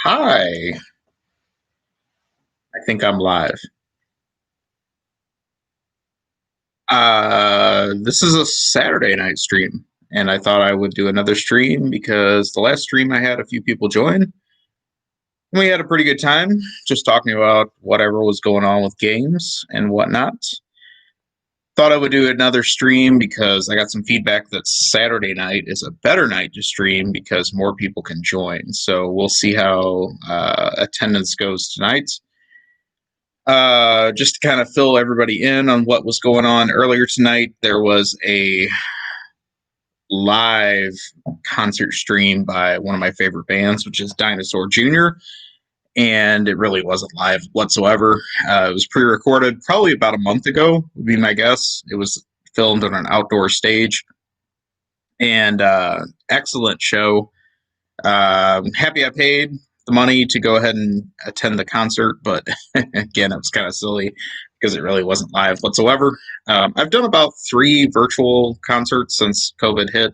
Hi, I think I'm live. This is a Saturday night stream, and I thought I would do another stream because the last stream I had a few people join. We had a pretty good time just talking about whatever was going on with games and whatnot. Thought I would do another stream because I got some feedback that Saturday night is a better night to stream because more people can join. So we'll see how attendance goes tonight. Just to kind of fill everybody in on what was going on earlier tonight, there was a live concert stream by one of my favorite bands, which is Dinosaur Jr., and it really wasn't live whatsoever. It was pre-recorded probably about a month ago, would be my guess. It was filmed on an outdoor stage, and excellent show. Happy I paid the money to go ahead and attend the concert, but again, it was kind of silly because it really wasn't live whatsoever. I've done about 3 virtual concerts since COVID hit,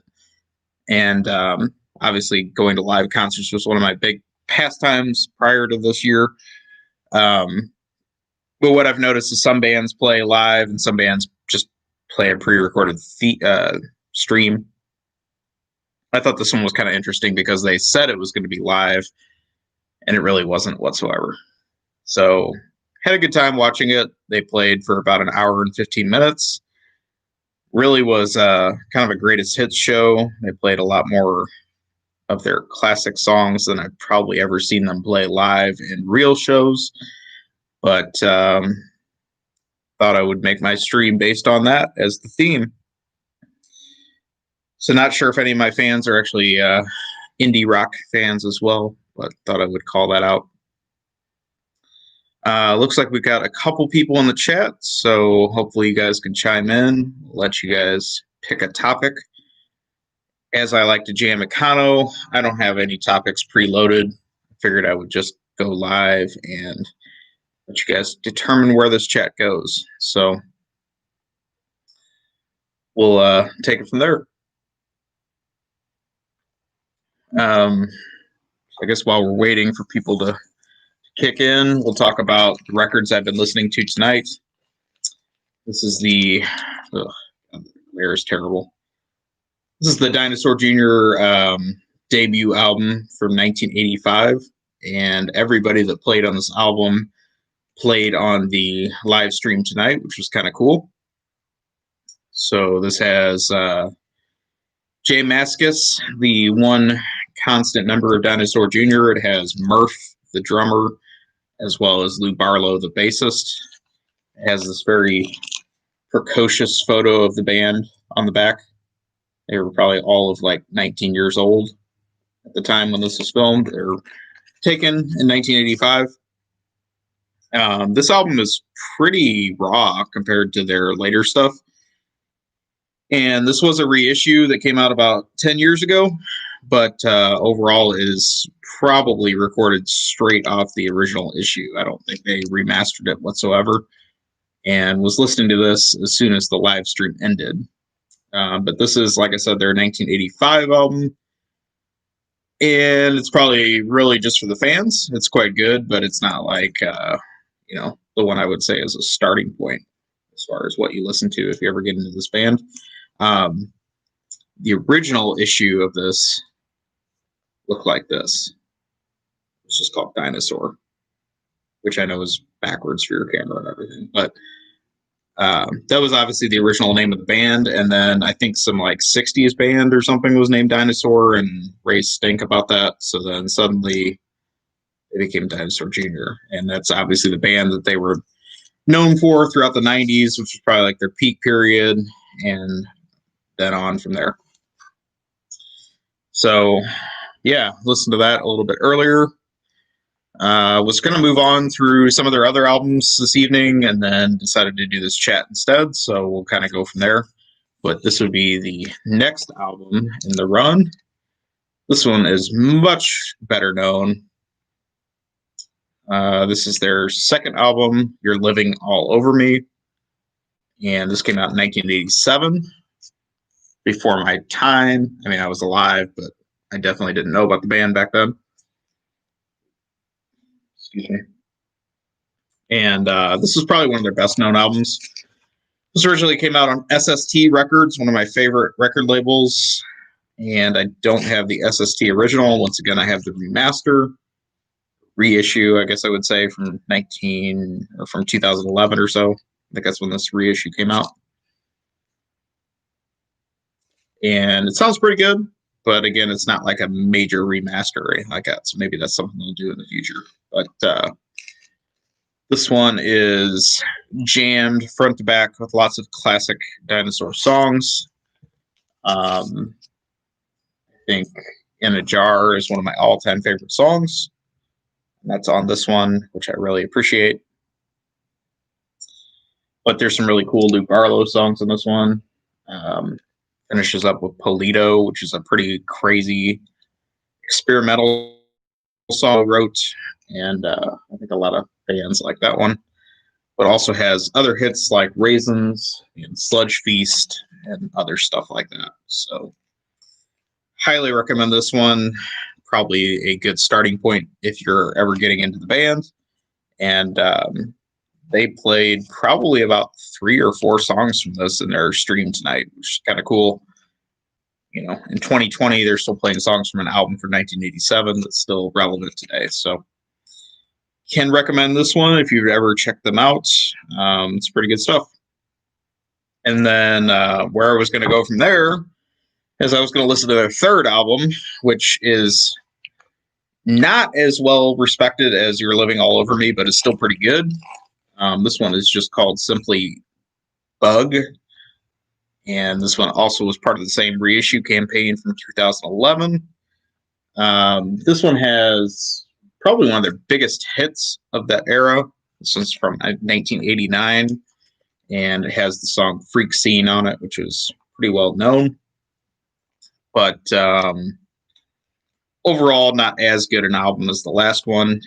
and obviously going to live concerts was one of my big pastimes prior to this year. But what I've noticed is some bands play live and some bands just play a pre-recorded stream. I thought this one was kind of interesting because they said it was going to be live, and it really wasn't whatsoever. So had a good time watching it. They played for about an hour and 15 minutes. Really was kind of a greatest hits show. They played a lot more of their classic songs than I've probably ever seen them play live in real shows. But thought I would make my stream based on that as the theme. So not sure if any of my fans are actually indie rock fans as well, but thought I would call that out. Looks like we've got a couple people in the chat, so hopefully you guys can chime in, let you guys pick a topic. As I like to jam Econo, I don't have any topics preloaded. I figured I would just go live and let you guys determine where this chat goes. So we'll take it from there. I guess while we're waiting for people to kick in, we'll talk about the records I've been listening to tonight. This is the glare is terrible. This is the Dinosaur Jr. Debut album from 1985, and everybody that played on this album played on the live stream tonight, which was kind of cool. So this has Jay Mascis, the one constant member of Dinosaur Jr. It has Murph, the drummer, as well as Lou Barlow, the bassist. It has this very precocious photo of the band on the back. They were probably all of like 19 years old at the time when this was filmed. They were taken in 1985. This album is pretty raw compared to their later stuff. And this was a reissue that came out about 10 years ago, but overall is probably recorded straight off the original issue. I don't think they remastered it whatsoever, and was listening to this as soon as the live stream ended. But this is, like I said, their 1985 album, and it's probably really just for the fans. It's quite good, but it's not like, the one I would say is a starting point as far as what you listen to if you ever get into this band. The original issue of this looked like this. It's just called Dinosaur, which I know is backwards for your camera and everything. But that was obviously the original name of the band. And then I think some like 60s band or something was named Dinosaur and raised stink about that. So then suddenly it became Dinosaur Jr. And that's obviously the band that they were known for throughout the 90s, which was probably like their peak period. And then on from there. So, yeah, listen to that a little bit earlier. Was going to move on through some of their other albums this evening and then decided to do this chat instead. So we'll kind of go from there. But this would be the next album in the run. This one is much better known. This is their second album, You're Living All Over Me. And this came out in 1987. Before my time. I mean, I was alive, but I definitely didn't know about the band back then. Excuse me. And this is probably one of their best known albums. This originally came out on SST Records, one of my favorite record labels. And I don't have the SST original. Once again, I have the remaster, reissue, I guess I would say, from 2011 or so. I think that's when this reissue came out. And it sounds pretty good, but again, it's not like a major remaster or anything like that. So maybe that's something they'll do in the future. But this one is jammed front to back with lots of classic Dinosaur songs. I think In a Jar is one of my all-time favorite songs. And that's on this one, which I really appreciate. But there's some really cool Luke Barlow songs in this one. Finishes up with Polito, which is a pretty crazy experimental song I wrote. And I think a lot of fans like that one. But also has other hits like Raisins and Sludge Feast and other stuff like that. So highly recommend this one. Probably a good starting point if you're ever getting into the band. And they played probably about 3 or 4 songs from this in their stream tonight, which is kind of cool. You know, in 2020, they're still playing songs from an album from 1987 that's still relevant today. So can recommend this one if you've ever checked them out. It's pretty good stuff. And then where I was going to go from there is I was going to listen to their third album, which is not as well respected as You're Living All Over Me, but it's still pretty good. This one is just called simply Bug. And this one also was part of the same reissue campaign from 2011. This one has probably one of their biggest hits of that era. This one's from 1989, and it has the song Freak Scene on it, which is pretty well known. But overall, not as good an album as the last one.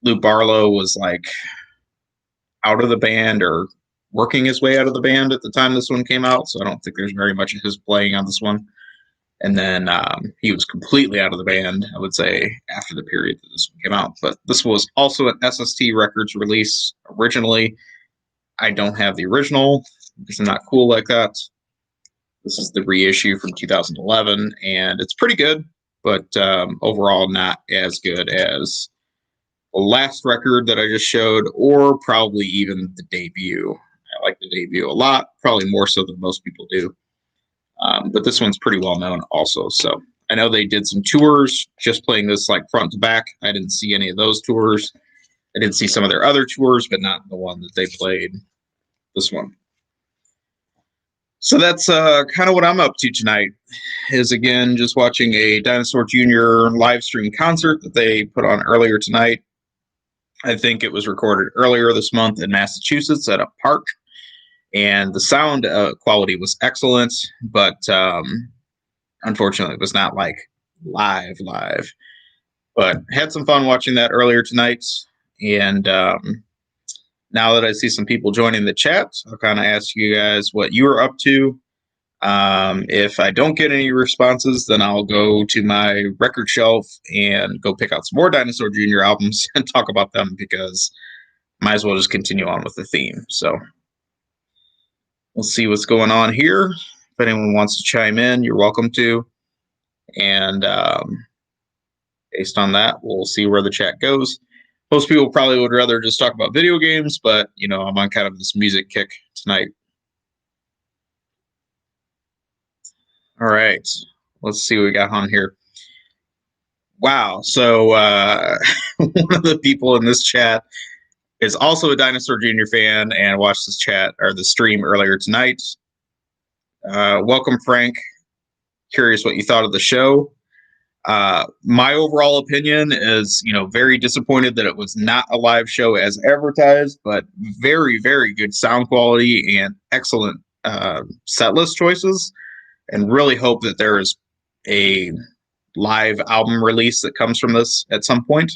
Luke Barlow was like out of the band or working his way out of the band at the time this one came out, so I don't think there's very much of his playing on this one. And then he was completely out of the band, I would say, after the period that this one came out. But this was also an SST Records release originally. I don't have the original because I'm not cool like that. This is the reissue from 2011, and it's pretty good, but overall not as good as the last record that I just showed, or probably even the debut. I like the debut a lot, probably more so than most people do. But this one's pretty well known also. So I know they did some tours just playing this like front to back. I didn't see any of those tours. I didn't see some of their other tours, but not the one that they played this one. So that's kind of what I'm up to tonight, is again just watching a Dinosaur Jr. live stream concert that they put on earlier tonight. I think it was recorded earlier this month in Massachusetts at a park. And the sound quality was excellent, but unfortunately, it was not like live. But had some fun watching that earlier tonight. And now that I see some people joining the chat, I'll kind of ask you guys what you are up to. If I don't get any responses, then I'll go to my record shelf and go pick out some more Dinosaur Jr. albums and talk about them, because might as well just continue on with the theme. So we'll see what's going on here. If anyone wants to chime in, you're welcome to. And based on that, we'll see where the chat goes. Most people probably would rather just talk about video games, but, you know, I'm on kind of this music kick tonight. All right. Let's see what we got on here. Wow. So one of the people in this chat is also a Dinosaur Jr. fan and watched this chat or the stream earlier tonight. Welcome, Frank. Curious what you thought of the show. My overall opinion is, you know, very disappointed that it was not a live show as advertised, but very, very good sound quality and excellent set list choices, and really hope that there is a live album release that comes from this at some point.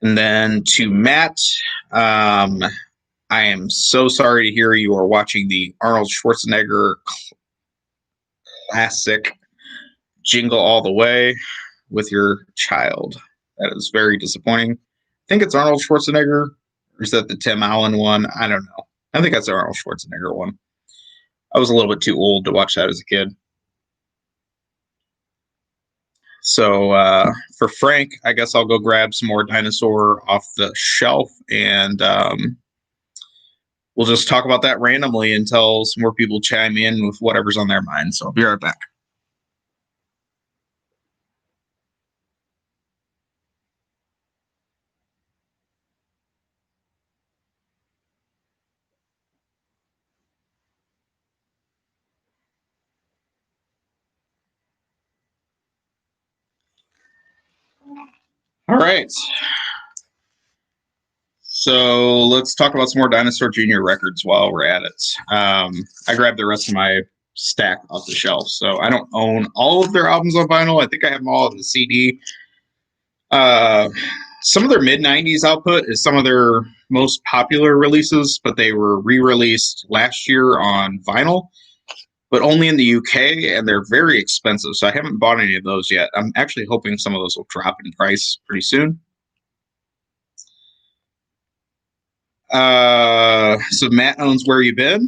And then to Matt, I am so sorry to hear you are watching the Arnold Schwarzenegger classic Jingle All the Way. with your child. That is very disappointing. I think it's Arnold Schwarzenegger. Or is that the Tim Allen one? I don't know. I think that's the Arnold Schwarzenegger one. I was a little bit too old to watch that as a kid. So for Frank, I guess I'll go grab some more Dinosaur off the shelf, and we'll just talk about that randomly until some more people chime in with whatever's on their mind. So I'll be right back. All right. So let's talk about some more Dinosaur Jr. records while we're at it. I grabbed the rest of my stack off the shelf. So I don't own all of their albums on vinyl. I think I have them all on the CD. Some of their mid-90s output is some of their most popular releases, but they were re-released last year on vinyl, but only in the UK, and they're very expensive. So I haven't bought any of those yet. I'm actually hoping some of those will drop in price pretty soon. So Matt owns Where You Been.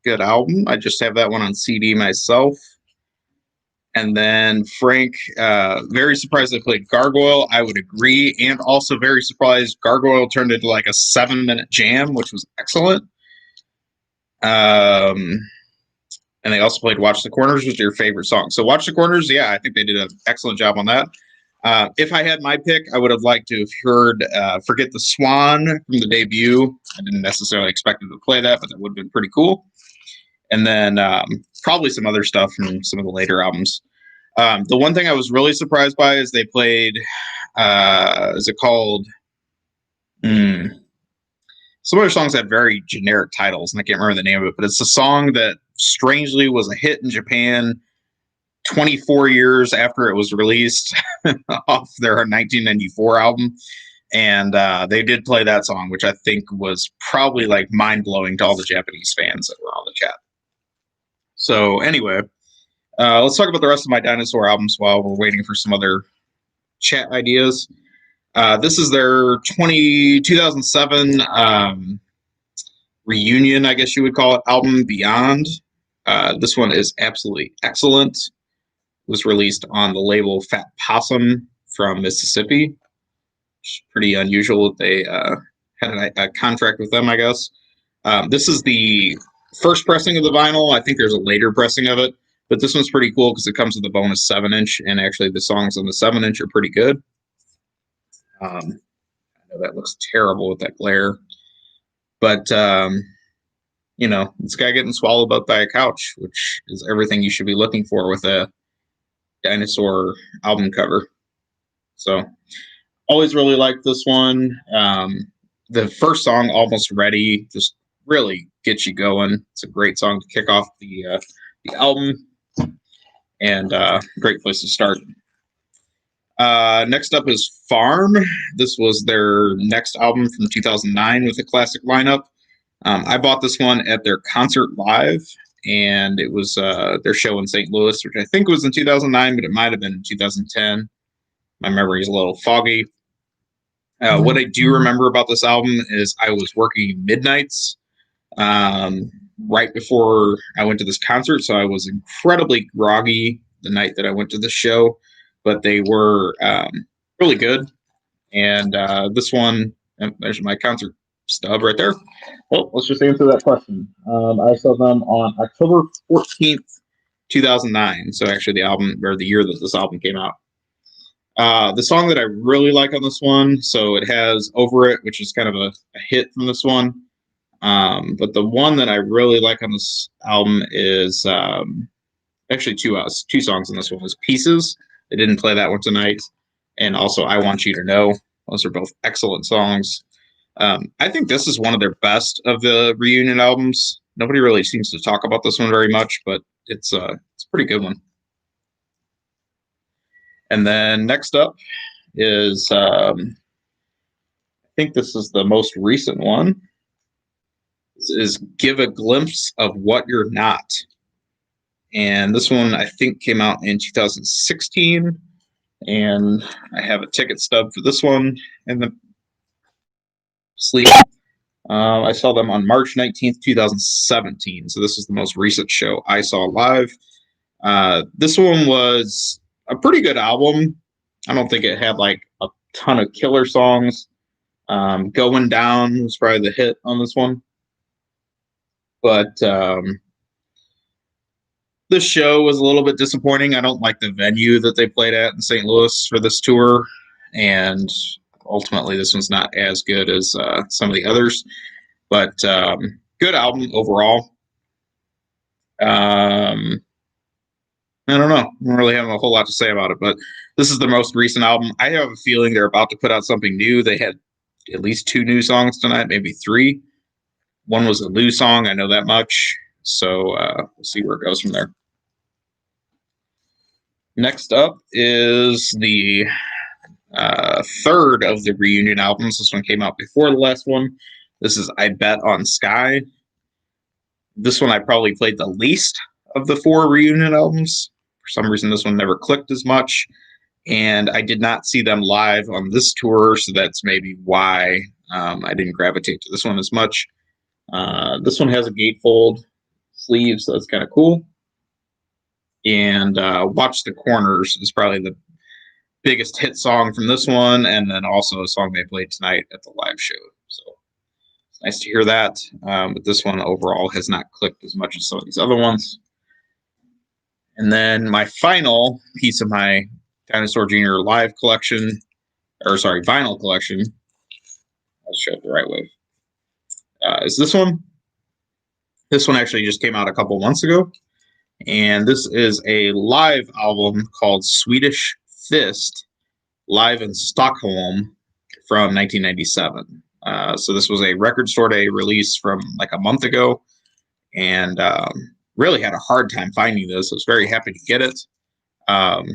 Good album. I just have that one on CD myself. And then Frank, very surprised they played Gargoyle. I would agree. And also very surprised Gargoyle turned into like a 7-minute jam, which was excellent. And they also played Watch the Corners, which is your favorite song. So Watch the Corners, yeah, I think they did an excellent job on that. If I had my pick, I would have liked to have heard Forget the Swan from the debut. I didn't necessarily expect them to play that, but that would have been pretty cool. And then probably some other stuff from some of the later albums. The one thing I was really surprised by is they played, is it called? Some of their songs had very generic titles, and I can't remember the name of it, but it's a song that strangely was a hit in Japan 24 years after it was released off their 1994 album. And they did play that song, which I think was probably like mind-blowing to all the Japanese fans that were on the chat. So anyway, let's talk about the rest of my Dinosaur albums while we're waiting for some other chat ideas. This is their 2007 reunion, I guess you would call it, album Beyond. This one is absolutely excellent. It was released on the label Fat Possum from Mississippi. It's pretty unusual that they had a contract with them, I guess. This is the first pressing of the vinyl. I think there's a later pressing of it, but this one's pretty cool because it comes with a bonus 7-inch, and actually the songs on the 7-inch are pretty good. I know that looks terrible with that glare, but you know, this guy getting swallowed up by a couch, which is everything you should be looking for with a Dinosaur album cover. So always really liked this one. The first song, Almost Ready, just really gets you going. It's a great song to kick off the album, and great place to start. Next up is Farm. This was their next album from 2009 with a classic lineup. I bought this one at their concert live, and it was their show in St. Louis, which I think was in 2009, but it might have been in 2010. My memory is a little foggy. What I do remember about this album is I was working midnights right before I went to this concert, so I was incredibly groggy the night that I went to the show, but they were really good. And this one, there's my concert stub right there. Well, let's just answer that question. I saw them on October 14th, 2009. So actually the album, or the year that this album came out. The song that I really like on this one, so it has Over It, which is kind of a hit from this one. But the one that I really like on this album is actually two songs on this one is Pieces. They didn't play that one tonight. And also I Want You to Know. Those are both excellent songs. I think this is one of their best of the reunion albums. Nobody really seems to talk about this one very much, but it's a pretty good one. And then next up is, I think this is the most recent one, this is Give a Glimpse of What You're Not. And this one, I think, came out in 2016. And I have a ticket stub for this one in the sleeve. I saw them on March 19th, 2017. So this is the most recent show I saw live. This one was a pretty good album. I don't think it had like a ton of killer songs. Going Down was probably the hit on this one. But this show was a little bit disappointing. I don't like the venue that they played at in St. Louis for this tour. And ultimately, this one's not as good as some of the others. But good album overall. I don't know. I don't really have a whole lot to say about it, but this is the most recent album. I have a feeling they're about to put out something new. They had at least 2 new songs tonight, maybe 3. One was a Lou song. I know that much. So we'll see where it goes from there. Next up is the third of the reunion albums. This one came out before the last one. This is I Bet on Sky. This one I probably played the least of the 4 reunion albums. For some reason, this one never clicked as much. And I did not see them live on this tour, so that's maybe why I didn't gravitate to this one as much. This one has a gatefold sleeve, so that's kind of cool. And Watch the Corners is probably the biggest hit song from this one, and then also a song they played tonight at the live show. So it's nice to hear that. But this one overall has not clicked as much as some of these other ones. And then my final piece of my Dinosaur Jr. live collection, or sorry, vinyl collection, I'll show it the right way, is this one. This one actually just came out a couple months ago. And this is a live album called Swedish Fist, live in Stockholm from 1997. So this was a Record Store Day release from like a month ago. And really had a hard time finding this. I was very happy to get it. But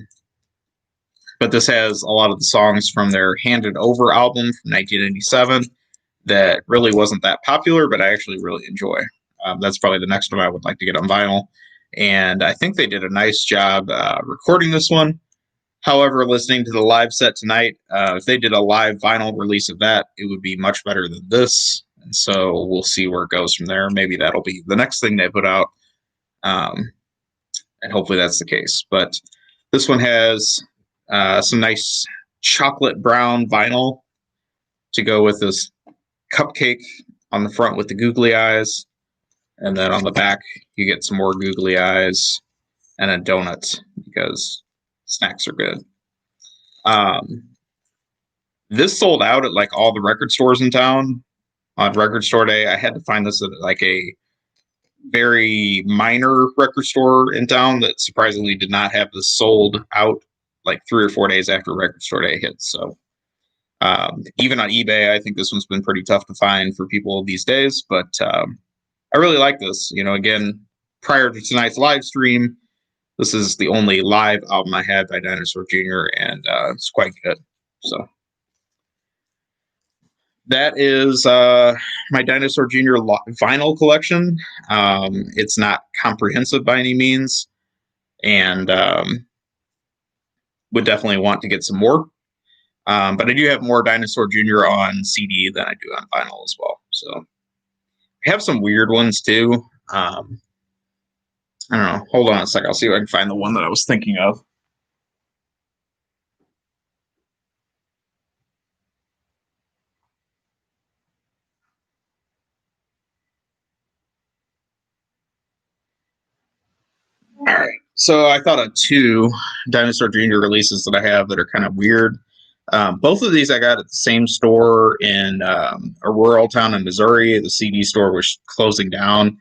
this has a lot of the songs from their Handed Over album from 1997 that really wasn't that popular, but I actually really enjoy. That's probably the next one I would like to get on vinyl. And I think they did a nice job recording this one. However, listening to the live set tonight, if they did a live vinyl release of that, it would be much better than this. And so we'll see where it goes from there. Maybe that'll be the next thing they put out. And hopefully that's the case. But this one has some nice chocolate brown vinyl to go with this cupcake on the front with the googly eyes. And then on the back, you get some more googly eyes and a donut because snacks are good. This sold out at like all the record stores in town on Record Store Day. I had to find this at like a very minor record store in town that surprisingly did not have this sold out like 3 or 4 days after Record Store Day hits. So even on eBay, I think this one's been pretty tough to find for people these days, but I really like this. You know, again, prior to tonight's live stream, this is the only live album I had by Dinosaur Jr., and it's quite good. So that is my Dinosaur Jr. vinyl collection. It's not comprehensive by any means, and would definitely want to get some more. But I do have more Dinosaur Jr. on CD than I do on vinyl as well. So I have some weird ones too. I don't know. Hold on a sec. I'll see if I can find the one that I was thinking of. All right. So I thought of 2 Dinosaur Jr. releases that I have that are kind of weird. Both of these I got at the same store in a rural town in Missouri. The CD store was closing down,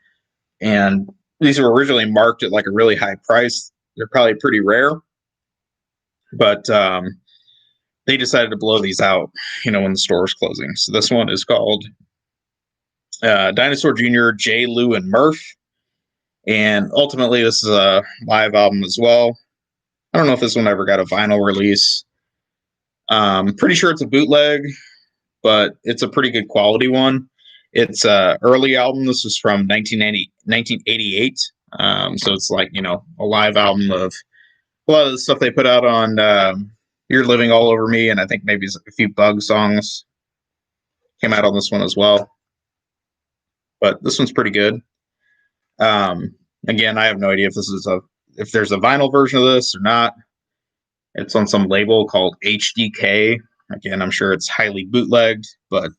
and these were originally marked at like a really high price. They're probably pretty rare, but they decided to blow these out, you know, when the store was closing. So this one is called Dinosaur Jr., J. Lou, and Murph. And ultimately, this is a live album as well. I don't know if this one ever got a vinyl release. Pretty sure it's a bootleg, but it's a pretty good quality one. It's an early album. This was from 1988. So it's like, you know, a live album of a lot of the stuff they put out on You're Living All Over Me, and I think maybe a few Bug songs came out on this one as well. But this one's pretty good. Again, I have no idea if there's a vinyl version of this or not. It's on some label called HDK. Again, I'm sure it's highly bootlegged, but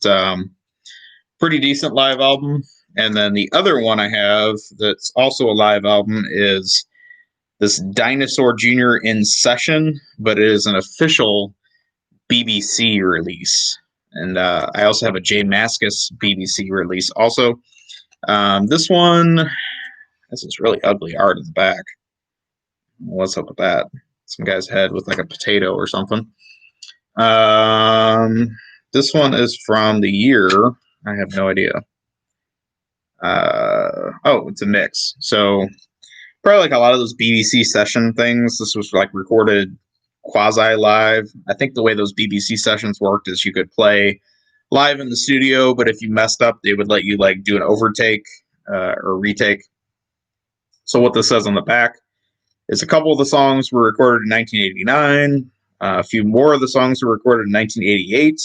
pretty decent live album. And then the other one I have that's also a live album is this Dinosaur Jr. in Session, but it is an official BBC release. And I also have a J Mascis BBC release also. This one has this really ugly art in the back. What's up with that? Some guy's head with like a potato or something. This one is from the year. I have no idea. Oh, it's a mix. So probably like a lot of those BBC session things. This was like recorded quasi live. I think the way those BBC sessions worked is you could play live in the studio, but if you messed up, they would let you like do an overtake or retake. So what this says on the back is a couple of the songs were recorded in 1989. A few more of the songs were recorded in 1988.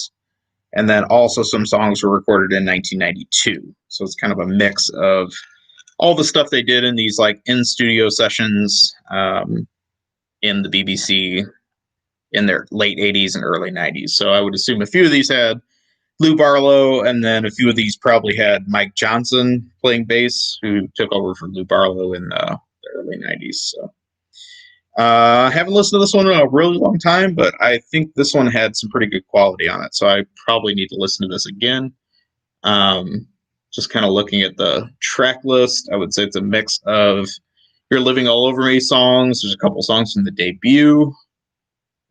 And then also some songs were recorded in 1992. So it's kind of a mix of all the stuff they did in these like in-studio sessions in the BBC in their late 80s and early 90s. So I would assume a few of these had Lou Barlow, and then a few of these probably had Mike Johnson playing bass, who took over for Lou Barlow in the early 90s. So I haven't listened to this one in a really long time, but I think this one had some pretty good quality on it. So I probably need to listen to this again. Just kind of looking at the track list, I would say it's a mix of You're Living All Over Me songs. There's a couple songs from the debut,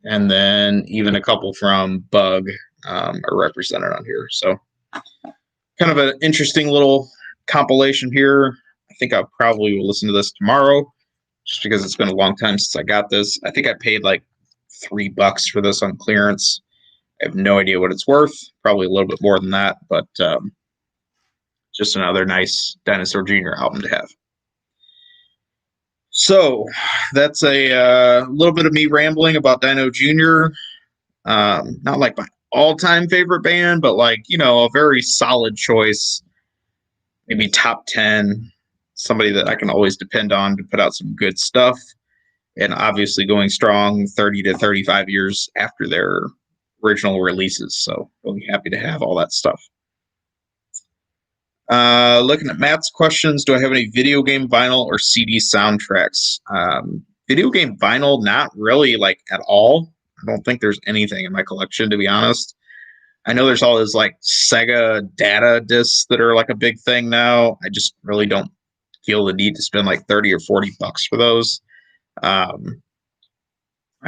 and then even a couple from Bug are represented on here. So kind of an interesting little compilation here. I think I probably will listen to this tomorrow just because it's been a long time since I got this. I think I paid like $3 for this on clearance. I have no idea what it's worth. Probably a little bit more than that, but just another nice Dinosaur Jr. album to have. So that's a little bit of me rambling about Dino Jr. Not like my all-time favorite band, but like, you know, a very solid choice. Maybe top 10. Somebody that I can always depend on to put out some good stuff. And obviously going strong 30 to 35 years after their original releases. So really happy to have all that stuff. Looking at Matt's questions, do I have any video game vinyl or CD soundtracks? Video game vinyl, not really like at all. I don't think there's anything in my collection, to be honest. I know there's all those like Sega data discs that are like a big thing now. I just really don't feel the need to spend like 30 or $40 for those. I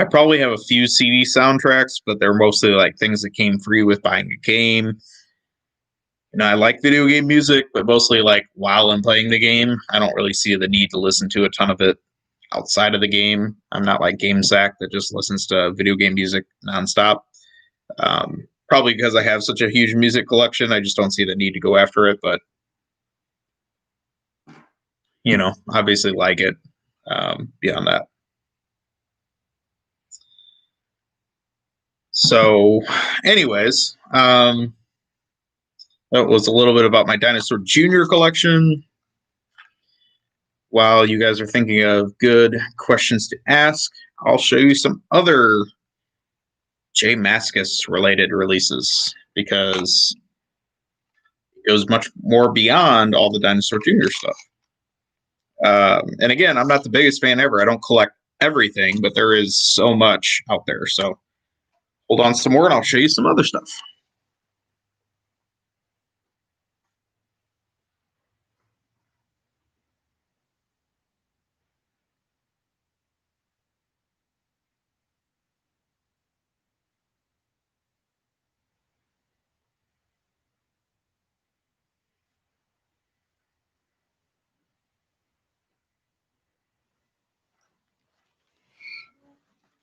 probably have a few CD soundtracks, but they're mostly like things that came free with buying a game. You know, I like video game music, but mostly like while I'm playing the game. I don't really see the need to listen to a ton of it outside of the game. I'm not like GameSack that just listens to video game music nonstop. Probably because I have such a huge music collection, I just don't see the need to go after it. But, you know, obviously like it beyond that. So, anyways, that was a little bit about my Dinosaur Jr. collection. While you guys are thinking of good questions to ask, I'll show you some other J Mascis related releases because it goes much more beyond all the Dinosaur Jr. stuff. And again, I'm not the biggest fan ever. I don't collect everything, but there is so much out there. So hold on some more and I'll show you some other stuff.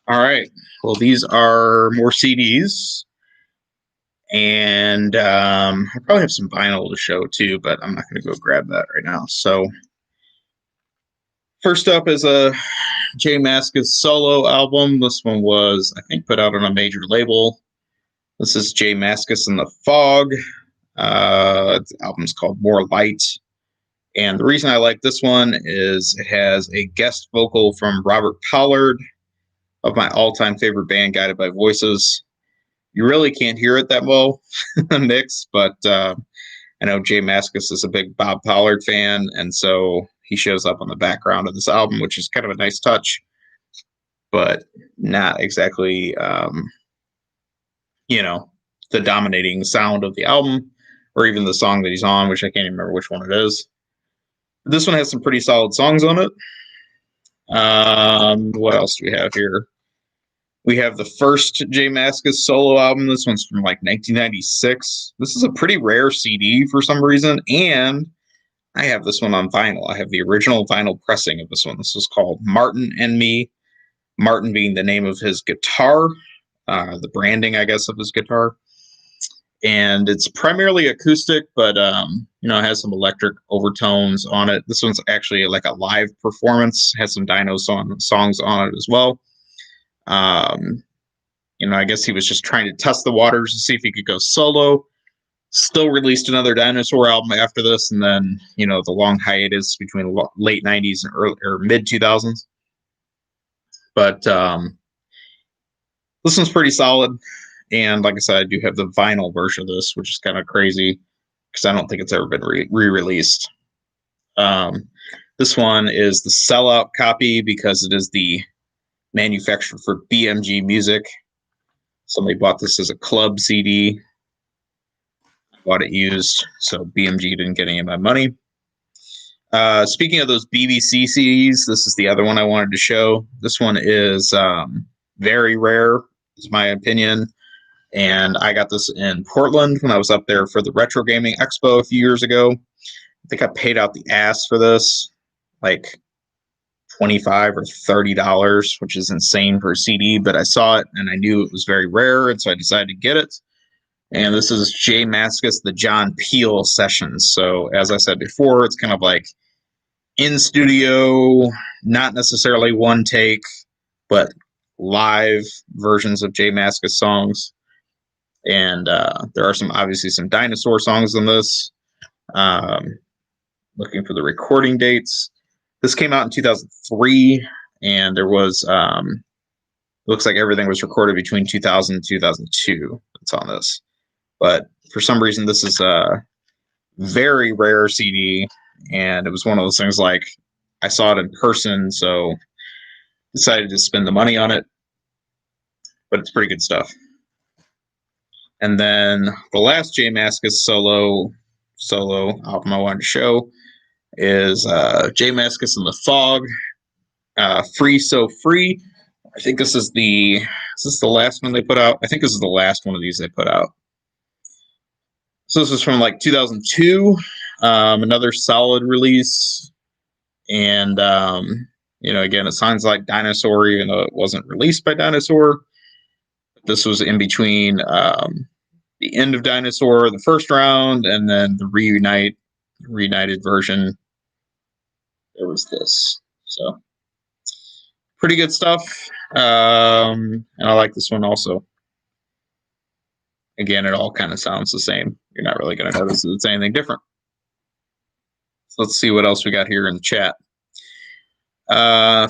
All right. Well, these are more CDs. And I probably have some vinyl to show too, but I'm not going to go grab that right now. So First up is a J Mascis solo album. This one was, I think, put out on a major label. This is J Mascis and the Fog. The album's called More Light. And the reason I like this one is it has a guest vocal from Robert Pollard of my all-time favorite band, Guided by Voices. You really can't hear it that well mixed, but I know J Mascis is a big Bob Pollard fan, and so he shows up on the background of this album, which is kind of a nice touch, but not exactly, the dominating sound of the album, or even the song that he's on, which I can't even remember which one it is. This one has some pretty solid songs on it. What else do we have here? We have the first J Mascis solo album. This one's from like 1996. This is a pretty rare CD for some reason, and I have this one on vinyl. I have the original vinyl pressing of this one. This is called Martin and Me. Martin being the name of his guitar, the branding, I guess, of his guitar. And it's primarily acoustic, but it has some electric overtones on it. This one's actually like a live performance. Has some Dinosaur songs on it as well. I guess he was just trying to test the waters to see if he could go solo. Still released another Dinosaur album after this, and then the long hiatus between late '90s and early or mid 2000s. But this one's pretty solid. And like I said, I do have the vinyl version of this, which is kind of crazy because I don't think it's ever been re-released. This one is the sellout copy because it is the manufacturer for BMG Music. Somebody bought this as a club CD. I bought it used, so BMG didn't get any of my money. Speaking of those BBC CDs, this is the other one I wanted to show. This one is very rare, is my opinion. And I got this in Portland when I was up there for the Retro Gaming Expo a few years ago. I think I paid out the ass for this, like $25 or $30, which is insane for a CD. But I saw it and I knew it was very rare, and so I decided to get it. And this is J Mascis, the John Peel sessions. So as I said before, it's kind of like in studio, not necessarily one take, but live versions of J Mascis songs. And there are obviously some Dinosaur songs in this. Looking for the recording dates. This came out in 2003, and there was, looks like everything was recorded between 2000 and 2002. That's on this. But for some reason, this is a very rare CD, and it was one of those things like I saw it in person, so decided to spend the money on it. But it's pretty good stuff. And then the last J Mascis solo album I wanted to show is J Mascis and the Fog, Free So Free. I think this is the last one they put out. I think this is the last one of these they put out. So this is from like 2002, another solid release. And, again, it sounds like Dinosaur, even though it wasn't released by Dinosaur. This was in between the end of Dinosaur, the first round, and then the reunited version. There was this. So pretty good stuff. And I like this one also. Again, it all kind of sounds the same. You're not really going to notice that it's anything different. So let's see what else we got here in the chat.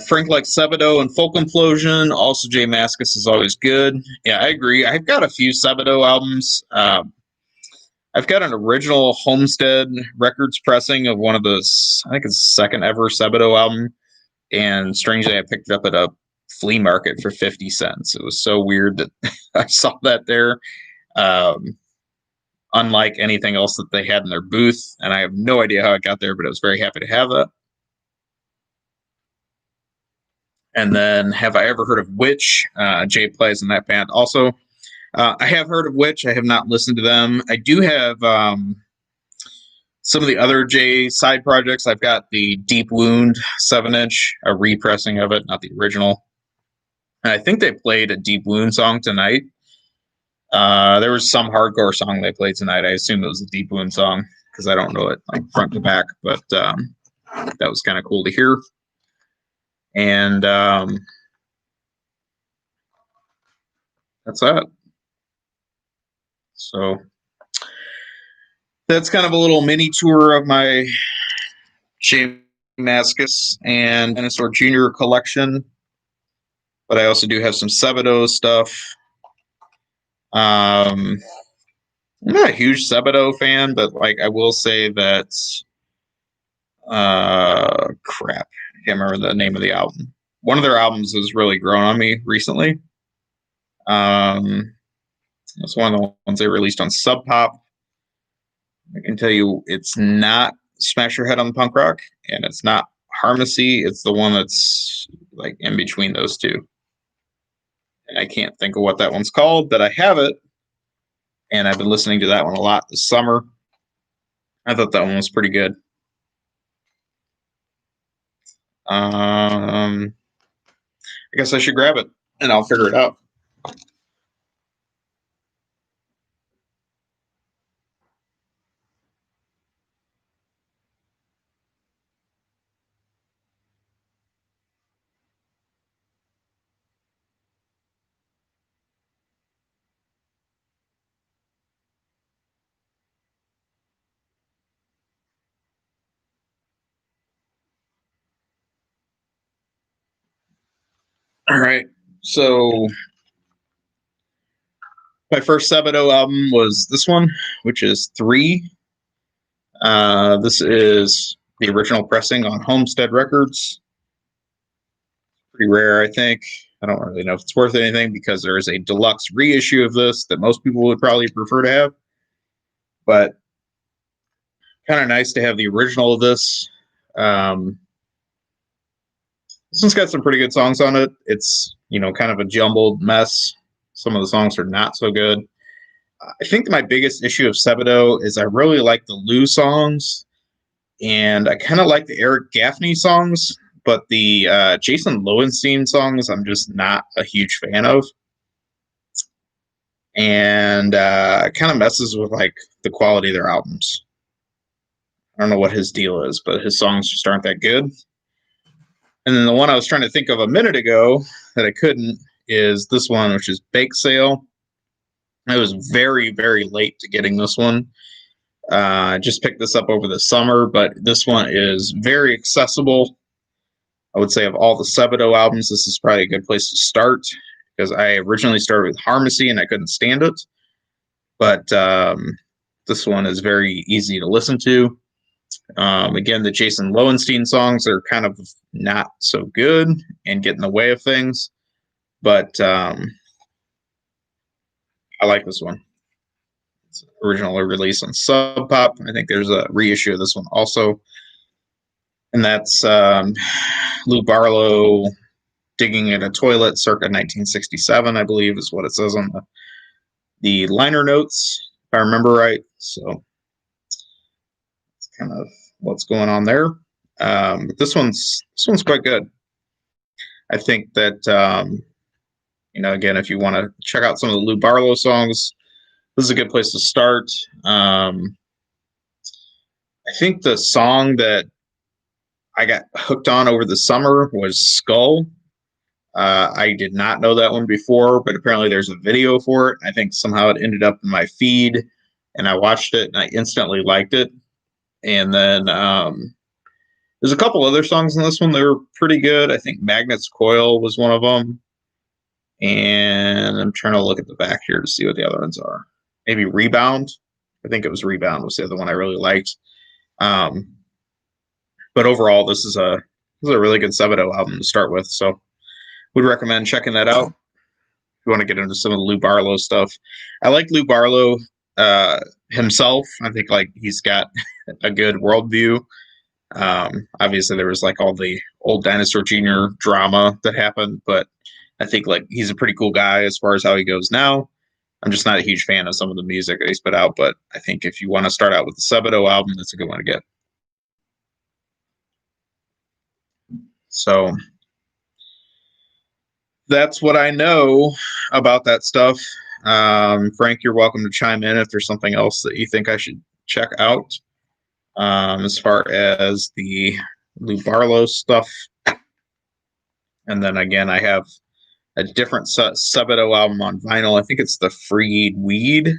Frank likes Sebadoh and Folk Implosion. Also, J Mascis is always good. Yeah, I agree. I've got a few Sebadoh albums. I've got an original Homestead Records pressing of one of those, I think it's the second ever Sebadoh album. And strangely, I picked it up at a flea market for 50 cents. It was so weird that I saw that there. Unlike anything else that they had in their booth. And I have no idea how it got there, but I was very happy to have that. And then, have I ever heard of Witch? Jay plays in that band also. I have heard of Witch. I have not listened to them. I do have some of the other Jay side projects. I've got the Deep Wound 7-inch, a repressing of it, not the original. And I think they played a Deep Wound song tonight. There was some hardcore song they played tonight. I assume it was a Deep Wound song because I don't know it like front to back, but that was kind of cool to hear. And that's that. So that's kind of a little mini tour of my Misc and Dinosaur Junior collection. But I also do have some Sebadoh stuff. I'm not a huge Sebadoh fan, but like I will say that crap, I can't remember the name of the album. One of their albums has really grown on me recently. It's one of the ones they released on Sub Pop. I can tell you it's not Smash Your Head on the Punk Rock, and it's not Harmacy. It's the one that's like in between those two. And I can't think of what that one's called, but I have it. And I've been listening to that one a lot this summer. I thought that one was pretty good. I guess I should grab it and I'll figure it out. All right. So my first Sebadoh album was this one, which is 3. This is the original pressing on Homestead Records. Pretty rare, I think. I don't really know if it's worth anything because there is a deluxe reissue of this that most people would probably prefer to have. But kind of nice to have the original of this. This one's got some pretty good songs on it. It's, kind of a jumbled mess. Some of the songs are not so good. I think my biggest issue of Sebadoh is I really like the Lou songs, and I kind of like the Eric Gaffney songs, but the Jason Lowenstein songs I'm just not a huge fan of. And it kind of messes with like the quality of their albums. I don't know what his deal is, but his songs just aren't that good. And then the one I was trying to think of a minute ago that I couldn't is this one, which is Bake Sale. I was very, very late to getting this one. I just picked this up over the summer, but this one is very accessible. I would say of all the Sebadoh albums, this is probably a good place to start because I originally started with Harmacy and I couldn't stand it. But this one is very easy to listen to. Again, the Jason Lowenstein songs are kind of not so good and get in the way of things. But I like this one. It's originally released on Sub Pop. I think there's a reissue of this one also. And that's Lou Barlow digging in a toilet circa 1967, I believe, is what it says on the liner notes, if I remember right. So it's kind of what's going on there. But this one's quite good. I think that again, if you want to check out some of the Lou Barlow songs, this is a good place to start. I think the song that I got hooked on over the summer was Skull. I did not know that one before, but apparently there's a video for it. I think somehow it ended up in my feed, and I watched it, and I instantly liked it. And then there's a couple other songs in this one that were pretty good. I think Magnet's Coil was one of them. And I'm trying to look at the back here to see what the other ones are. Maybe Rebound. I think it was Rebound was the other one I really liked. But overall, this is a really good Sebadoh album to start with. So would recommend checking that out. If you want to get into some of the Lou Barlow stuff. I like Lou Barlow himself. I think like he's got a good worldview. Obviously there was like all the old Dinosaur Jr. drama that happened, but I think like he's a pretty cool guy as far as how he goes now. I'm just not a huge fan of some of the music that he's put out, but I think if you want to start out with the Sebadoh album, that's a good one to get. So that's what I know about that stuff. Frank, you're welcome to chime in if there's something else that you think I should check out. As far as the Lou Barlow stuff, And then again, I have a different Subito album on vinyl. I think it's the Freed Weed.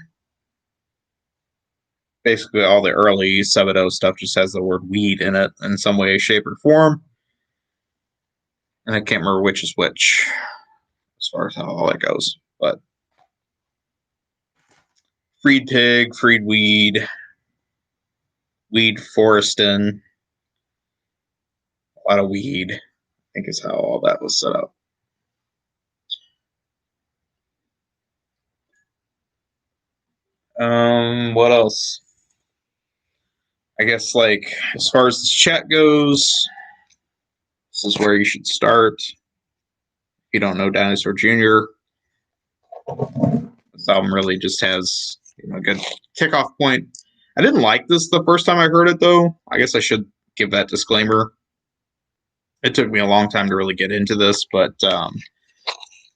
Basically, all the early Subito stuff just has the word weed in it in some way, shape, or form. And I can't remember which is which as far as how all that goes. But Freed Pig, Freed Weed, Weed Forestin, a lot of weed, I think is how all that was set up. What else? I guess, like, as far as the chat goes, this is where you should start. If you don't know Dinosaur Jr., this album really just has a good kickoff point. I didn't like this the first time I heard it, though. I guess I should give that disclaimer. It took me a long time to really get into this, but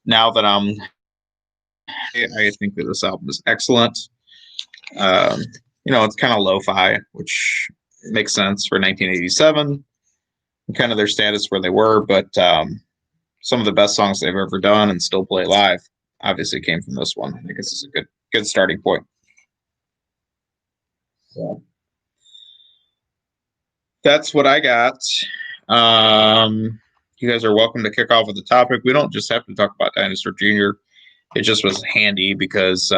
now that I think that this album is excellent. It's kind of lo-fi, which makes sense for 1987, kind of their status where they were, but some of the best songs they've ever done and still play live obviously came from this one. I think this is a good starting point. So that's what I got. You guys are welcome to kick off with the topic. We don't just have to talk about Dinosaur Jr. It just was handy because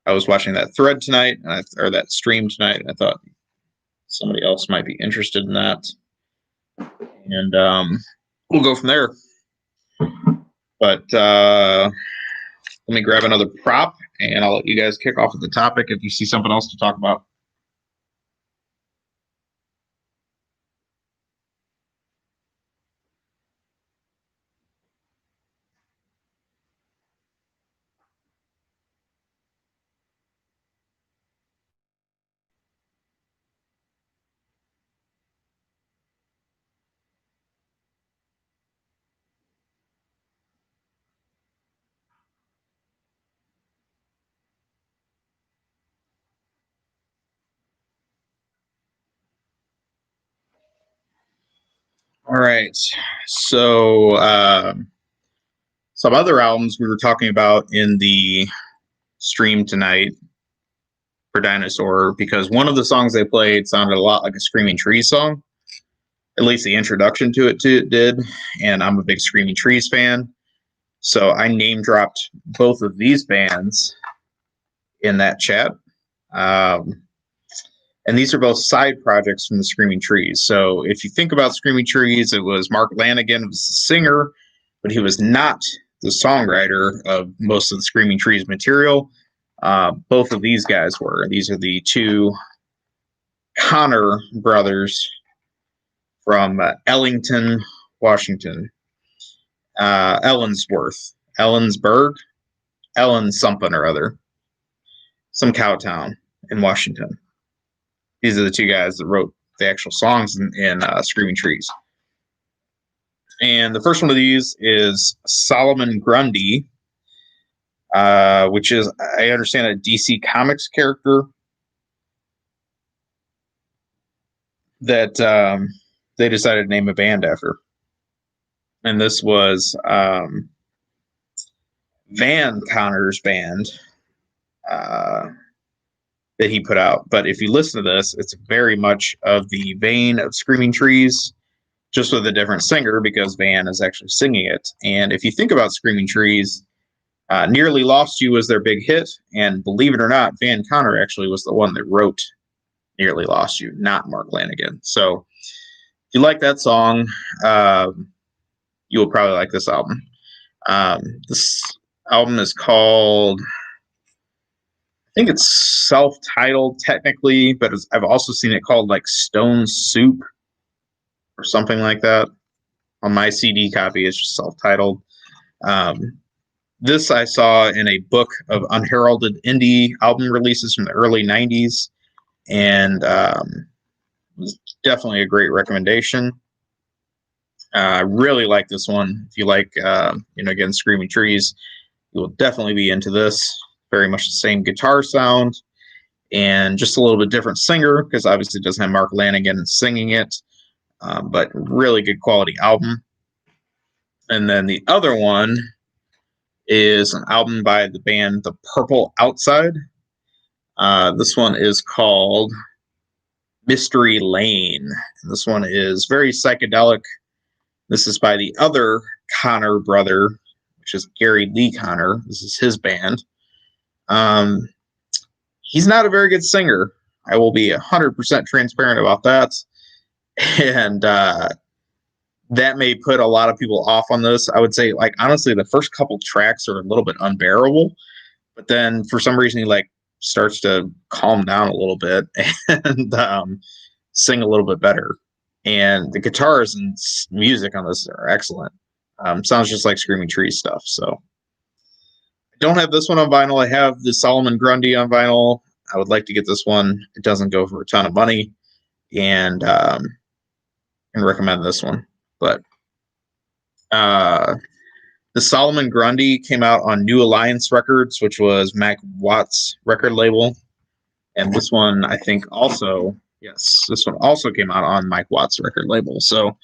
I was watching that thread tonight, or that stream tonight, and I thought somebody else might be interested in that. And we'll go from there. But let me grab another prop, and I'll let you guys kick off with the topic if you see something else to talk about. All right. So some other albums we were talking about in the stream tonight for Dinosaur, because one of the songs they played sounded a lot like a Screaming Trees song. At least the introduction to it did. And I'm a big Screaming Trees fan. So I name dropped both of these bands in that chat. And these are both side projects from the Screaming Trees. So if you think about Screaming Trees, it was Mark Lanigan was the singer, but he was not the songwriter of most of the Screaming Trees material. Both of these guys were. These are the two Connor brothers from Ellington, Washington. Ellensworth, Ellensburg, Ellen something or other. Some cowtown in Washington. These are the two guys that wrote the actual songs in Screaming Trees. And the first one of these is Solomon Grundy, which is, I understand, a DC Comics character that they decided to name a band after. And this was Van Connor's band that he put out. But if you listen to this, it's very much of the vein of Screaming Trees, just with a different singer, because Van is actually singing it. And if you think about Screaming Trees, Nearly Lost You was their big hit, and believe it or not, Van Connor actually was the one that wrote Nearly Lost You, not Mark Lanigan. So if you like that song, you will probably like this album. This album is called, I think it's self-titled technically, but I've also seen it called like Stone Soup or something like that. On my CD copy, it's just self-titled. This I saw in a book of unheralded indie album releases from the early 90s, and was definitely a great recommendation. I really like this one. If you like, again, Screaming Trees, you will definitely be into this. Very much the same guitar sound and just a little bit different singer, because obviously it doesn't have Mark Lanigan singing it. but really good quality album. And then the other one is an album by the band The Purple Outside. This one is called Mystery Lane. This one is very psychedelic. This is by the other Connor brother, which is Gary Lee Connor. This is his band. He's not a very good singer. I will be 100% transparent about that. And that may put a lot of people off on this. I would say, like, honestly, the first couple tracks are a little bit unbearable, but then for some reason he like starts to calm down a little bit and sing a little bit better. And the guitars and music on this are excellent. Sounds just like Screaming Trees stuff. So I don't have this one on vinyl. I have the Solomon Grundy on vinyl. I would like to get this one. It doesn't go for a ton of money, and recommend this one. But the Solomon Grundy came out on New Alliance Records, which was Mac Watt's record label. And this one, I think also, yes, this one also came out on Mike Watt's record label. So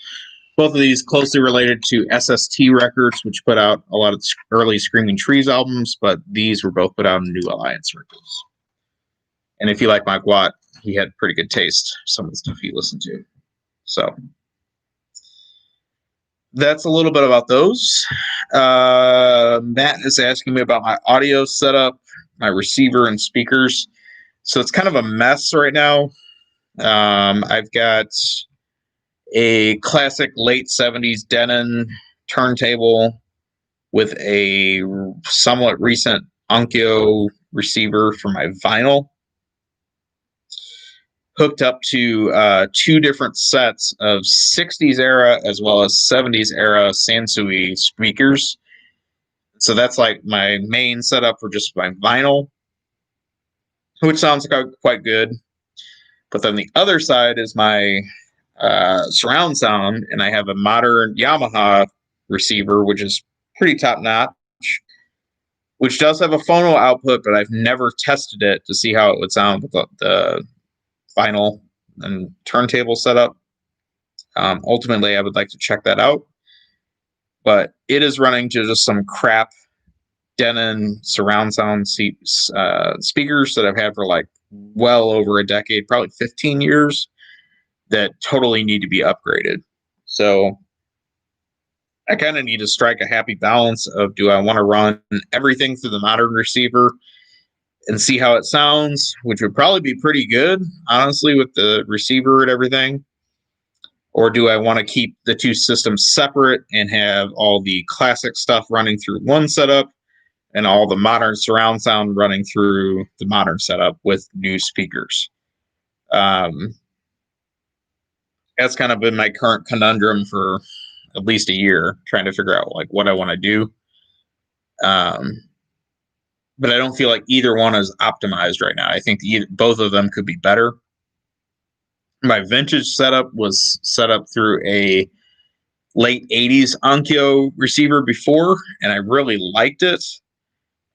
both of these closely related to SST Records, which put out a lot of early Screaming Trees albums, but these were both put out on New Alliance Records. And if you like Mike Watt, he had pretty good taste, some of the stuff he listened to. So that's a little bit about those. Matt is asking me about my audio setup, my receiver and speakers. So it's kind of a mess right now. I've got a classic late 70s Denon turntable with a somewhat recent Onkyo receiver for my vinyl, hooked up to two different sets of 60s era as well as 70s era Sansui speakers. So that's like my main setup for just my vinyl, which sounds quite good. But then the other side is my surround sound, and I have a modern Yamaha receiver, which is pretty top notch, which does have a phono output, but I've never tested it to see how it would sound with the vinyl and turntable setup. Ultimately, I would like to check that out, but it is running to just some crap Denon surround sound speakers that I've had for like well over a decade, probably 15 years, that totally need to be upgraded. So I kind of need to strike a happy balance of, do I want to run everything through the modern receiver and see how it sounds, which would probably be pretty good, honestly, with the receiver and everything? Or do I want to keep the two systems separate and have all the classic stuff running through one setup and all the modern surround sound running through the modern setup with new speakers? That's kind of been my current conundrum for at least a year, trying to figure out like what I want to do. But I don't feel like either one is optimized right now. I think both of them could be better. My vintage setup was set up through a late 80s Onkyo receiver before, and I really liked it.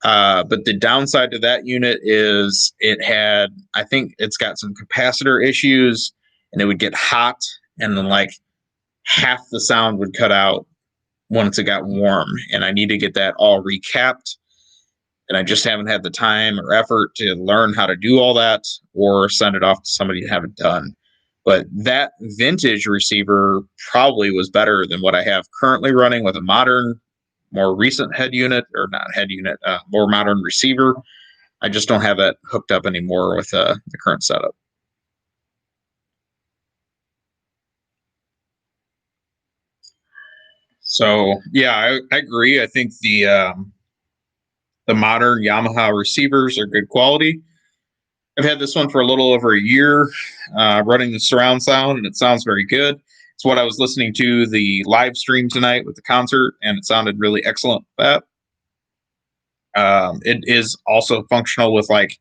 But the downside to that unit is I think it's got some capacitor issues, and it would get hot, and then like half the sound would cut out once it got warm, and I need to get that all recapped. And I just haven't had the time or effort to learn how to do all that or send it off to somebody to have it done. But that vintage receiver probably was better than what I have currently running with a modern, more recent head unit, or not head unit, more modern receiver. I just don't have that hooked up anymore with the current setup. So yeah, I agree. I think the modern Yamaha receivers are good quality. I've had this one for a little over a year, running the surround sound, and it sounds very good. It's what I was listening to the live stream tonight with the concert, and it sounded really excellent with that. It is also functional with like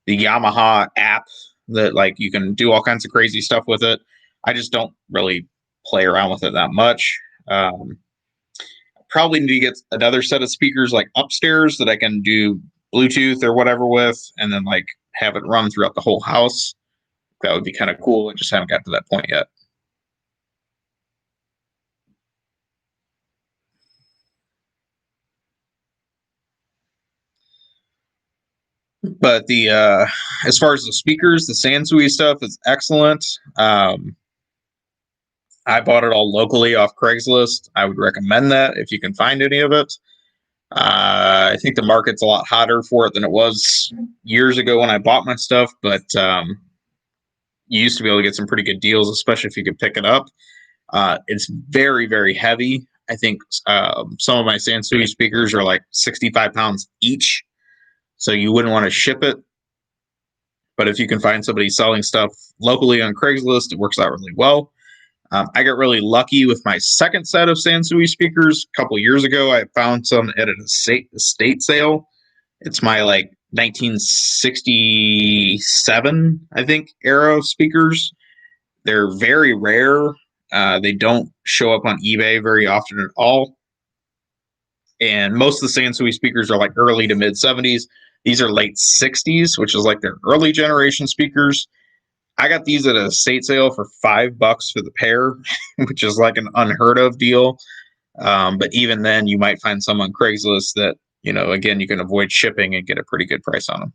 the Yamaha app that like you can do all kinds of crazy stuff with it. I just don't really play around with it that much. Probably need to get another set of speakers like upstairs that I can do Bluetooth or whatever with, and then like have it run throughout the whole house. That would be kind of cool. I just haven't got to that point yet. But the as far as the speakers, the Sansui stuff is excellent. I bought it all locally off Craigslist. I would recommend that if you can find any of it. I think the market's a lot hotter for it than it was years ago when I bought my stuff, but you used to be able to get some pretty good deals, especially if you could pick it up. It's very, very heavy. I think some of my Sansui speakers are like 65 pounds each, so you wouldn't want to ship it. But if you can find somebody selling stuff locally on Craigslist, it works out really well. I got really lucky with my second set of Sansui speakers a couple years ago. I found some at an estate sale. It's my like 1967, I think, era speakers. They're very rare. They don't show up on eBay very often at all. And most of the Sansui speakers are like early to mid 70s. These are late 60s, which is like their early generation speakers. I got these at a estate sale for $5 for the pair, which is like an unheard of deal. But even then, you might find some on Craigslist that, again, you can avoid shipping and get a pretty good price on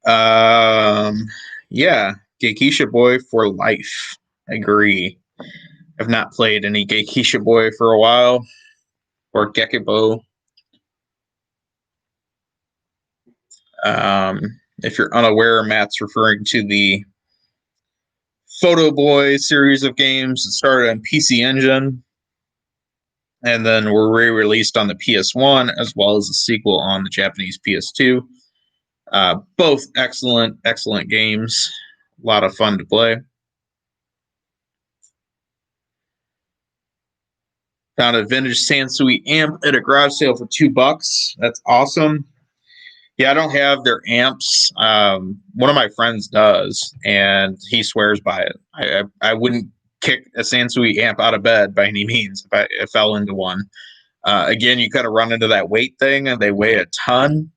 them. Yeah, Geikisha Boy for life. Agree. I've not played any Geikisha Boy for a while, or Gekibo. If you're unaware, Matt's referring to the Photo Boy series of games that started on PC Engine and then were re-released on the PS1 as well as a sequel on the Japanese PS2. Both excellent, excellent games. A lot of fun to play. Found a vintage Sansui amp at a garage sale for $2. That's awesome. Yeah, I don't have their amps. One of my friends does, and he swears by it. I wouldn't kick a Sansui amp out of bed by any means if I fell into one. Again, you kind of run into that weight thing, and they weigh a ton,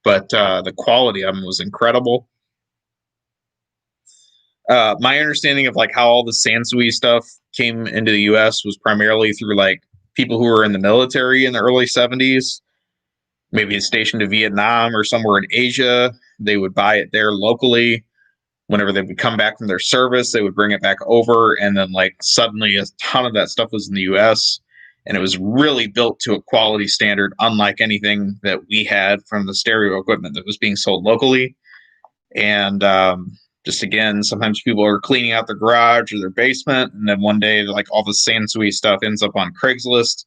but the quality of them was incredible. My understanding of like how all the Sansui stuff came into the U.S. was primarily through like people who were in the military in the early 70s, maybe stationed to Vietnam or somewhere in Asia. They would buy it there locally. Whenever they would come back from their service, they would bring it back over, and then like suddenly a ton of that stuff was in the U.S. and it was really built to a quality standard, unlike anything that we had from the stereo equipment that was being sold locally. And just again, sometimes people are cleaning out their garage or their basement, and then one day, like all the Sansui stuff ends up on Craigslist,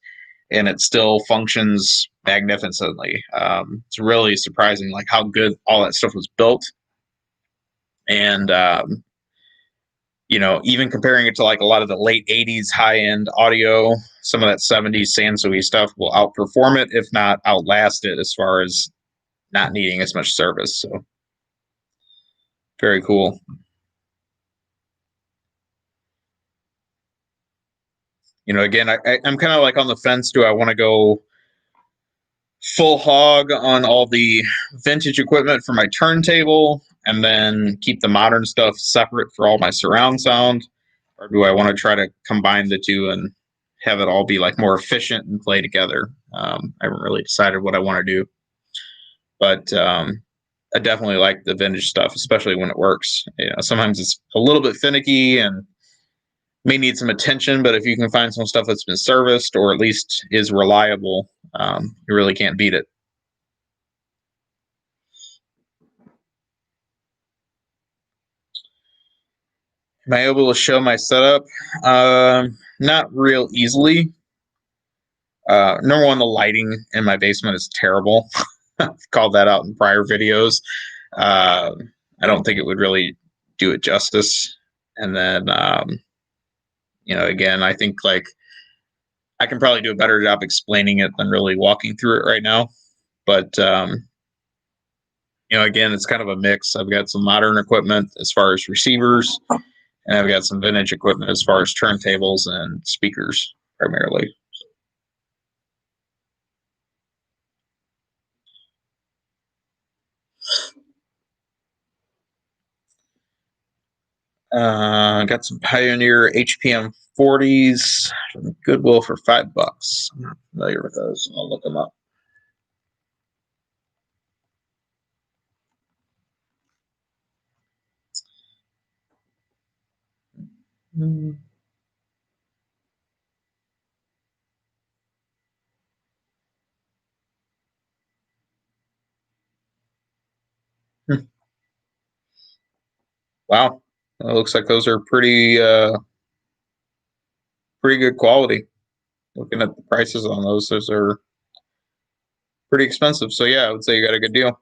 and it still functions magnificently. It's really surprising, like how good all that stuff was built, and even comparing it to like a lot of the late '80s high-end audio, some of that '70s Sansui stuff will outperform it, if not outlast it, as far as not needing as much service. So very cool. Again, I'm kind of like on the fence. Do I want to go full hog on all the vintage equipment for my turntable and then keep the modern stuff separate for all my surround sound? Or do I want to try to combine the two and have it all be like more efficient and play together? I haven't really decided what I want to do, but I definitely like the vintage stuff, especially when it works. Sometimes it's a little bit finicky and may need some attention, but if you can find some stuff that's been serviced or at least is reliable, you really can't beat it. Am I able to show my setup? Not real easily. Number one, the lighting in my basement is terrible. I've called that out in prior videos. Uh, I don't think it would really do it justice. And then, again, I think like I can probably do a better job explaining it than really walking through it right now. But again, it's kind of a mix. I've got some modern equipment as far as receivers, and I've got some vintage equipment as far as turntables and speakers primarily. Got some Pioneer HPM 40s from Goodwill for $5. I'm not familiar with those. I'll look them up. Wow, it looks like those are pretty good quality. Looking at the prices on those are pretty expensive. So yeah, I would say you got a good deal.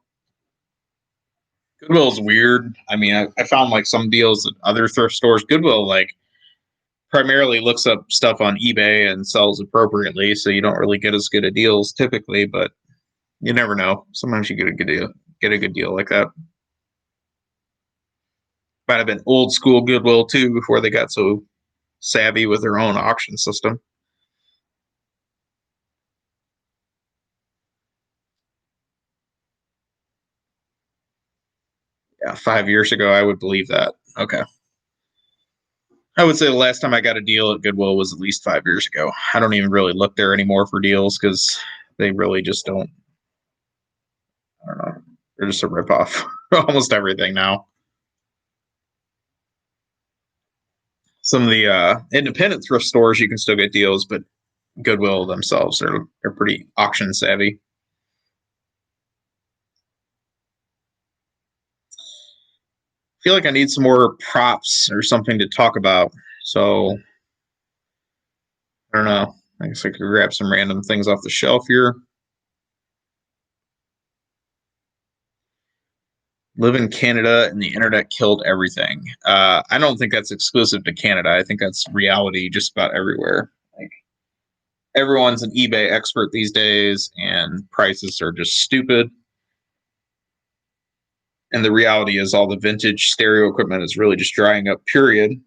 Goodwill is weird. I mean, I found like some deals at other thrift stores. Goodwill like primarily looks up stuff on eBay and sells appropriately, so you don't really get as good of deals typically. But you never know. Sometimes you get a good deal, like that. Might have been old school Goodwill too before they got so savvy with their own auction system. Yeah, 5 years ago, I would believe that. Okay. I would say the last time I got a deal at Goodwill was at least 5 years ago. I don't even really look there anymore for deals because they really just don't. I don't know. They're just a ripoff for almost everything now. Some of the independent thrift stores you can still get deals, but Goodwill themselves are pretty auction savvy. I feel like I need some more props or something to talk about. So I don't know. I guess I could grab some random things off the shelf here. Live in Canada and the internet killed everything. I don't think that's exclusive to Canada. I think that's reality just about everywhere. Like everyone's an eBay expert these days, and prices are just stupid. And the reality is, all the vintage stereo equipment is really just drying up. Period.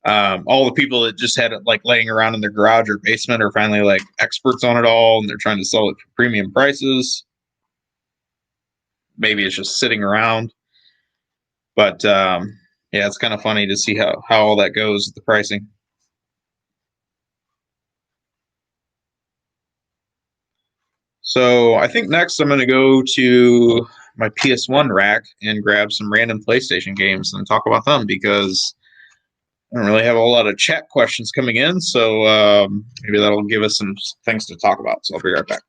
All the people that just had it like laying around in their garage or basement are finally like experts on it all, and they're trying to sell it for premium prices. Maybe it's just sitting around, but yeah, it's kind of funny to see how all that goes with the pricing. So I think next I'm going to go to my PS1 rack and grab some random PlayStation games and talk about them because I don't really have a whole lot of chat questions coming in. So maybe that'll give us some things to talk about. So I'll be right back.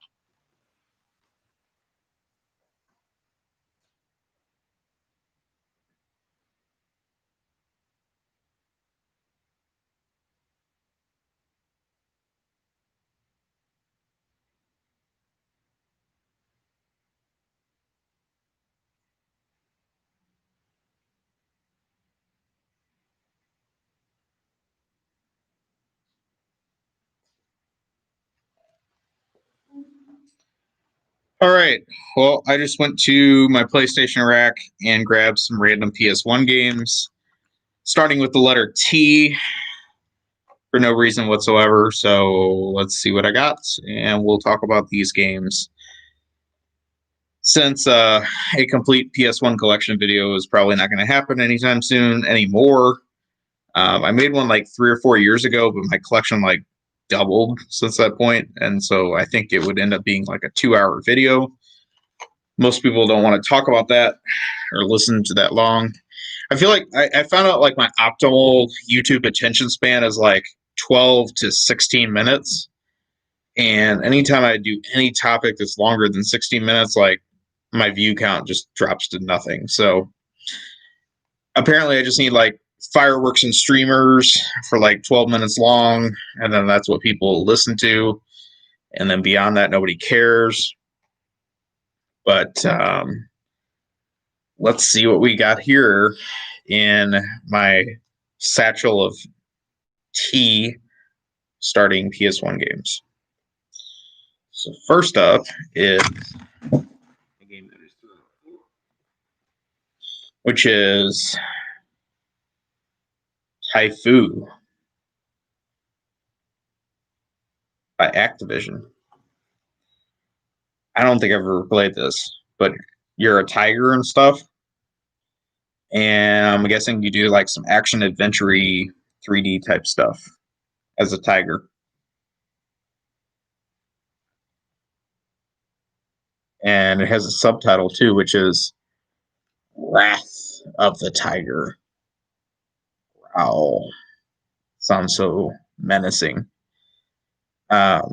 All right. Well, I just went to my PlayStation rack and grabbed some random PS1 games, starting with the letter T for no reason whatsoever. So let's see what I got, and we'll talk about these games. Since a complete PS1 collection video is probably not going to happen anytime soon anymore, I made one like 3 or 4 years ago, but my collection like doubled since that point, and so I think it would end up being like a 2-hour video. Most people don't want to talk about that or listen to that long. I feel like I found out like my optimal YouTube attention span is like 12 to 16 minutes. And anytime I do any topic that's longer than 16 minutes, like my view count just drops to nothing. So apparently I just need like fireworks and streamers for like 12 minutes long. And then that's what people listen to. And then beyond that, nobody cares. But let's see what we got here in my satchel of T starting PS1 games. So first up is a game that is which is Taifu by Activision. I don't think I've ever played this, but you're a tiger and stuff, And I'm guessing you do like some action adventure 3D type stuff as a tiger. And it has a subtitle too, which is Wrath of the Tiger. Wow. Sounds so menacing. It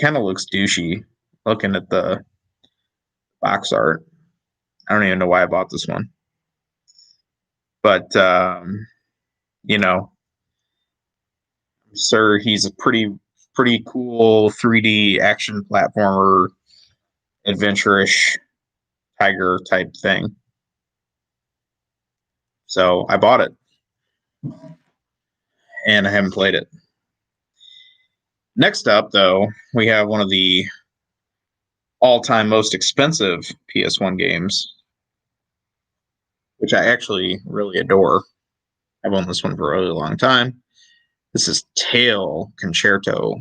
kind of looks douchey looking at the box art. I don't even know why I bought this one. But, you know, I'm sure he's a pretty cool 3D action platformer, adventure-ish tiger type thing. So I bought it. And I haven't played it. Next up, though, we have one of the all-time most expensive PS1 games, which I actually really adore. I've owned this one for a really long time. This is Tail Concerto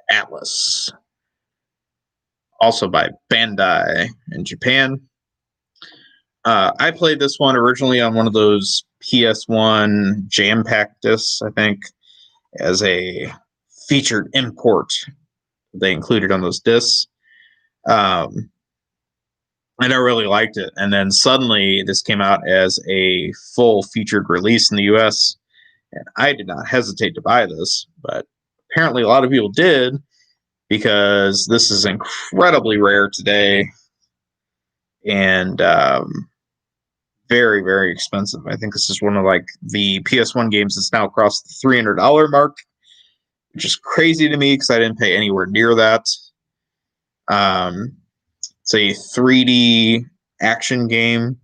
Atlas, also by Bandai in Japan. I played this one originally on one of those PS1 jam pack discs, I think, as a featured import they included on those discs. And I really liked it. And then suddenly this came out as a full featured release in the US. And I did not hesitate to buy this, but apparently a lot of people did because this is incredibly rare today and very, very expensive. I think this is one of like the PS1 games that's now crossed the $300 mark, which is crazy to me because I didn't pay anywhere near that. It's a 3D action game.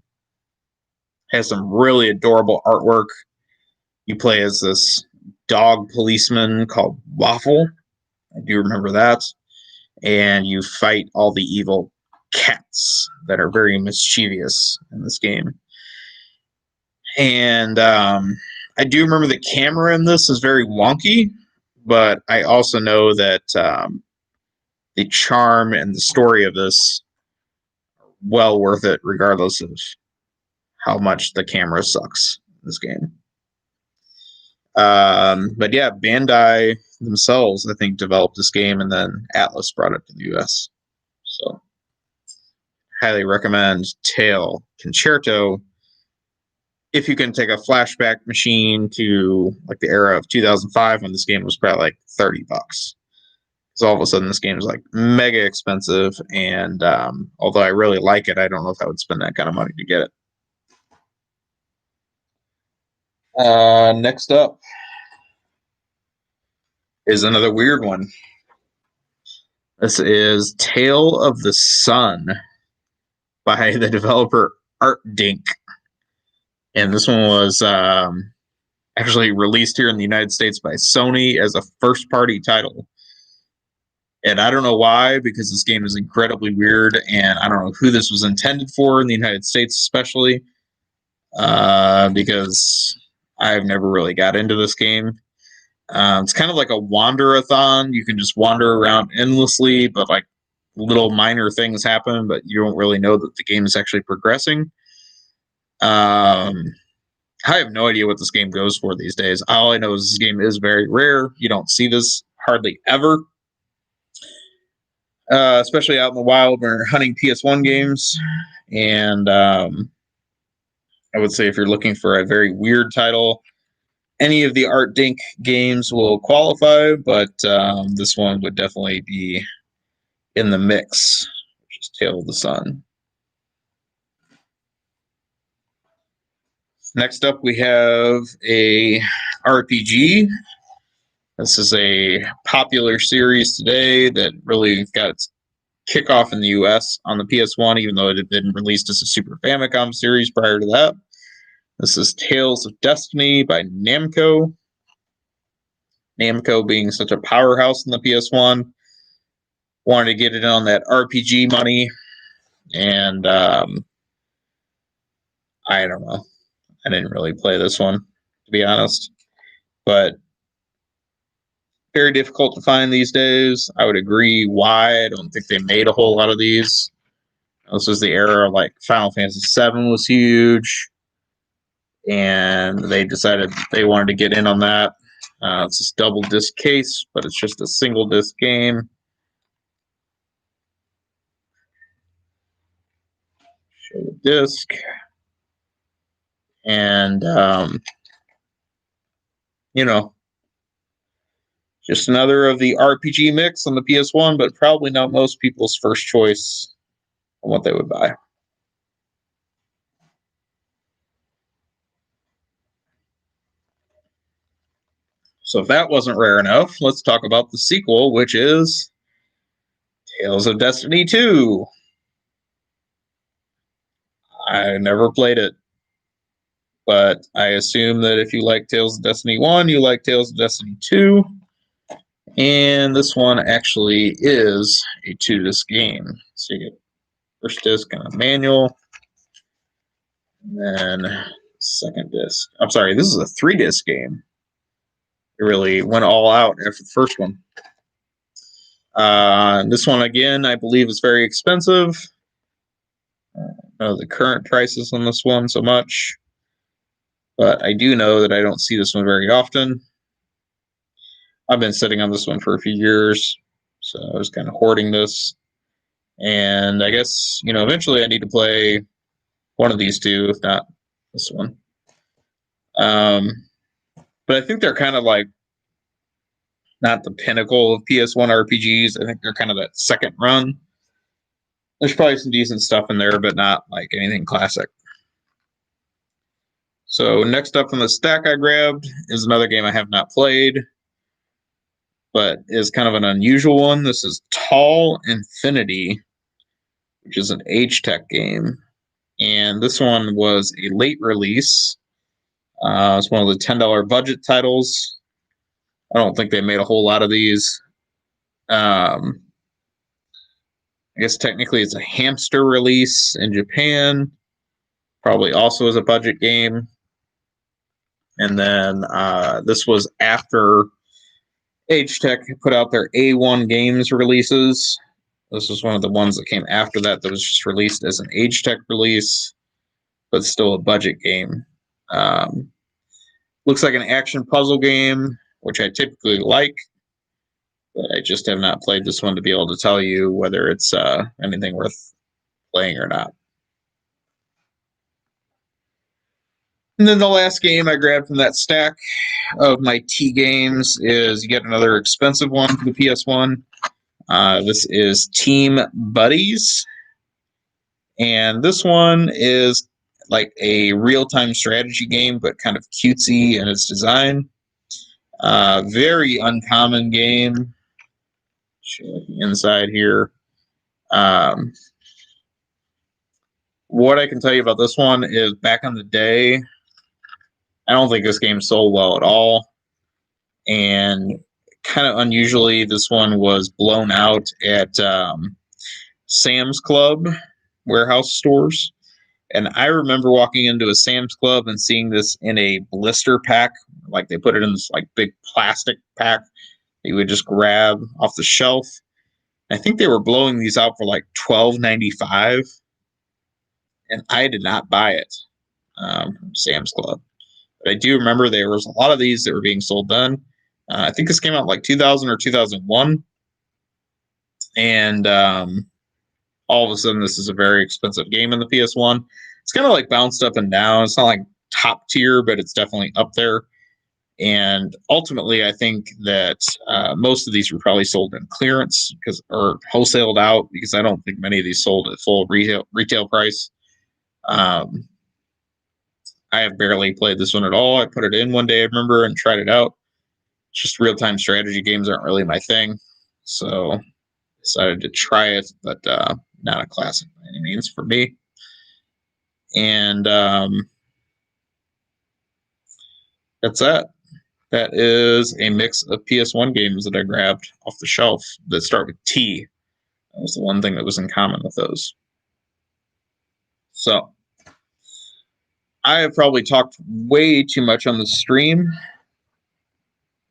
Has some really adorable artwork. You play as this dog policeman called Waffle. I do remember that. And you fight all the evil cats that are very mischievous in this game. And I do remember the camera in this is very wonky, but I also know that the charm and the story of this are well worth it, regardless of how much the camera sucks in this game. But yeah, Bandai themselves, I think, developed this game, and then Atlas brought it to the US. So, highly recommend Tail Concerto. If you can take a flashback machine to like the era of 2005 when this game was probably like $30. Because all of a sudden this game is like mega expensive, and although I really like it, I don't know if I would spend that kind of money to get it. Next up is another weird one. This is Tale of the Sun by the developer Art Dink. And this one was actually released here in the United States by Sony as a first-party title. And I don't know why, because this game is incredibly weird, and I don't know who this was intended for in the United States especially, because I've never really got into this game. It's kind of like a wander-a-thon. You can just wander around endlessly, but like little minor things happen, but you don't really know that the game is actually progressing. I have no idea what this game goes for these days. All I know is this game is very rare. You don't see this hardly ever, especially out in the wild when you're hunting PS1 games. And I would say if you're looking for a very weird title, any of the Art Dink games will qualify, but this one would definitely be in the mix, which is Tale of the Sun. Next up, we have a RPG. This is a popular series today that really got its kickoff in the US on the PS1, even though it had been released as a Super Famicom series prior to that. This is Tales of Destiny by Namco. Namco being such a powerhouse in the PS1, wanted to get it on that RPG money, and I don't know. I didn't really play this one, to be honest, but very difficult to find these days. I would agree why. I don't think they made a whole lot of these. This was the era like Final Fantasy VII was huge, and they decided they wanted to get in on that. It's this double disc case, but it's just a single disc game. Show the disc, and you know, just another of the RPG mix on the PS1, but probably not most people's first choice on what they would buy. So if that wasn't rare enough, let's talk about the sequel, which is Tales of Destiny 2. I never played it, but I assume that if you like Tales of Destiny 1, you like Tales of Destiny 2. And this one actually is a 2-disc game. So you get first disc and a manual, and then second disc. I'm sorry, this is a 3-disc game. It really went all out after the first one. This one, again, I believe is very expensive. I don't know the current prices on this one so much, but I do know that I don't see this one very often. I've been sitting on this one for a few years, so I was kind of hoarding this. And I guess, eventually I need to play one of these two, if not this one. But I think they're kind of like not the pinnacle of PS1 RPGs. I think they're kind of that second run. There's probably some decent stuff in there, but not like anything classic. So next up on the stack I grabbed is another game I have not played, but is kind of an unusual one. This is Tall Infinity, which is an Age-Tech game. And this one was a late release. It's one of the $10 budget titles. I don't think they made a whole lot of these. I guess technically it's a hamster release in Japan. Probably also as a budget game. And then this was after Age-Tech put out their A1 Games releases. This was one of the ones that came after that was just released as an Age-Tech release, but still a budget game. Looks like an action puzzle game, which I typically like, but I just have not played this one to be able to tell you whether it's anything worth playing or not. And then the last game I grabbed from that stack of my T games is yet another expensive one for the PS1. This is Team Buddies. And this one is like a real-time strategy game, but kind of cutesy in its design. Very uncommon game. Show the inside here. What I can tell you about this one is back in the day, I don't think this game sold well at all. And kind of unusually, this one was blown out at Sam's Club warehouse stores. And I remember walking into a Sam's Club and seeing this in a blister pack. Like they put it in this like big plastic pack that you would just grab off the shelf. I think they were blowing these out for like $12.95. And I did not buy it from Sam's Club. But I do remember there was a lot of these that were being sold then. I think this came out like 2000 or 2001. And all of a sudden, this is a very expensive game in the PS1. It's kind of like bounced up and down. It's not like top tier, but it's definitely up there. And ultimately, I think that most of these were probably sold in clearance or wholesaled out, because I don't think many of these sold at full retail price. I have barely played this one at all. I put it in one day, I remember, and tried it out. It's just real-time strategy games aren't really my thing. So I decided to try it, but not a classic by any means for me. And that's that. That is a mix of PS1 games that I grabbed off the shelf that start with T. That was the one thing that was in common with those. So I have probably talked way too much on the stream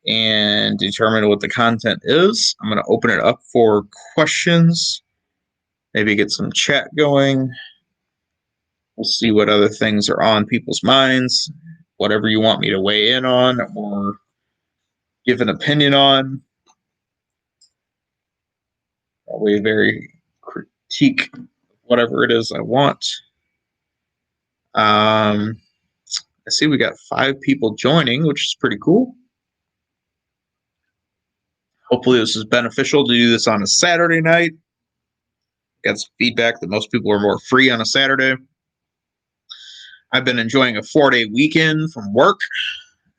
and determine what the content is. I'm going to open it up for questions maybe get some chat going. We'll see what other things are on people's minds. Whatever you want me to weigh in on or give an opinion on. Probably very critique whatever it is I want. I see we got 5 people joining, which is pretty cool. Hopefully this is beneficial to do this on a Saturday night. Got some feedback that most people are more free on a Saturday. I've been enjoying a 4-day weekend from work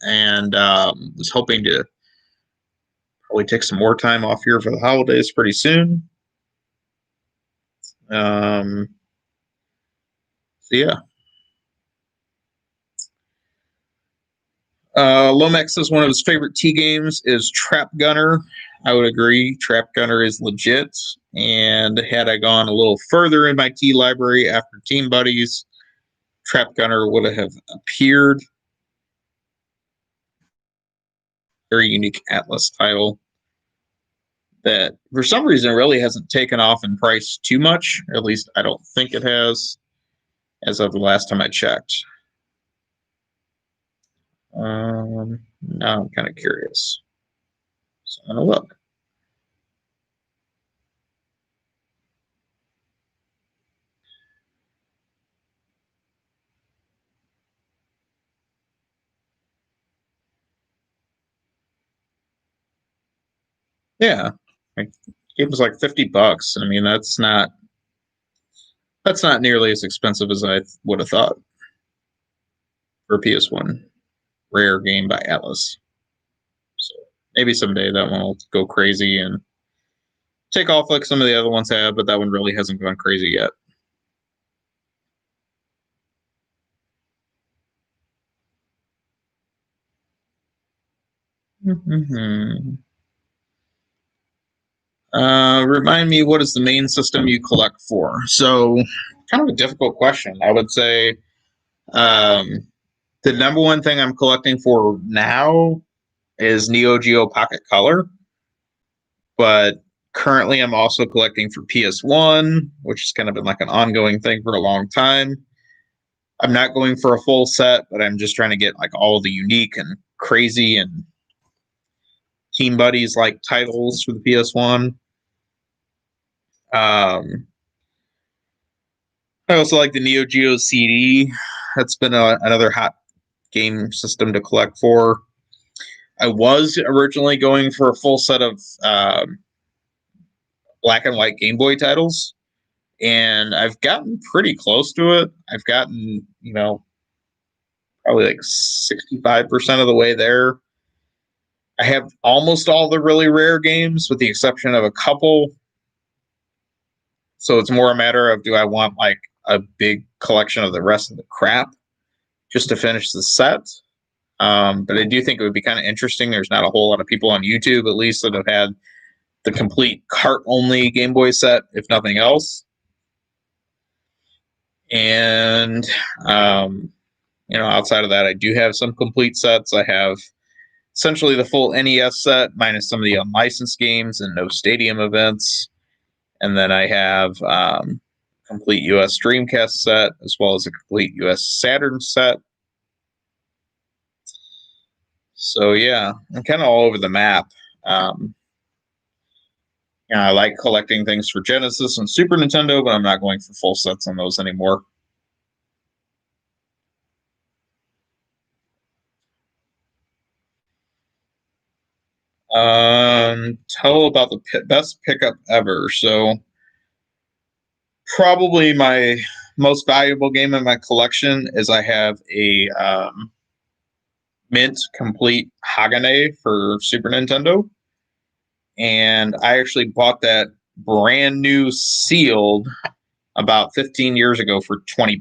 and was hoping to probably take some more time off here for the holidays pretty soon. So yeah. Lomax says one of his favorite T games is Trap Gunner. I would agree. Trap Gunner is legit. And had I gone a little further in my T library after Team Buddies, Trap Gunner would have appeared. Very unique Atlas title that for some reason really hasn't taken off in price too much. At least I don't think it has as of the last time I checked. Now I'm kind of curious. So I'm going to look. Yeah. It was like $50. I mean, that's not nearly as expensive as I would have thought for a PS1 rare game by Atlas. So maybe someday that one will go crazy and take off like some of the other ones have, but that one really hasn't gone crazy yet. Remind me, what is the main system you collect for? So, kind of a difficult question. I would say the number one thing I'm collecting for now is Neo Geo Pocket Color, but currently I'm also collecting for PS1, which has kind of been like an ongoing thing for a long time. I'm not going for a full set, but I'm just trying to get like all the unique and crazy and Team Buddies like titles for the PS1. I also like the Neo Geo CD. That's been another hot game system to collect for. I was originally going for a full set of black and white Game Boy titles, and I've gotten pretty close to it. I've gotten, probably like 65% of the way there. I have almost all the really rare games, with the exception of a couple. So it's more a matter of, do I want like a big collection of the rest of the crap just to finish the set? But I do think it would be kind of interesting. There's not a whole lot of people on YouTube, at least, that have had the complete cart-only Game Boy set, if nothing else. And, outside of that, I do have some complete sets. I have essentially the full NES set, minus some of the unlicensed games and no stadium events. And then I have complete US Dreamcast set, as well as a complete US Saturn set. So yeah, I'm kind of all over the map. I like collecting things for Genesis and Super Nintendo, but I'm not going for full sets on those anymore. Tell about the best pickup ever. So probably my most valuable game in my collection is I have a Mint Complete Hagane for Super Nintendo. And I actually bought that brand new sealed about 15 years ago for $20.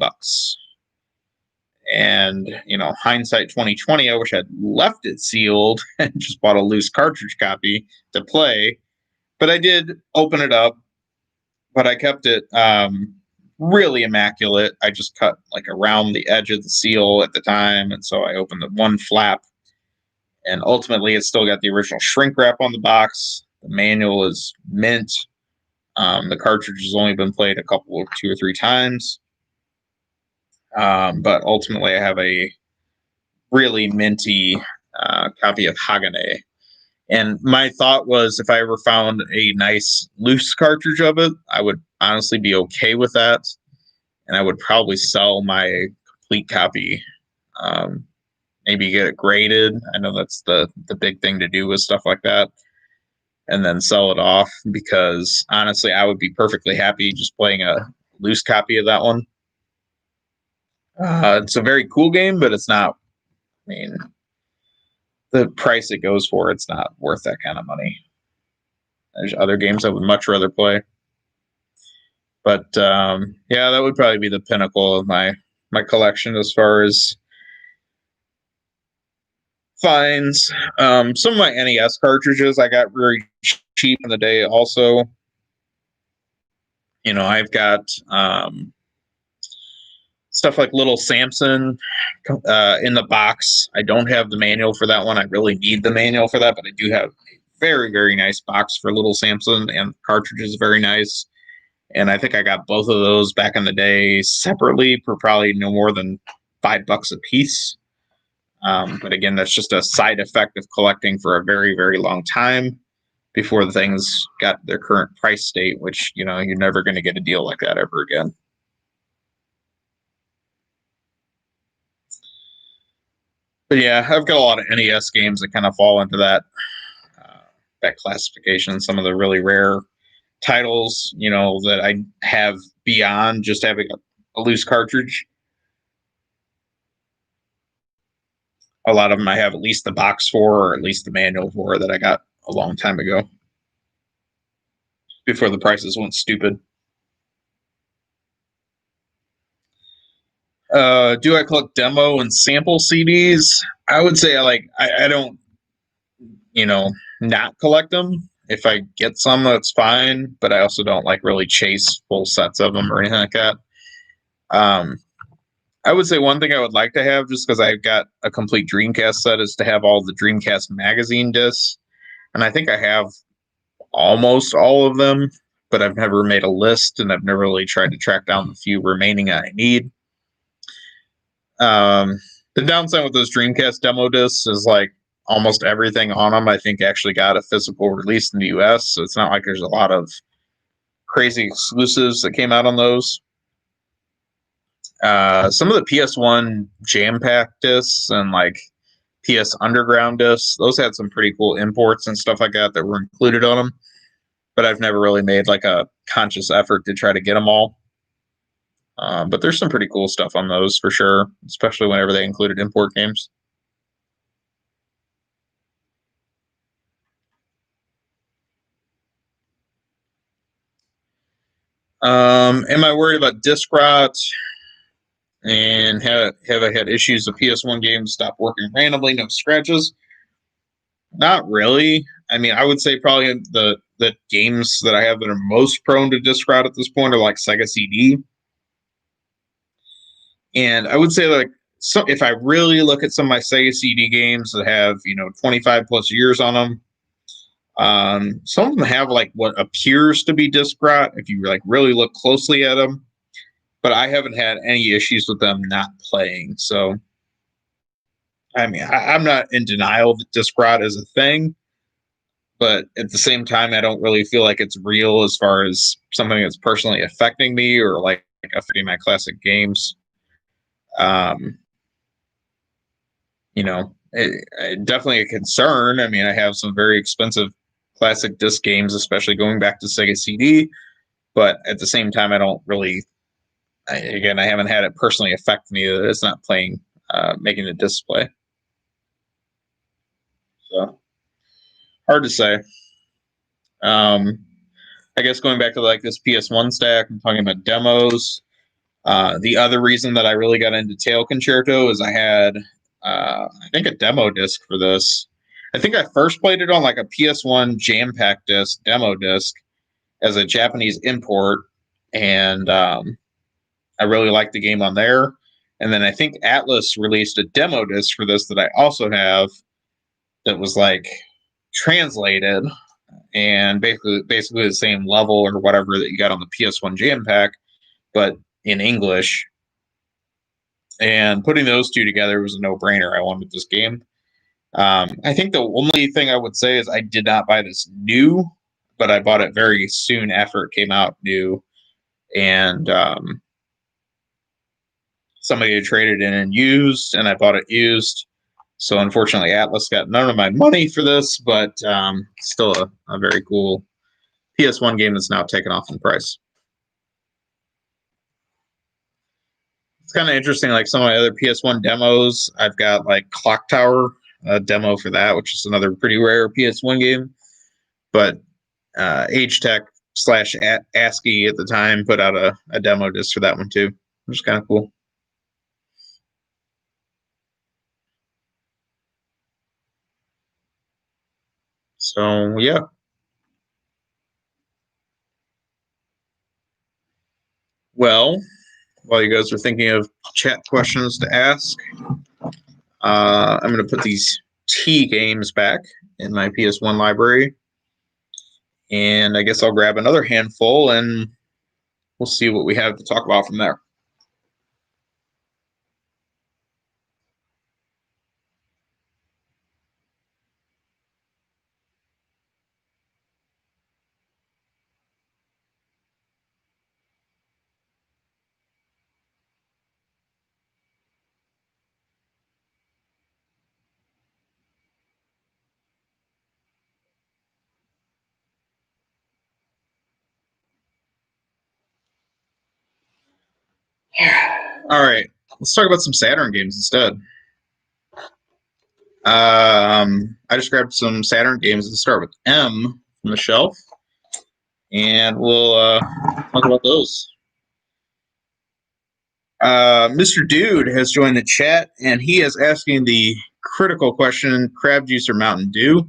And, hindsight 2020, I wish I'd left it sealed and just bought a loose cartridge copy to play. But I did open it up, but I kept it really immaculate. I just cut like around the edge of the seal at the time. And so I opened the one flap, and ultimately it's still got the original shrink wrap on the box. The manual is mint. The cartridge has only been played two or three times, but ultimately I have a really minty copy of Hagane. And my thought was if I ever found a nice loose cartridge of it, I would honestly be okay with that. And I would probably sell my complete copy. Maybe get it graded. I know that's the big thing to do with stuff like that. And then sell it off because honestly, I would be perfectly happy just playing a loose copy of that one. It's a very cool game, but it's not, I mean, the price it goes for, it's not worth that kind of money. There's other games I would much rather play. But yeah, that would probably be the pinnacle of my collection as far as finds. Some of my NES cartridges I got very cheap in the day also. You know, I've got stuff like Little Samson in the box. I don't have the manual for that one. I really need the manual for that, but I do have a very, very nice box for Little Samson, and the cartridge is very nice. And I think I got both of those back in the day separately for probably no more than $5 a piece. But again, that's just a side effect of collecting for a very, very long time before the things got their current price state, which, you know, you're never going to get a deal like that ever again. But yeah, I've got a lot of NES games that kind of fall into that classification. Some of the really rare titles, you know, that I have beyond just having a loose cartridge. A lot of them I have at least the box for, or at least the manual for, that I got a long time ago before the prices went stupid. Do I collect demo and sample CDs? I would say I don't, you know, not collect them. If I get some, that's fine, but I also don't like really chase full sets of them or anything like that. I would say one thing I would like to have, just because I've got a complete Dreamcast set, is to have all the Dreamcast magazine discs. And I think I have almost all of them, but I've never made a list, and I've never really tried to track down the few remaining I need. The downside with those Dreamcast demo discs is like almost everything on them, I think, actually got a physical release in the US. So it's not like there's a lot of crazy exclusives that came out on those. Some of the PS1 Jam Pack discs and like PS Underground discs, those had some pretty cool imports and stuff like that that were included on them. But I've never really made like a conscious effort to try to get them all. But there's some pretty cool stuff on those for sure, especially whenever they included import games. Am I worried about disc rot? And have I had issues with PS1 games stop working randomly, no scratches? Not really. I mean, I would say probably the games that I have that are most prone to disc rot at this point are like Sega CD. And I would say like, so if I really look at some of my Sega CD games that have, you know, 25 plus years on them, some of them have like what appears to be disc rot if you like really look closely at them, but I haven't had any issues with them not playing. So, I mean, I'm not in denial that disc rot is a thing, but at the same time, I don't really feel like it's real as far as something that's personally affecting me or like affecting my classic games. Um, you know, definitely a concern. I mean, I have some very expensive classic disc games, especially going back to Sega CD. But at the same time, I don't really. Again, I haven't had it personally affect me that it's not playing, making the display. So hard to say. Um, I guess going back to like this PS1 stack, I'm talking about demos. The other reason that I really got into Tail Concerto is I had, I think, a demo disc for this. I think I first played it on like a PS1 Jam Pack disc, demo disc, as a Japanese import, and I really liked the game on there. And then I think Atlas released a demo disc for this that I also have that was like translated. and basically the same level or whatever that you got on the PS1 Jam Pack, but in English. And putting those two together was a no-brainer. I wanted this game. I think the only thing I would say is I did not buy this new, but I bought it very soon after it came out new, and somebody had traded in and used, and I bought it used. So unfortunately, Atlas got none of my money for this, but still a very cool PS1 game that's now taken off in price. It's kind of interesting, like some of my other PS1 demos. I've got like Clock Tower, a demo for that, which is another pretty rare PS1 game. But Age Tech / ASCII at the time put out a demo disc for that one too, which is kind of cool. So yeah. Well, while you guys are thinking of chat questions to ask, I'm going to put these T games back in my PS1 library. And I guess I'll grab another handful and we'll see what we have to talk about from there. All right, let's talk about some Saturn games instead. I just grabbed some Saturn games to start with M from the shelf, and we'll talk about those. Mr. Dude has joined the chat, and he is asking the critical question: crab juice or Mountain Dew?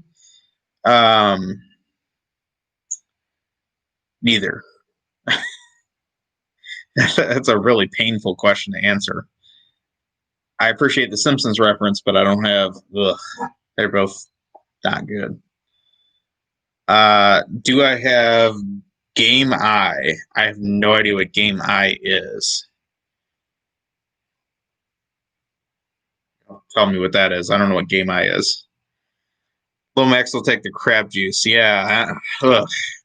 Neither. That's a really painful question to answer. I appreciate the Simpsons reference, but I don't have. Ugh, they're both not good. Do I have Game Eye? I have no idea what Game Eye is. Tell me what that is. I don't know what Game Eye is. Lomax will take the crab juice. Yeah.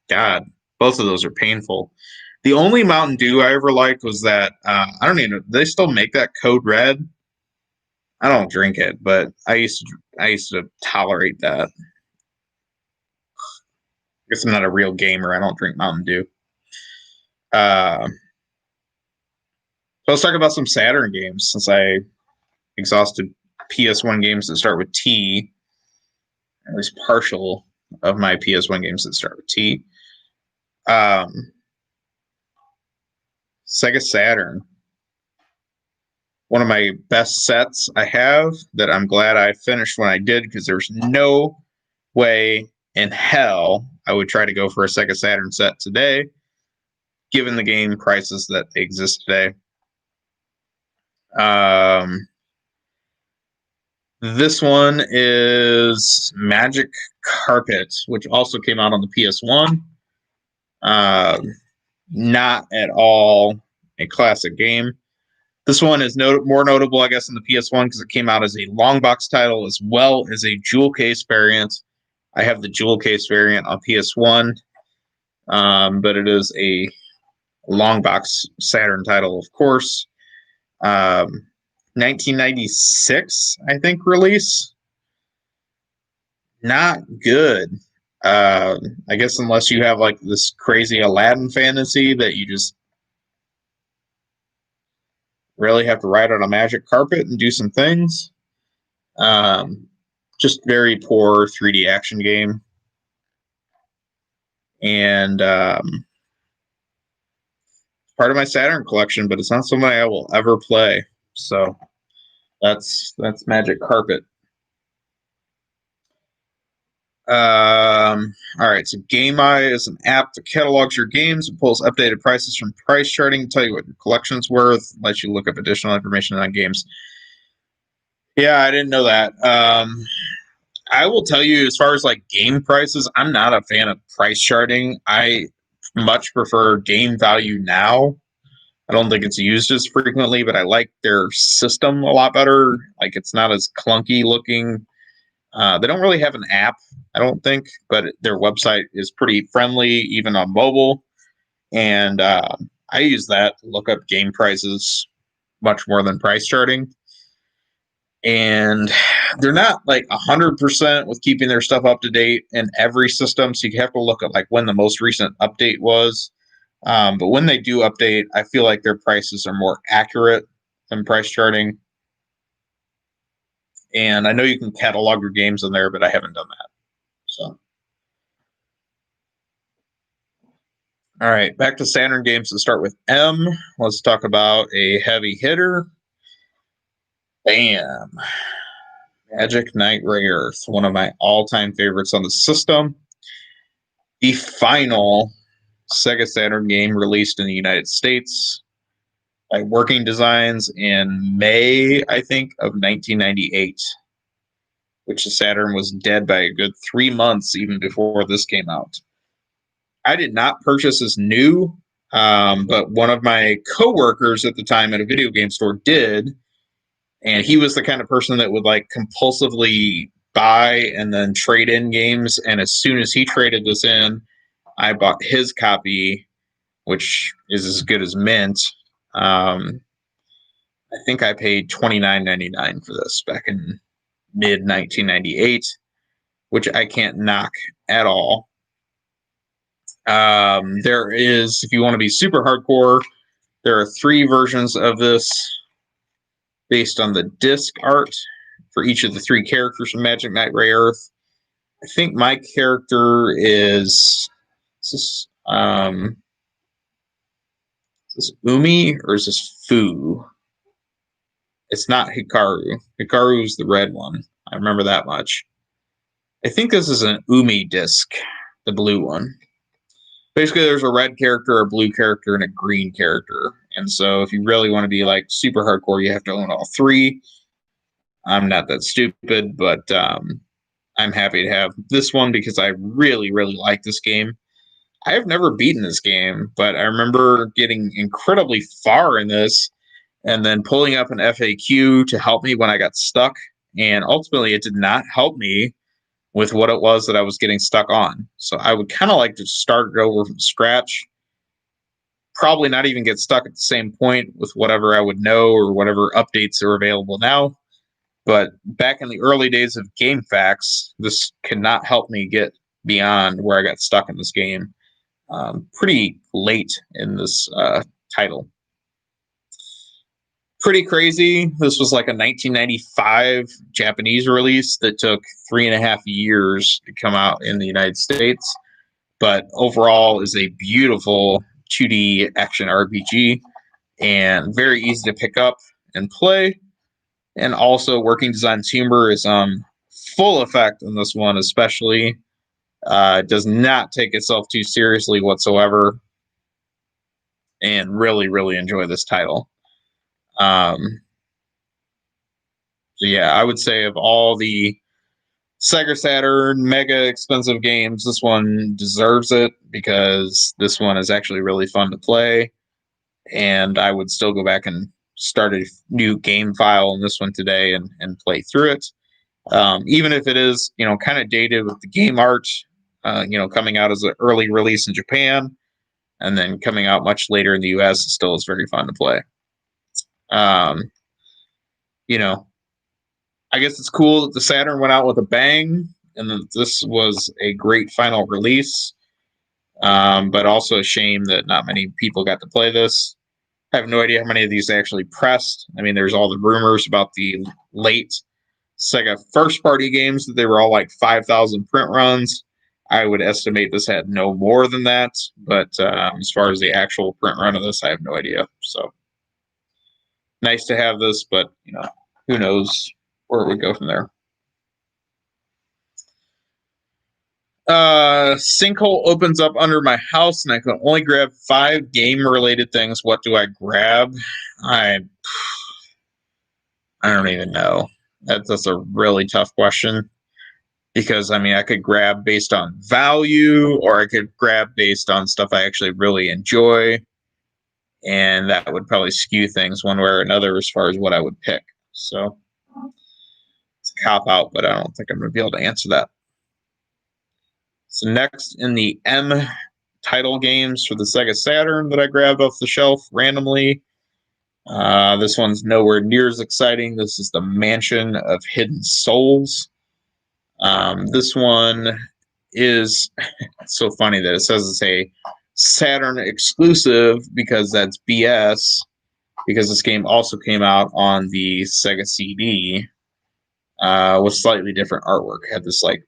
God, both of those are painful. The only Mountain Dew I ever liked was that I don't even know. Do they still make that Code Red? I don't drink it, but I used to tolerate that. I guess I'm not a real gamer. I don't drink Mountain Dew. So let's talk about some Saturn games since I exhausted PS1 games that start with T, at least partial of my PS1 games that start with T. Sega Saturn. One of my best sets I have that I'm glad I finished when I did, because there's no way in hell I would try to go for a Sega Saturn set today, given the game prices that exist today. This one is Magic Carpet, which also came out on the PS1. Not at all a classic game. This one is more notable, I guess, in the PS1 because it came out as a long box title as well as a jewel case variant. I have the jewel case variant on PS1, but it is a long box Saturn title, of course. 1996, I think, release. Not good. I guess unless you have like this crazy Aladdin fantasy that you just really have to ride on a magic carpet and do some things. Just very poor 3D action game. And part of my Saturn collection, but it's not something I will ever play. So that's Magic Carpet. All right, so Game Eye is an app that catalogs your games and pulls updated prices from price charting, tell you what your collection's worth, lets you look up additional information on games. Yeah, I didn't know that. I will tell you, as far as like game prices, I'm not a fan of price charting. I much prefer game value now. I don't think it's used as frequently, but I like their system a lot better. Like it's not as clunky looking. They don't really have an app, I don't think, but their website is pretty friendly, even on mobile. And I use that to look up game prices much more than price charting. And they're not like 100% with keeping their stuff up to date in every system. So you have to look at like when the most recent update was. But when they do update, I feel like their prices are more accurate than price charting. And I know you can catalog your games in there, but I haven't done that. So, all right, back to Saturn games to start with M. Let's talk about a heavy hitter. Bam. Magic Knight Rayearth, one of my all-time favorites on the system. The final Sega Saturn game released in the United States by Working Designs in May, I think, of 1998, which the Saturn was dead by a good 3 months even before this came out. I did not purchase this new, but one of my coworkers at the time at a video game store did, and he was the kind of person that would like compulsively buy and then trade in games. And as soon as he traded this in, I bought his copy, which is as good as mint. I think I paid $29.99 for this back in mid 1998, which I can't knock at all. There is, if you want to be super hardcore, there are 3 versions of this based on the disc art for each of the 3 characters from Magic Knight Rayearth. I think my character is this Umi or is this Fu? It's not Hikaru. Hikaru is the red one. I remember that much. I think this is an Umi disc, the blue one. Basically, there's a red character, a blue character, and a green character. And so if you really want to be like super hardcore, you have to own all 3. I'm not that stupid, but I'm happy to have this one because I really, really like this game. I have never beaten this game, but I remember getting incredibly far in this and then pulling up an FAQ to help me when I got stuck. And ultimately, it did not help me with what it was that I was getting stuck on. So I would kind of like to start it over from scratch. Probably not even get stuck at the same point with whatever I would know or whatever updates are available now. But back in the early days of GameFAQs, this could not help me get beyond where I got stuck in this game pretty late in this title. Pretty crazy. This was like a 1995 Japanese release that took 3.5 years to come out in the United States, but overall is a beautiful 2D action RPG and very easy to pick up and play. And also, Working Design's humor is full effect in this one, especially. It does not take itself too seriously whatsoever, and really, really enjoy this title. So yeah, I would say of all the Sega Saturn mega expensive games, this one deserves it because this one is actually really fun to play, and I would still go back and start a new game file in this one today and play through it. Even if it is, kind of dated with the game art, coming out as an early release in Japan and then coming out much later in the US, it still is very fun to play. You know, I guess it's cool that the Saturn went out with a bang and that this was a great final release. But also a shame that not many people got to play this. I have no idea how many of these actually pressed. I mean, there's all the rumors about the late Sega first party games that they were all like 5,000 print runs. I would estimate this had no more than that. But as far as the actual print run of this, I have no idea. So nice to have this, but who knows where it would go from there. Sinkhole opens up under my house and I can only grab 5 game related things. What do I grab? I don't even know. That's a really tough question. because I mean I could grab based on value, or I could grab based on stuff I actually really enjoy, and that would probably skew things one way or another as far as what I would pick. So it's a cop out, but I don't think I'm going to be able to answer that. So next in the M title games for the Sega Saturn that I grabbed off the shelf randomly. This one's nowhere near as exciting. This is the Mansion of Hidden Souls. This one is so funny that it says it's a Saturn exclusive, because that's BS, because this game also came out on the Sega CD with slightly different artwork. It had this like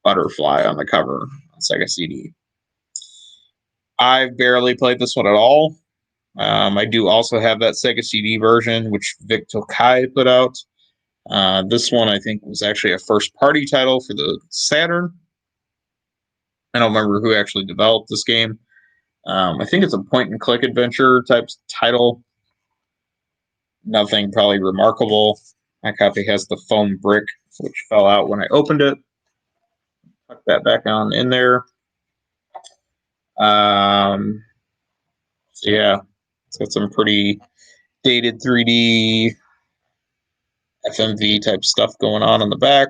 butterfly on the cover on Sega CD. I've barely played this one at all. I do also have that Sega CD version, which Vic Tokai put out. This one, I think, was actually a first-party title for the Saturn. I don't remember who actually developed this game. I think it's a point-and-click adventure type title. Nothing probably remarkable. My copy has the foam brick, which fell out when I opened it. Tuck that back on in there. So yeah, it's got some pretty dated 3D FMV type stuff going on in the back.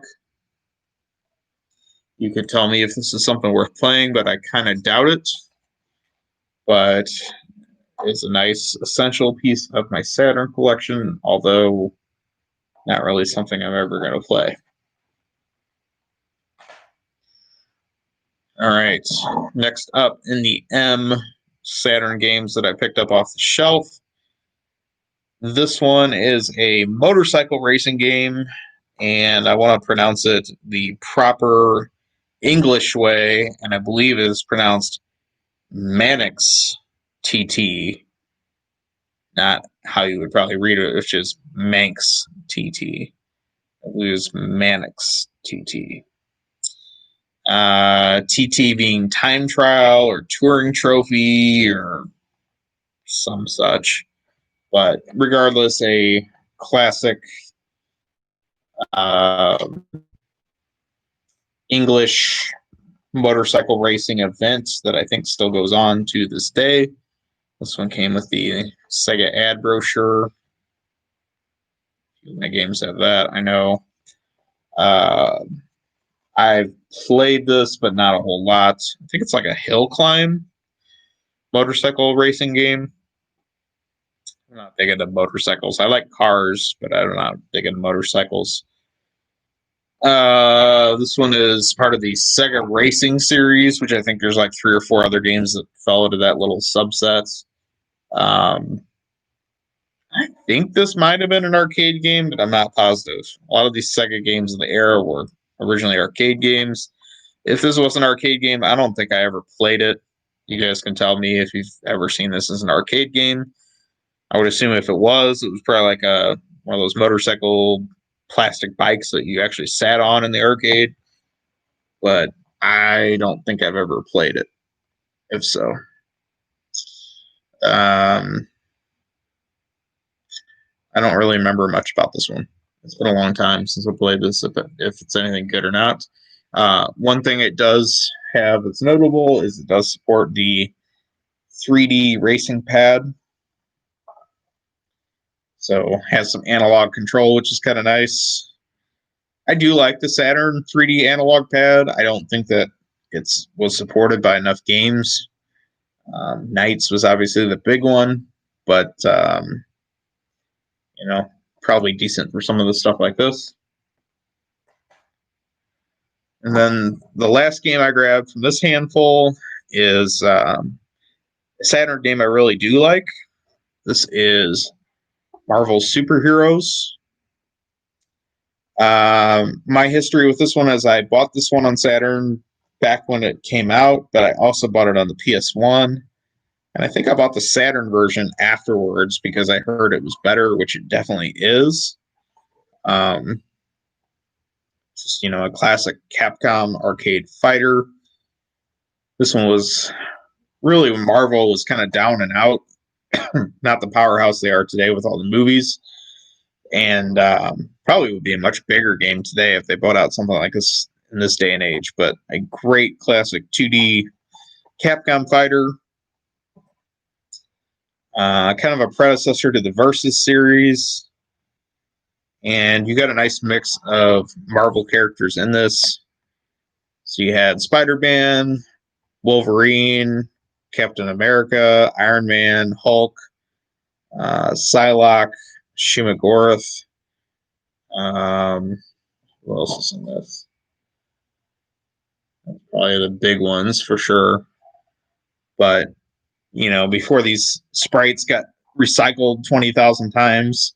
You could tell me if this is something worth playing, but I kind of doubt it. But it's a nice essential piece of my Saturn collection, although not really something I'm ever going to play. All right, next up in the M Saturn games that I picked up off the shelf. This one is a motorcycle racing game, and I want to pronounce it the proper English way, and I believe it is pronounced Manix TT, not how you would probably read it, which is Manx TT. I believe it's Manix TT. TT being time trial or touring trophy or some such. But regardless, a classic English motorcycle racing event that I think still goes on to this day. This one came with the Sega ad brochure. My games have that, I know. I've played this, but not a whole lot. I think it's like a hill climb motorcycle racing game. I'm not big into motorcycles. I like cars, but I'm not big into motorcycles. This one is part of the Sega Racing series, which I think there's like 3 or 4 other games that fell into that little subset. I think this might have been an arcade game, but I'm not positive. A lot of these Sega games of the era were originally arcade games. If this was an arcade game, I don't think I ever played it. You guys can tell me if you've ever seen this as an arcade game. I would assume if it was probably like one of those motorcycle plastic bikes that you actually sat on in the arcade. But I don't think I've ever played it, if so. I don't really remember much about this one. It's been a long time since I played this, if it's anything good or not. One thing it does have that's notable is it does support the 3D racing pad. So has some analog control, which is kind of nice. I do like the Saturn 3D analog pad. I don't think that was supported by enough games. Knights was obviously the big one, but probably decent for some of the stuff like this. And then the last game I grabbed from this handful is a Saturn game I really do like. This is Marvel's Superheroes. My history with this one is I bought this one on Saturn back when it came out, but I also bought it on the PS1. And I think I bought the Saturn version afterwards because I heard it was better, which it definitely is. Just, a classic Capcom arcade fighter. This one was really when Marvel was kind of down and out, not the powerhouse they are today with all the movies. And probably would be a much bigger game today if they brought out something like this in this day and age, but a great classic 2D Capcom fighter. Kind of a predecessor to the Versus series. And you got a nice mix of Marvel characters in this. So you had Spider-Man, Wolverine, Captain America, Iron Man, Hulk, Psylocke, Shimagoroth. Who else is in this? Probably the big ones for sure. But, you know, before these sprites got recycled 20,000 times,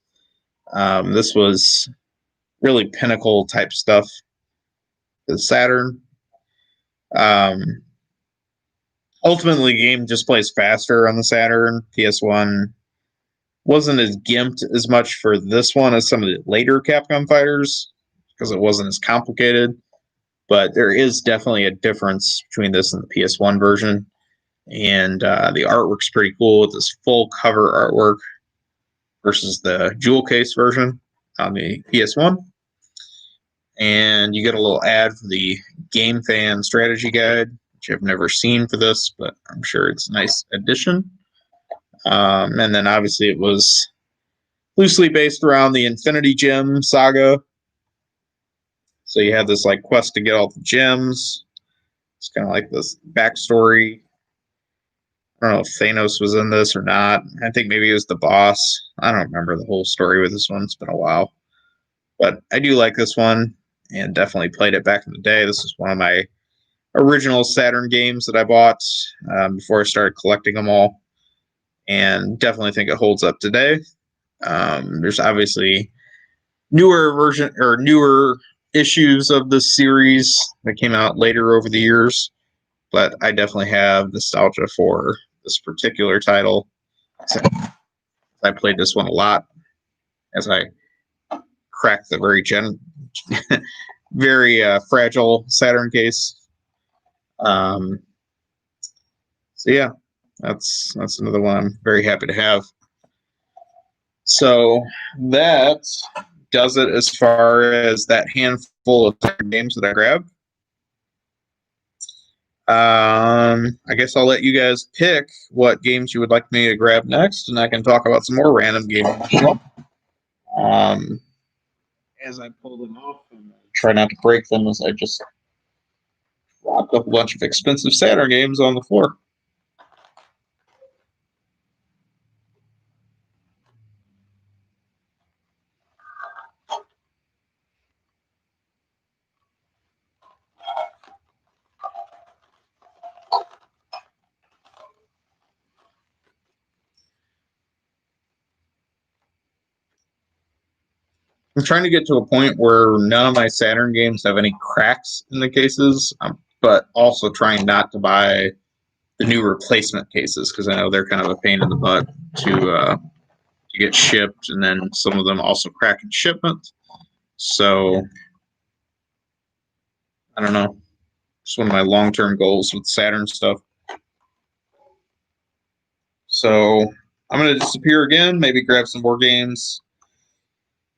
this was really pinnacle type stuff. The Saturn. Ultimately, the game just plays faster on the Saturn. PS1 wasn't as gimped as much for this one as some of the later Capcom fighters because it wasn't as complicated. But there is definitely a difference between this and the PS1 version. And the artwork's pretty cool with this full cover artwork versus the jewel case version on the PS1. And you get a little ad for the Game Fan Strategy Guide, which I've never seen for this, but I'm sure it's a nice addition. And then obviously it was loosely based around the Infinity Gem saga. So you had this like quest to get all the gems. It's kind of like this backstory. I don't know if Thanos was in this or not. I think maybe he was the boss. I don't remember the whole story with this one. It's been a while. But I do like this one and definitely played it back in the day. This is one of my original Saturn games that I bought before I started collecting them all. And definitely think it holds up today. There's obviously newer issues of this series that came out later over the years, but I definitely have nostalgia for this particular title. So I played this one a lot as I cracked the very fragile Saturn case. So yeah, that's another one I'm very happy to have. So that does it as far as that handful of games that I grabbed. I guess I'll let you guys pick what games you would like me to grab next, and I can talk about some more random games as well. As I pull them off, and try not to break them as I just dropped a bunch of expensive Saturn games on the floor. I'm trying to get to a point where none of my Saturn games have any cracks in the cases, but also trying not to buy the new replacement cases because I know they're kind of a pain in the butt to get shipped, and then some of them also crack in shipment. So I don't know. It's one of my long-term goals with Saturn stuff. So I'm going to disappear again, maybe grab some more games,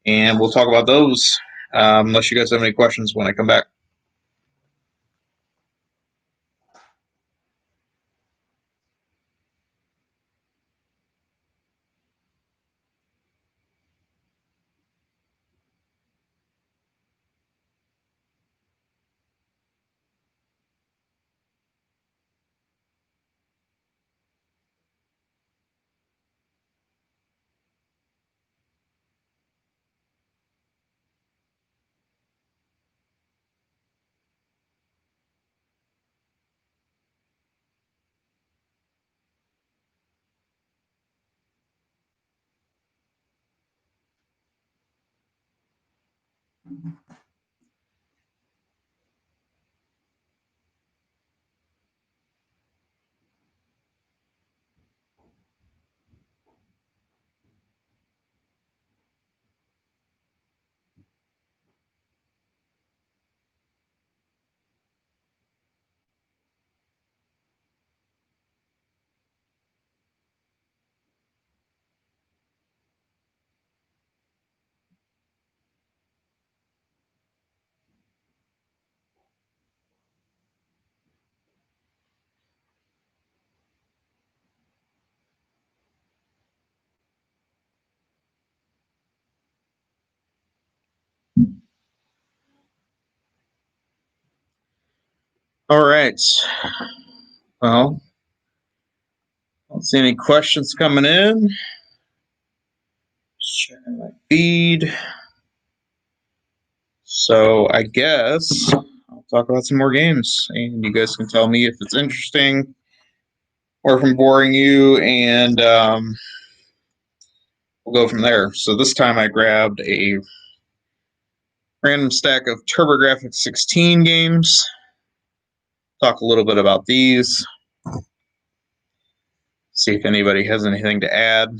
and we'll talk about those. Unless you guys have any questions when I come back. All right. Well, I don't see any questions coming in. Just checking my feed. So I guess I'll talk about some more games, and you guys can tell me if it's interesting or if I'm boring you, and we'll go from there. So this time I grabbed a random stack of TurboGrafx 16 games. Talk a little bit about these. See if anybody has anything to add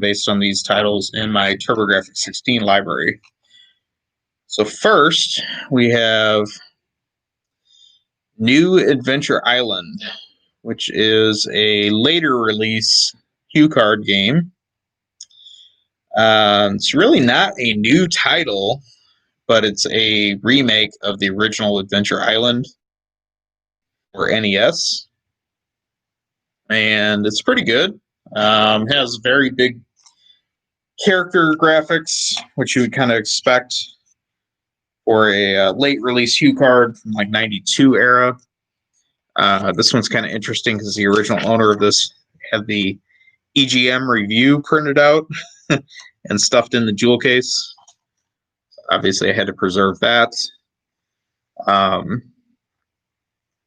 based on these titles in my TurboGrafx 16 library. So first, we have New Adventure Island, which is a later release cue card game. It's really not a new title, but it's a remake of the original Adventure Island for NES. And it's pretty good. Has very big character graphics, which you would kind of expect for a late release Hue card from like 92 era. This one's kind of interesting because the original owner of this had the EGM review printed out and stuffed in the jewel case. Obviously, I had to preserve that.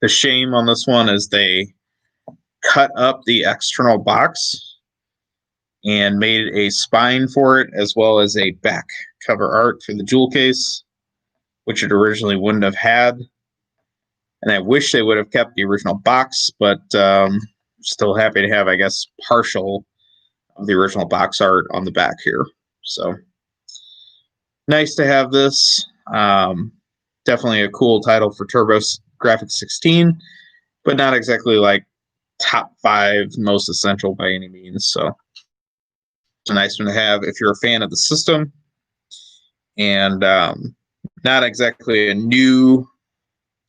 The shame on this one is they cut up the external box and made a spine for it, as well as a back cover art for the jewel case, which it originally wouldn't have had. And I wish they would have kept the original box, but still happy to have, I guess, partial of the original box art on the back here. So nice to have this. Definitely a cool title for TurboGrafx 16, but not exactly like top 5 most essential by any means. So it's a nice one to have if you're a fan of the system, and not exactly a new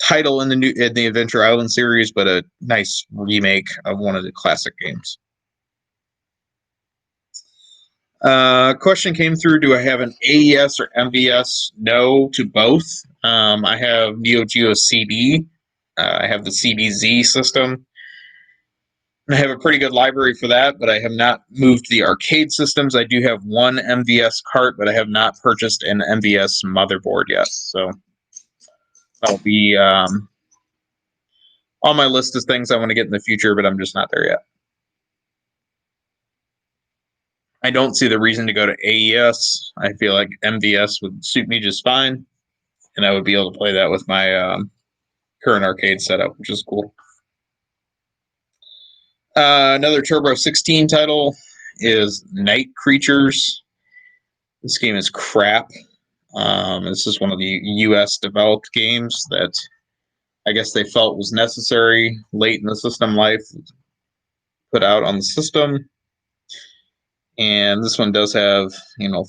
title in the Adventure Island series, but a nice remake of one of the classic games. Question came through: do I have an AES or MVS? No to both. I have Neo Geo CD. I have the CBZ system. I have a pretty good library for that, but I have not moved the arcade systems. I do have one MVS cart, but I have not purchased an MVS motherboard yet. So that'll be on my list of things I want to get in the future, but I'm just not there yet. I don't see the reason to go to AES. I feel like MVS would suit me just fine, and I would be able to play that with my current arcade setup, which is cool. Another Turbo 16 title is Night Creatures. This game is crap. This is one of the US developed games that I guess they felt was necessary late in the system life, put out on the system. And this one does have,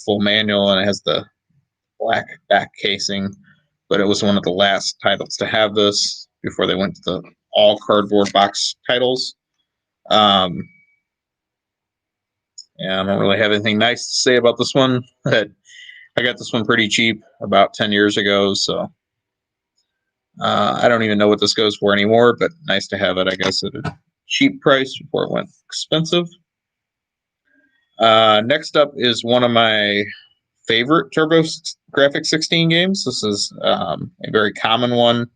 full manual, and it has the black back casing, but it was one of the last titles to have this before they went to the all cardboard box titles. Yeah, I don't really have anything nice to say about this one, but I got this one pretty cheap about 10 years ago, so I don't even know what this goes for anymore, but nice to have it, I guess, at a cheap price before it went expensive. Next up is one of my favorite TurboGrafx 16 games. This is a very common one,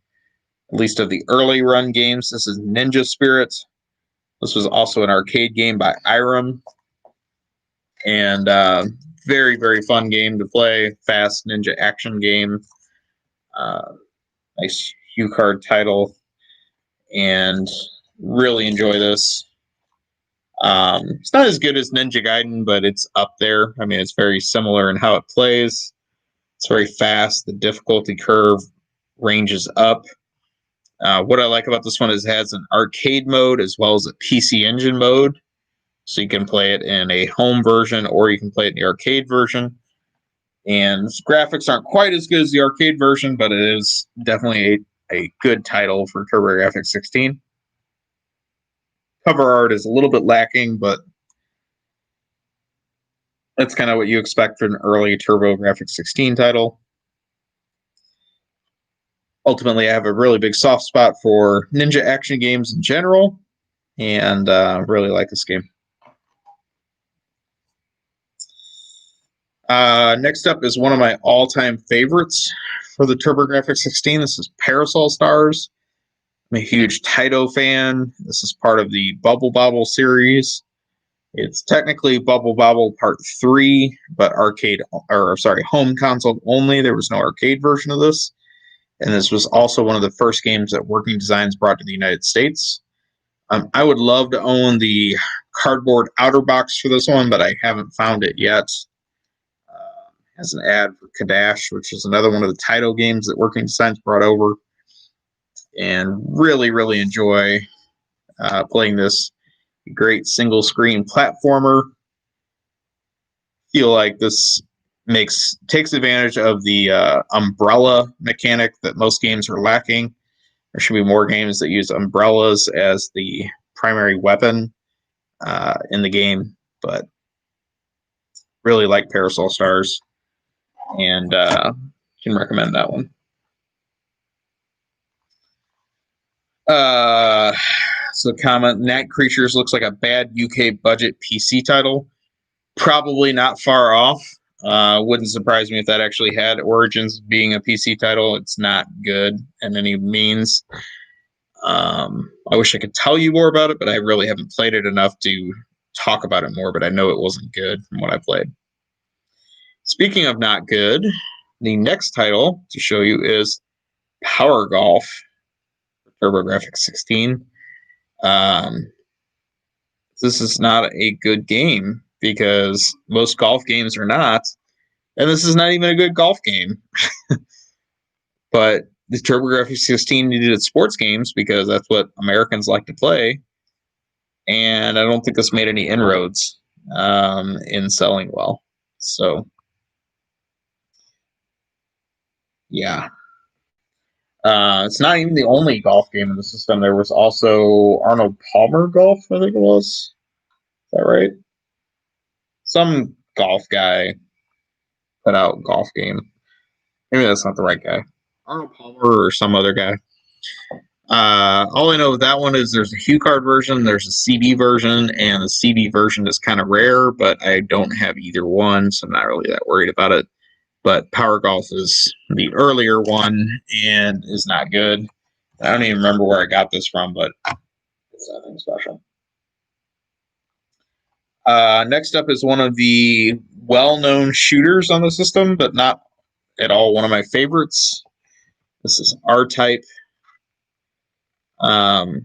at least of the early run games. This is Ninja Spirit. This was also an arcade game by Irem, and very, very fun game to play. Fast ninja action game. Nice Hue card title, and really enjoy this. It's not as good as Ninja Gaiden, but it's up there. I mean, it's very similar in how it plays. It's very fast. The difficulty curve ranges up. What I like about this one is it has an arcade mode as well as a PC Engine mode. So you can play it in a home version or you can play it in the arcade version. And graphics aren't quite as good as the arcade version, but it is definitely a good title for TurboGrafx 16. Cover art is a little bit lacking, but that's kind of what you expect for an early TurboGrafx 16 title. ultimately, I have a really big soft spot for ninja action games in general, and really like this game. Next up is one of my all-time favorites for the TurboGrafx 16. This is Parasol Stars. I'm a huge Taito fan. This is part of the Bubble Bobble series. It's technically Bubble Bobble Part 3, but home console only. There was no arcade version of this. And this was also one of the first games that Working Designs brought to the United States. I would love to own the cardboard outer box for this one, but I haven't found it yet. As an ad for Kadash, which is another one of the Taito games that Working Designs brought over. And really, really enjoy playing this great single screen platformer. Feel like this takes advantage of the umbrella mechanic that most games are lacking. There should be more games that use umbrellas as the primary weapon in the game, but really like Parasol Stars, and can recommend that one. So comment, Night Creatures looks like a bad UK budget PC title. Probably not far off. Wouldn't surprise me if that actually had origins being a PC title. It's not good in any means. I wish I could tell you more about it, but I really haven't played it enough to talk about it more, but I know it wasn't good from what I played. Speaking of not good, the next title to show you is Power Golf for TurboGrafx 16. This is not a good game because most golf games are not, and this is not even a good golf game. But the TurboGrafx 16 needed sports games because that's what Americans like to play, and I don't think this made any inroads in selling well. So, yeah. It's not even the only golf game in the system. There was also Arnold Palmer Golf, I think it was. Is that right? Some golf guy put out golf game. Maybe that's not the right guy. Arnold Palmer or some other guy. All I know of that one is there's a HuCard version, there's a CD version, and the CD version is kind of rare, but I don't have either one, so I'm not really that worried about it. But Power Golf is the earlier one and is not good. I don't even remember where I got this from, but it's nothing special. Next up is one of the well-known shooters on the system, but not at all one of my favorites. This is R-Type.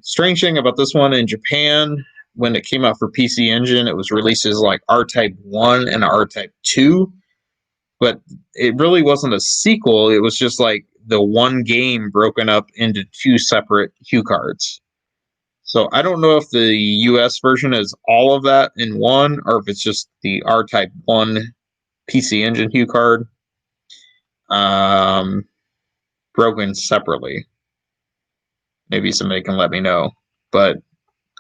Strange thing about this one, in Japan, when it came out for PC Engine, it was released as like R-Type 1 and R-Type 2, but it really wasn't a sequel. It was just like the one game broken up into two separate HuCards. So I don't know if the US version is all of that in one, or if it's just the R-Type 1 PC Engine HuCard broken separately. Maybe somebody can let me know. But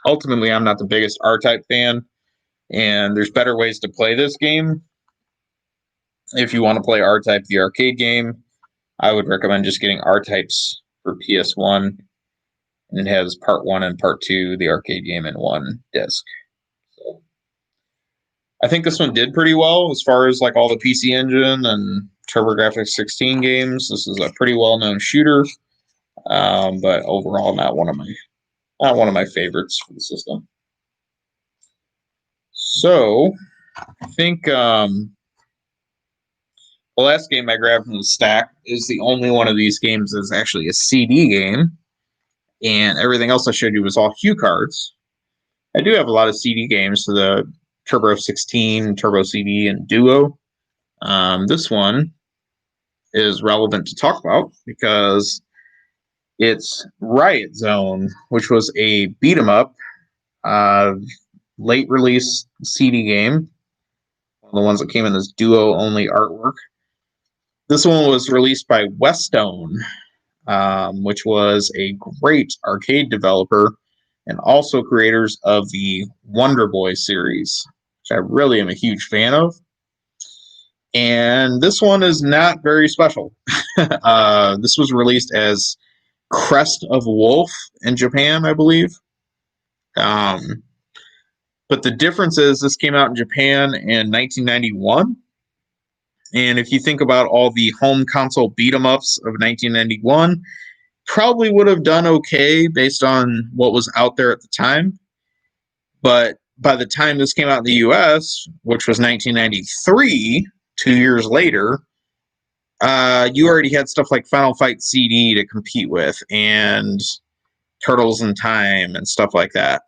ultimately, I'm not the biggest R-Type fan, and there's better ways to play this game. If you want to play R-Type, the arcade game, I would recommend just getting R-Types for PS1. And it has Part 1 and Part 2, the arcade game, in one disc. So I think this one did pretty well as far as like all the PC Engine and TurboGrafx 16 games. This is a pretty well-known shooter, but overall not one of my favorites for the system. So I think the last game I grabbed from the stack is the only one of these games that's actually a CD game. And everything else I showed you was all HuCards. I do have a lot of CD games, so the Turbo 16, Turbo CD, and Duo. This one is relevant to talk about because it's Riot Zone, which was a beat-em-up, late-release CD game. One of the ones that came in this Duo-only artwork. This one was released by Westone, which was a great arcade developer and also creators of the Wonder Boy series, which I really am a huge fan of. And this one is not very special. This was released as Crest of Wolf in Japan, I believe. But the difference is this came out in Japan in 1991. And if you think about all the home console beat 'em ups of 1991, probably would have done okay based on what was out there at the time. But by the time this came out in the US, which was 1993, 2 years later, you already had stuff like Final Fight CD to compete with and Turtles in Time and stuff like that.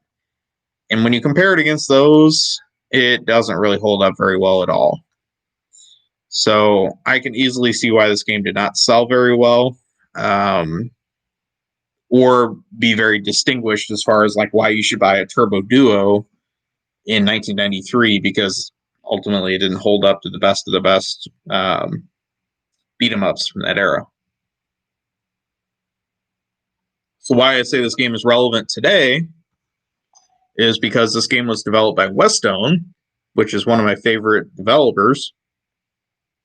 And when you compare it against those, it doesn't really hold up very well at all. So I can easily see why this game did not sell very well, or be very distinguished as far as like why you should buy a Turbo Duo in 1993, because ultimately it didn't hold up to the best of the best beat 'em ups from that era. So why I say this game is relevant today is because this game was developed by Westone, which is one of my favorite developers.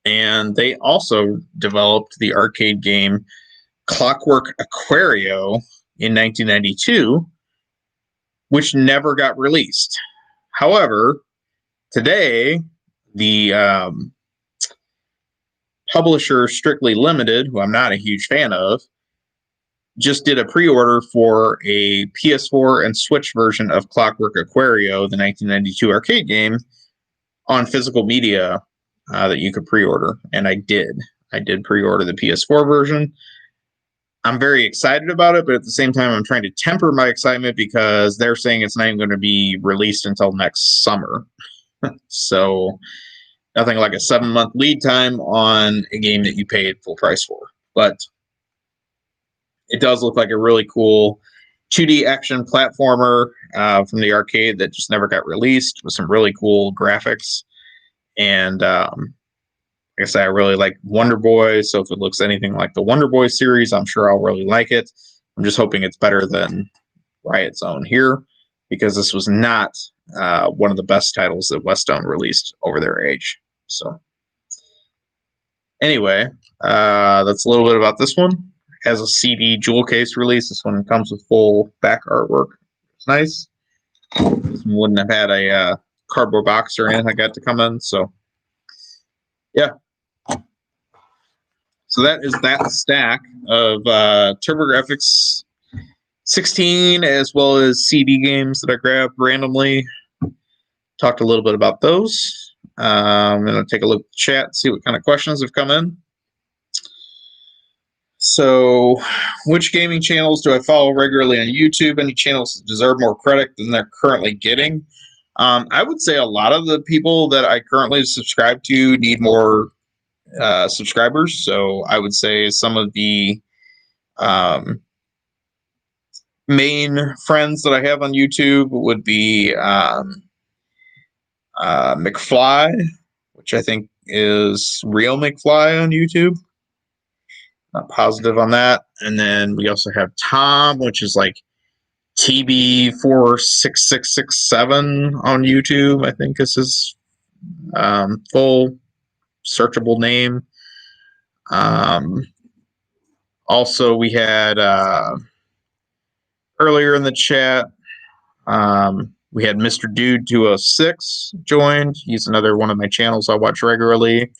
And they also developed the arcade game Clockwork Aquario in 1992, which never got released. However, today, the publisher Strictly Limited, who I'm not a huge fan of, just did a pre-order for a PS4 and Switch version of Clockwork Aquario, the 1992 arcade game, on physical media that you could pre-order. And I did. I did pre-order the PS4 version. I'm very excited about it, but at the same time, I'm trying to temper my excitement because they're saying it's not even going to be released until next summer. So nothing like a 7-month lead time on a game that you paid full price for. But it does look like a really cool 2D action platformer from the arcade that just never got released, with some really cool graphics. And like I said, I really like Wonder Boy, so if it looks anything like the Wonder Boy series, I'm sure I'll really like it. I'm just hoping it's better than Riot Zone here, because this was not one of the best titles that Westone released over their age. So anyway, that's a little bit about this one. As a CD jewel case release, this one comes with full back artwork. It's nice. This one wouldn't have had a cardboard box or anything like that to come in. So yeah. So that is that stack of TurboGrafx 16 as well as CD games that I grabbed randomly. Talked a little bit about those. I'm going to take a look at the chat, see what kind of questions have come in. So, which gaming channels do I follow regularly on YouTube? Any channels that deserve more credit than they're currently getting? I would say a lot of the people that I currently subscribe to need more subscribers. So I would say some of the main friends that I have on YouTube would be McFly, which I think is Real McFly on YouTube. Not positive on that. And then we also have Tom, which is like TB46667 on YouTube, I think is his full searchable name. Also, we had earlier in the chat, we had Mr. Dude 206 joined. He's another one of my channels I watch regularly.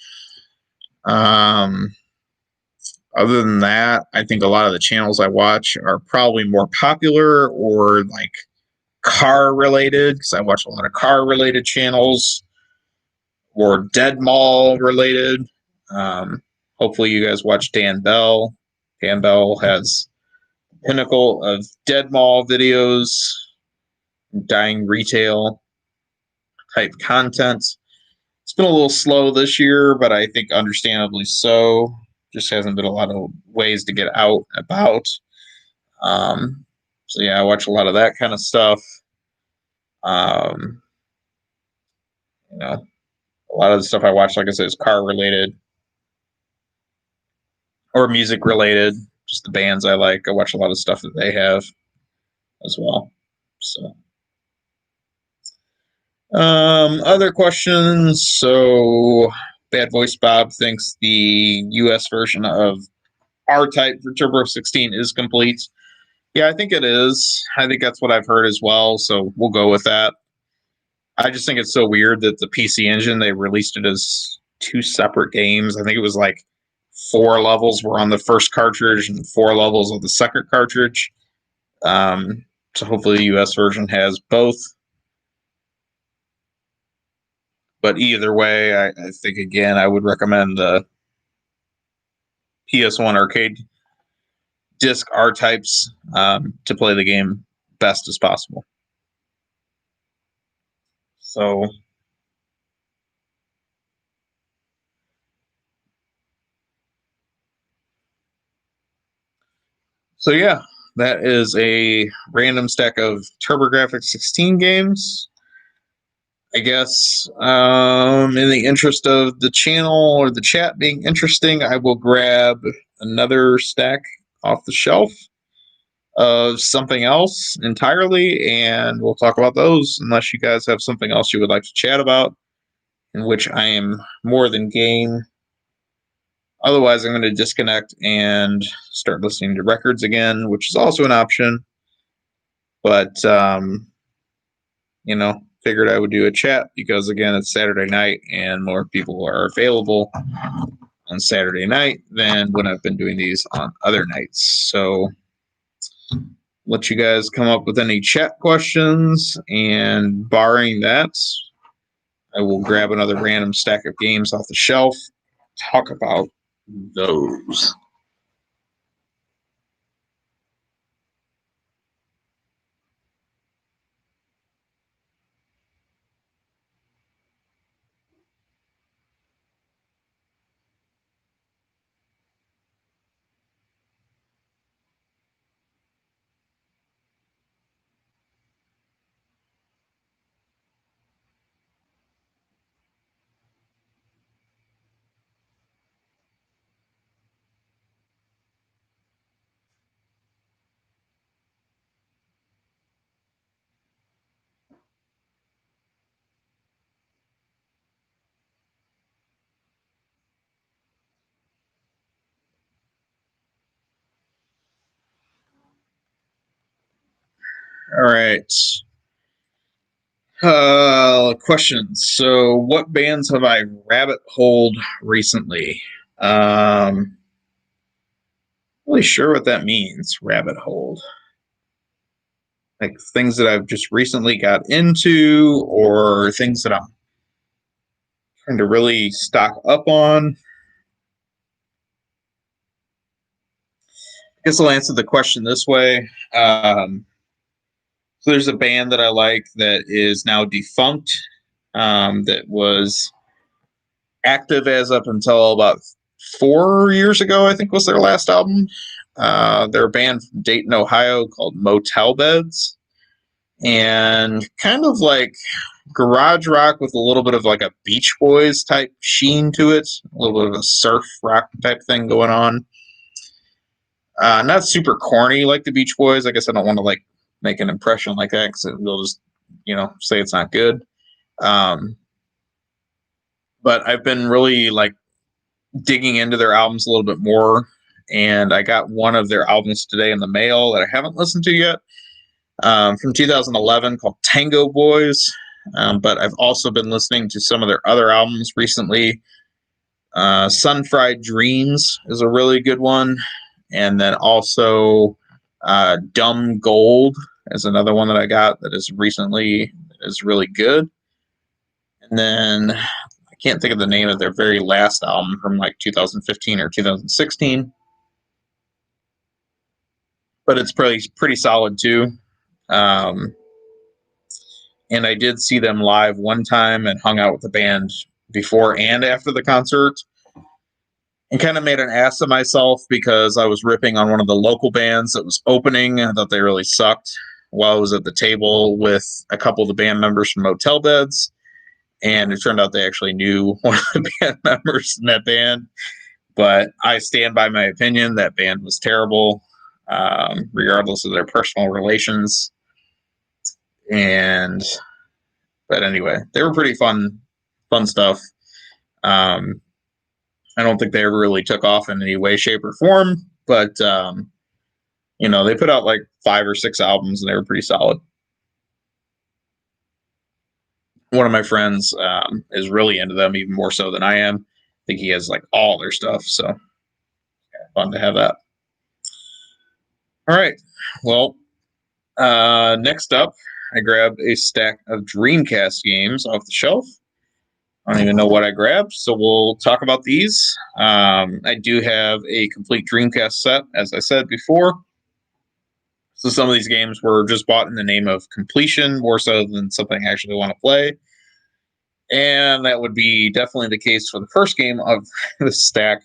Other than that, I think a lot of the channels I watch are probably more popular or like car related, because I watch a lot of car related channels, or Dead Mall related. Hopefully you guys watch Dan Bell. Dan Bell has pinnacle of Dead Mall videos, dying retail type content. It's been a little slow this year, but I think understandably so. Just hasn't been a lot of ways to get out about. So yeah, I watch a lot of that kind of stuff. You know, a lot of the stuff I watch, like I said, is car related or music related. Just the bands I like. I watch a lot of stuff that they have as well. So, other questions. So, Bad Voice Bob thinks the US version of R-Type for Turbo 16 is complete. Yeah, I think it is. I think that's what I've heard as well, so we'll go with that. I just think it's so weird that the PC Engine, they released it as two separate games. I think it was like 4 levels were on the first cartridge and 4 levels of the second cartridge. So hopefully the US version has both. But either way, I think, again, I would recommend the PS1 arcade disc R-Types to play the game best as possible. So yeah, that is a random stack of TurboGrafx 16 games. I guess in the interest of the channel or the chat being interesting, I will grab another stack off the shelf of something else entirely, and we'll talk about those unless you guys have something else you would like to chat about, in which I am more than game. Otherwise, I'm going to disconnect and start listening to records again, which is also an option. But, figured I would do a chat because, again, it's Saturday night and more people are available on Saturday night than when I've been doing these on other nights. So let you guys come up with any chat questions, and barring that, I will grab another random stack of games off the shelf, talk about those. All right. Questions. So, what bands have I rabbit holed recently? Really sure what that means. Rabbit hole. Like things that I've just recently got into, or things that I'm trying to really stock up on. I guess I'll answer the question this way. So there's a band that I like that is now defunct. That was active as up until about 4 years ago, I think was their last album. They're a band from Dayton, Ohio called Motel Beds. And kind of like garage rock with a little bit of like a Beach Boys type sheen to it. A little bit of a surf rock type thing going on. Not super corny like the Beach Boys. I guess I don't want to like make an impression like that because they'll just, say it's not good. But I've been really like digging into their albums a little bit more, and I got one of their albums today in the mail that I haven't listened to yet, from 2011 called Tango Boys. But I've also been listening to some of their other albums recently. Sun Fried Dreams is a really good one. And then also Dumb Gold is another one that I got that is really good. And then I can't think of the name of their very last album from like 2015 or 2016. But it's pretty solid too. And I did see them live one time and hung out with the band before and after the concert, and kind of made an ass of myself because I was ripping on one of the local bands that was opening. I thought they really sucked while I was at the table with a couple of the band members from Motel Beds. And it turned out they actually knew one of the band members in that band. But I stand by my opinion. That band was terrible, regardless of their personal relations. But anyway, they were pretty fun stuff. Um, I don't think they ever really took off in any way, shape, or form, but they put out like 5 or 6 albums and they were pretty solid. One of my friends is really into them, even more so than I am. I think he has like all their stuff, so yeah, fun to have that. All right, well, next up, I grabbed a stack of Dreamcast games off the shelf. I don't even know what I grabbed, so we'll talk about these. I do have a complete Dreamcast set, as I said before. So some of these games were just bought in the name of completion, more so than something I actually want to play. And that would be definitely the case for the first game of this stack,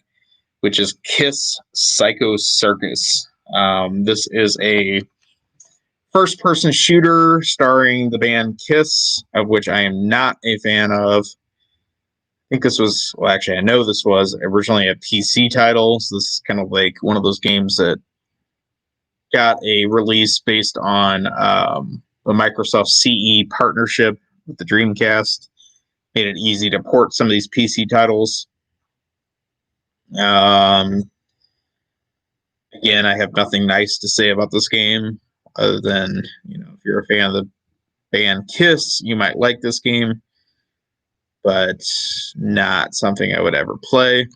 which is Kiss Psycho Circus. This is a first-person shooter starring the band Kiss, of which I am not a fan of. I think this was, well, actually, I know this was originally a PC title. So this is kind of like one of those games that got a release based on the Microsoft CE partnership with the Dreamcast. Made it easy to port some of these PC titles. Again, I have nothing nice to say about this game other than, if you're a fan of the band Kiss, you might like this game, but not something I would ever play.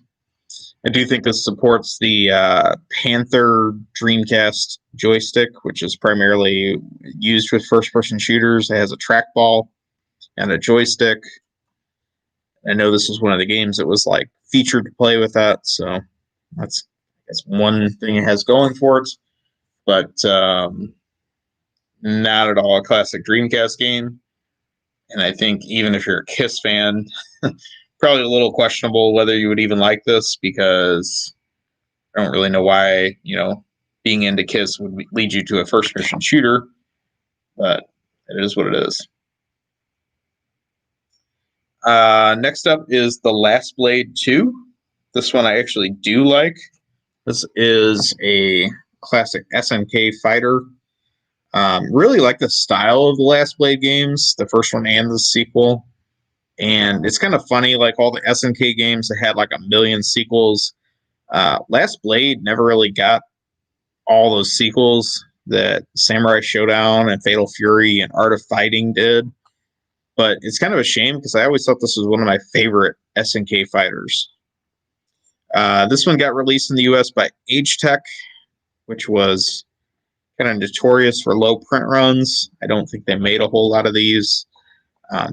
I do think this supports the Panther Dreamcast joystick, which is primarily used with first-person shooters. It has a trackball and a joystick. I know this was one of the games that was like featured to play with that, so that's one thing it has going for it. But not at all a classic Dreamcast game. And I think even if you're a Kiss fan, probably a little questionable whether you would even like this, because I don't really know why, being into Kiss would lead you to a first-person shooter, but it is what it is. Next up is The Last Blade 2. This one I actually do like. This is a classic SNK fighter. Really like the style of the Last Blade games, the first one and the sequel. And it's kind of funny, like all the SNK games that had like a million sequels. Last Blade never really got all those sequels that Samurai Showdown and Fatal Fury and Art of Fighting did. But it's kind of a shame because I always thought this was one of my favorite SNK fighters. This one got released in the US by Agetech, which was kind of notorious for low print runs. I don't think they made a whole lot of these.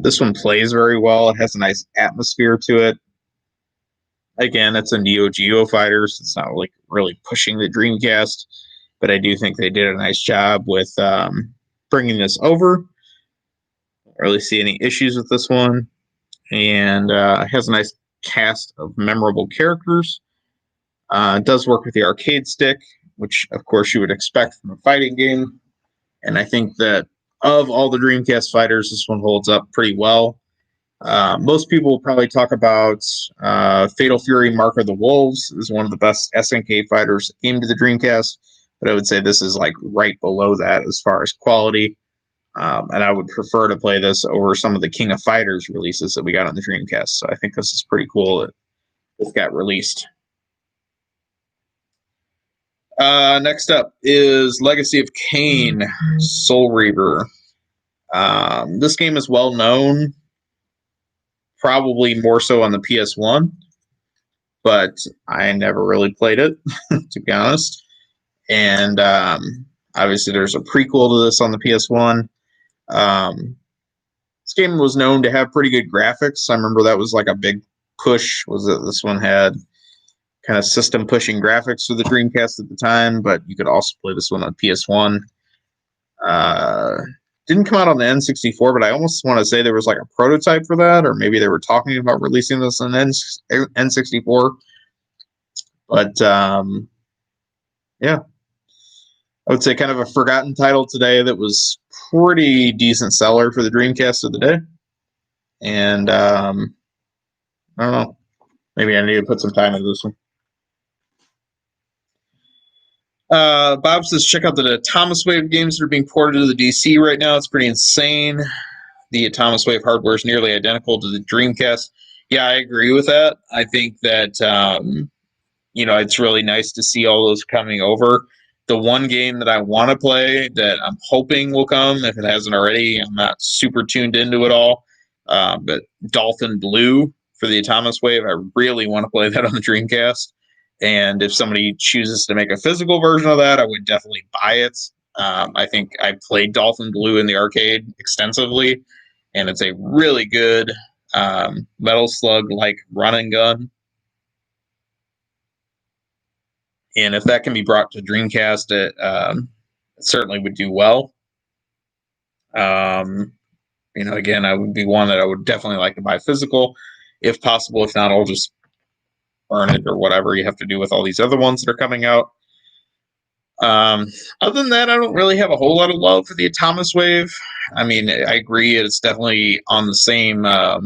This one plays very well. It has a nice atmosphere to it. Again, it's a Neo Geo fighter, so it's not really pushing the Dreamcast, but I do think they did a nice job with bringing this over. Don't really see any issues with this one, and it has a nice cast of memorable characters. It does work with the arcade stick, which of course you would expect from a fighting game, and I think that of all the Dreamcast fighters, this one holds up pretty well. Most people will probably talk about Fatal Fury Mark of the Wolves is one of the best SNK fighters that came to the Dreamcast, but I would say this is like right below that as far as quality. And I would prefer to play this over some of the King of Fighters releases that we got on the Dreamcast. So I think this is pretty cool that this got released. Next up is Legacy of Kain, Soul Reaver. This game is well known, probably more so on the PS1, but I never really played it, to be honest. And obviously there's a prequel to this on the PS1. This game was known to have pretty good graphics. I remember that was like a big push, was that this one had kind of system pushing graphics for the Dreamcast at the time, but you could also play this one on PS1. Didn't come out on the N64, but I almost want to say there was like a prototype for that, or maybe they were talking about releasing this on N64. But yeah, I would say kind of a forgotten title today that was pretty decent seller for the Dreamcast of the day. And I don't know, maybe I need to put some time into this one. Bob says, check out the Thomas Wave games that are being ported to the DC right now. It's pretty insane. The Thomas Wave hardware is nearly identical to the Dreamcast. Yeah, I agree with that. I think that it's really nice to see all those coming over. The one game that I want to play that I'm hoping will come, if it hasn't already, I'm not super tuned into it all. But Dolphin Blue for the Atomic Wave, I really want to play that on the Dreamcast. And if somebody chooses to make a physical version of that, I would definitely buy it. I think I played Dolphin Blue in the arcade extensively, and it's a really good Metal Slug like run and gun. And if that can be brought to Dreamcast, it certainly would do well. Um, again, I would be one that I would definitely like to buy physical, if possible. If not, I'll just burn it or whatever you have to do with all these other ones that are coming out. Other than that, I don't really have a whole lot of love for the Atomic Wave. I mean, I agree it's definitely on the same, uh,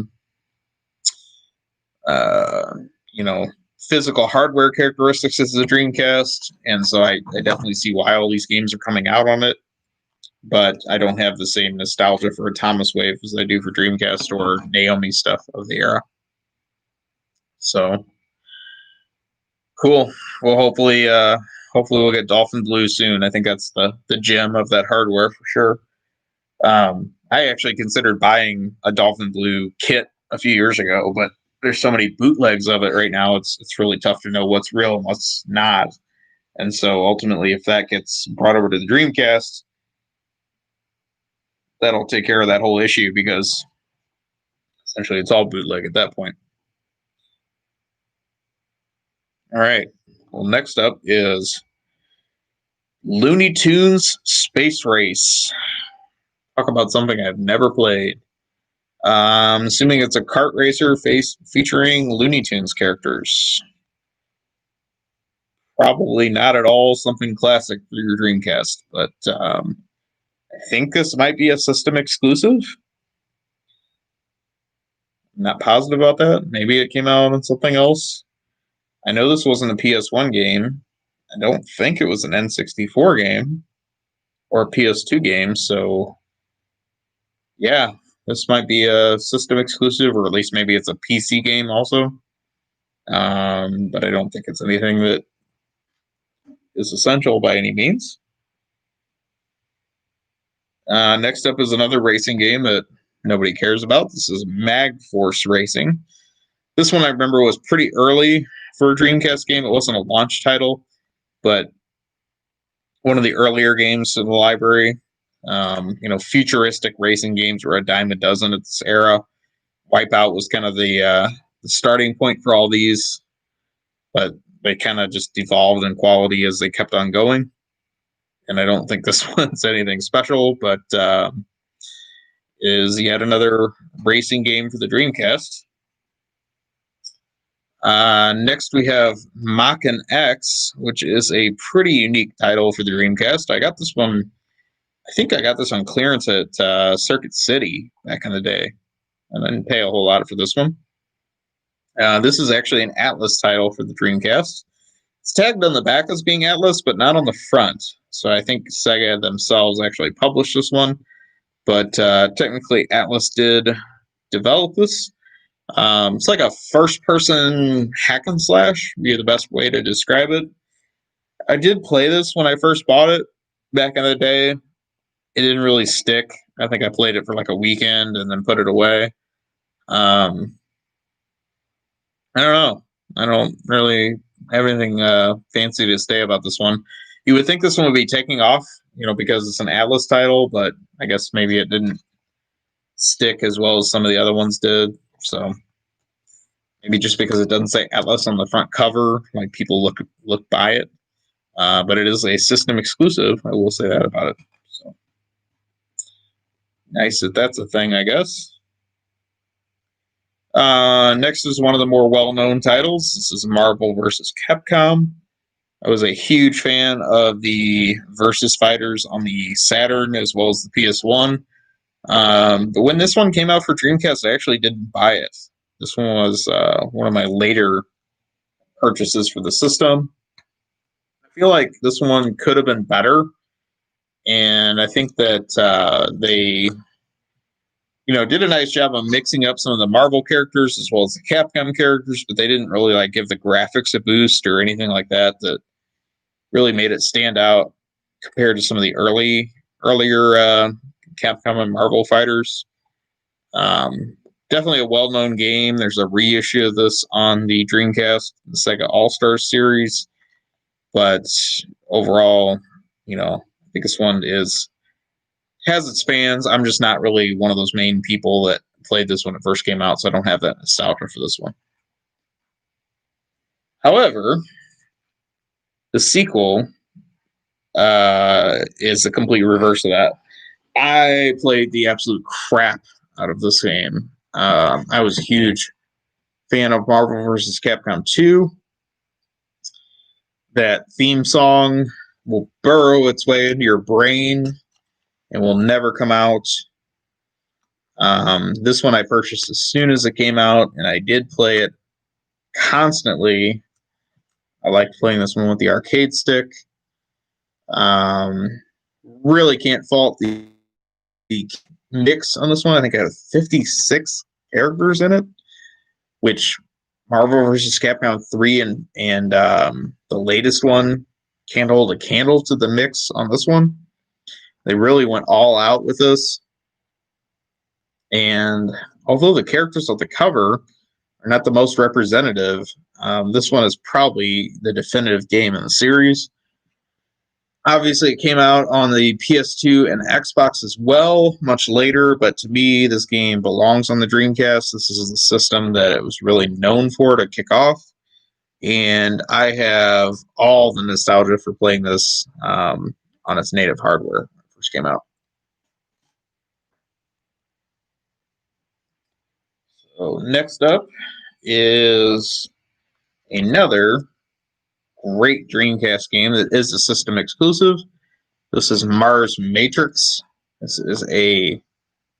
you know, physical hardware characteristics as the Dreamcast, and so I definitely see why all these games are coming out on it. But I don't have the same nostalgia for Atomic Wave as I do for Dreamcast or Naomi stuff of the era. So cool. Well, hopefully we'll get Dolphin Blue soon. I think that's the gem of that hardware for sure. I actually considered buying a Dolphin Blue kit a few years ago, but there's so many bootlegs of it right now. It's really tough to know what's real and what's not. And so ultimately, if that gets brought over to the Dreamcast, that'll take care of that whole issue because essentially it's all bootleg at that point. All right. Well, next up is Looney Tunes Space Race. Talk about something I've never played. Assuming it's a kart racer featuring Looney Tunes characters. Probably not at all something classic for your Dreamcast, but I think this might be a system exclusive. I'm not positive about that. Maybe it came out on something else. I know this wasn't a PS1 game. I don't think it was an N64 game or a PS2 game, so yeah, this might be a system exclusive, or at least maybe it's a PC game also. But I don't think it's anything that is essential by any means. Next up is another racing game that nobody cares about. This is Mag Force Racing. This one I remember was pretty early for a Dreamcast game. It wasn't a launch title, but one of the earlier games in the library. Futuristic racing games were a dime a dozen at this era. Wipeout was kind of the starting point for all these, but they kind of just devolved in quality as they kept on going. And I don't think this one's anything special, but is yet another racing game for the Dreamcast. Next, we have Mach X, which is a pretty unique title for the Dreamcast. I think I got this on clearance at Circuit City back in the day, and I didn't pay a whole lot for this one. This is actually an Atlas title for the Dreamcast. It's tagged on the back as being Atlas, but not on the front. So I think Sega themselves actually published this one, but technically Atlas did develop this. It's like a first-person hack and slash, would be the best way to describe it. I did play this when I first bought it back in the day. It didn't really stick. I think I played it for like a weekend and then put it away. Um, I don't know. I don't really have anything fancy to say about this one. You would think this one would be taking off, because it's an Atlas title, but I guess maybe it didn't stick as well as some of the other ones did. So maybe just because it doesn't say Atlas on the front cover, like people look by it. But it is a system exclusive. I will say that about it. So nice that that's a thing, I guess. Next is one of the more well-known titles. This is Marvel vs. Capcom. I was a huge fan of the Versus Fighters on the Saturn as well as the PS1. But when this one came out for Dreamcast, I actually didn't buy it. This one was one of my later purchases for the system. I feel like this one could have been better, and I think that they did a nice job of mixing up some of the Marvel characters as well as the Capcom characters, but they didn't really like give the graphics a boost or anything like that really made it stand out compared to some of the earlier Capcom and Marvel fighters. Definitely a well-known game. There's a reissue of this on the Dreamcast, the Sega All-Stars series. But overall, I think this one has its fans. I'm just not really one of those main people that played this when it first came out, so I don't have that nostalgia for this one. However, the sequel is the complete reverse of that. I played the absolute crap out of this game. I was a huge fan of Marvel vs. Capcom 2. That theme song will burrow its way into your brain and will never come out. This one I purchased as soon as it came out, and I did play it constantly. I liked playing this one with the arcade stick. Really can't fault the mix on this one. I think I had 56 characters in it, which Marvel vs. Capcom 3 and the latest one can't hold a candle to the mix on this one. They really went all out with this. And although the characters on the cover are not the most representative, this one is probably the definitive game in the series. Obviously, it came out on the PS2 and Xbox as well, much later, but to me, this game belongs on the Dreamcast. This is the system that it was really known for to kick off. And I have all the nostalgia for playing this on its native hardware when it first came out. So next up is another great Dreamcast game that is a system exclusive. This is Mars Matrix. This is a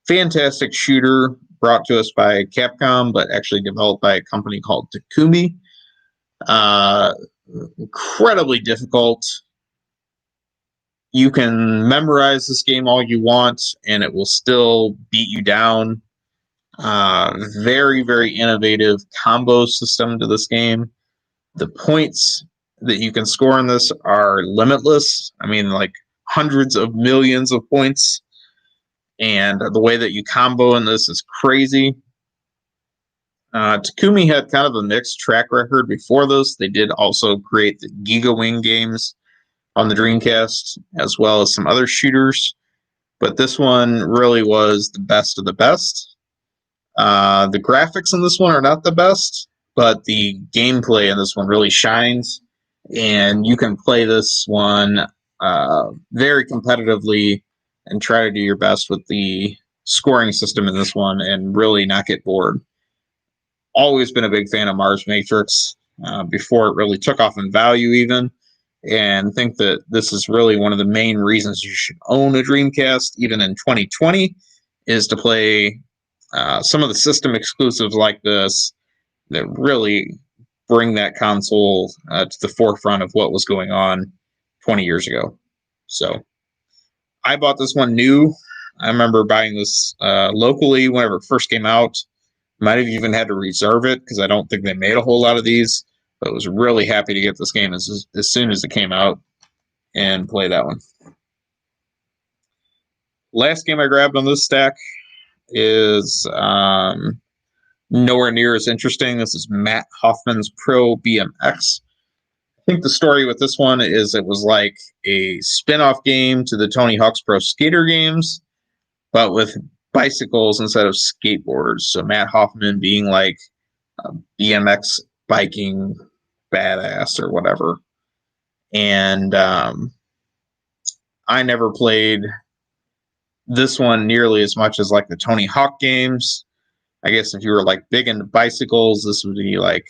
fantastic shooter brought to us by Capcom, but actually developed by a company called Takumi. Incredibly difficult. You can memorize this game all you want, and it will still beat you down. Very, very innovative combo system to this game. The points that you can score in this are limitless. I mean, like hundreds of millions of points. And the way that you combo in this is crazy. Takumi had kind of a mixed track record before this. They did also create the Giga Wing games on the Dreamcast, as well as some other shooters. But this one really was the best of the best. The graphics in this one are not the best, but the gameplay in this one really shines. And you can play this one very competitively and try to do your best with the scoring system in this one and really not get bored. Always been a big fan of Mars Matrix before it really took off in value even, and think that this is really one of the main reasons you should own a Dreamcast even in 2020 is to play some of the system exclusives like this that really bring that console to the forefront of what was going on 20 years ago. So I bought this one new. I remember buying this locally whenever it first came out. Might have even had to reserve it because I don't think they made a whole lot of these. But I was really happy to get this game as soon as it came out and play that one. Last game I grabbed on this stack is nowhere near as interesting. This is Matt Hoffman's Pro BMX. I think the story with this one is it was like a spin-off game to the Tony Hawk's Pro Skater games, but with bicycles instead of skateboards. So Matt Hoffman being like a BMX biking badass or whatever. And I never played this one nearly as much as like the Tony Hawk games. I guess if you were like big into bicycles, this would be like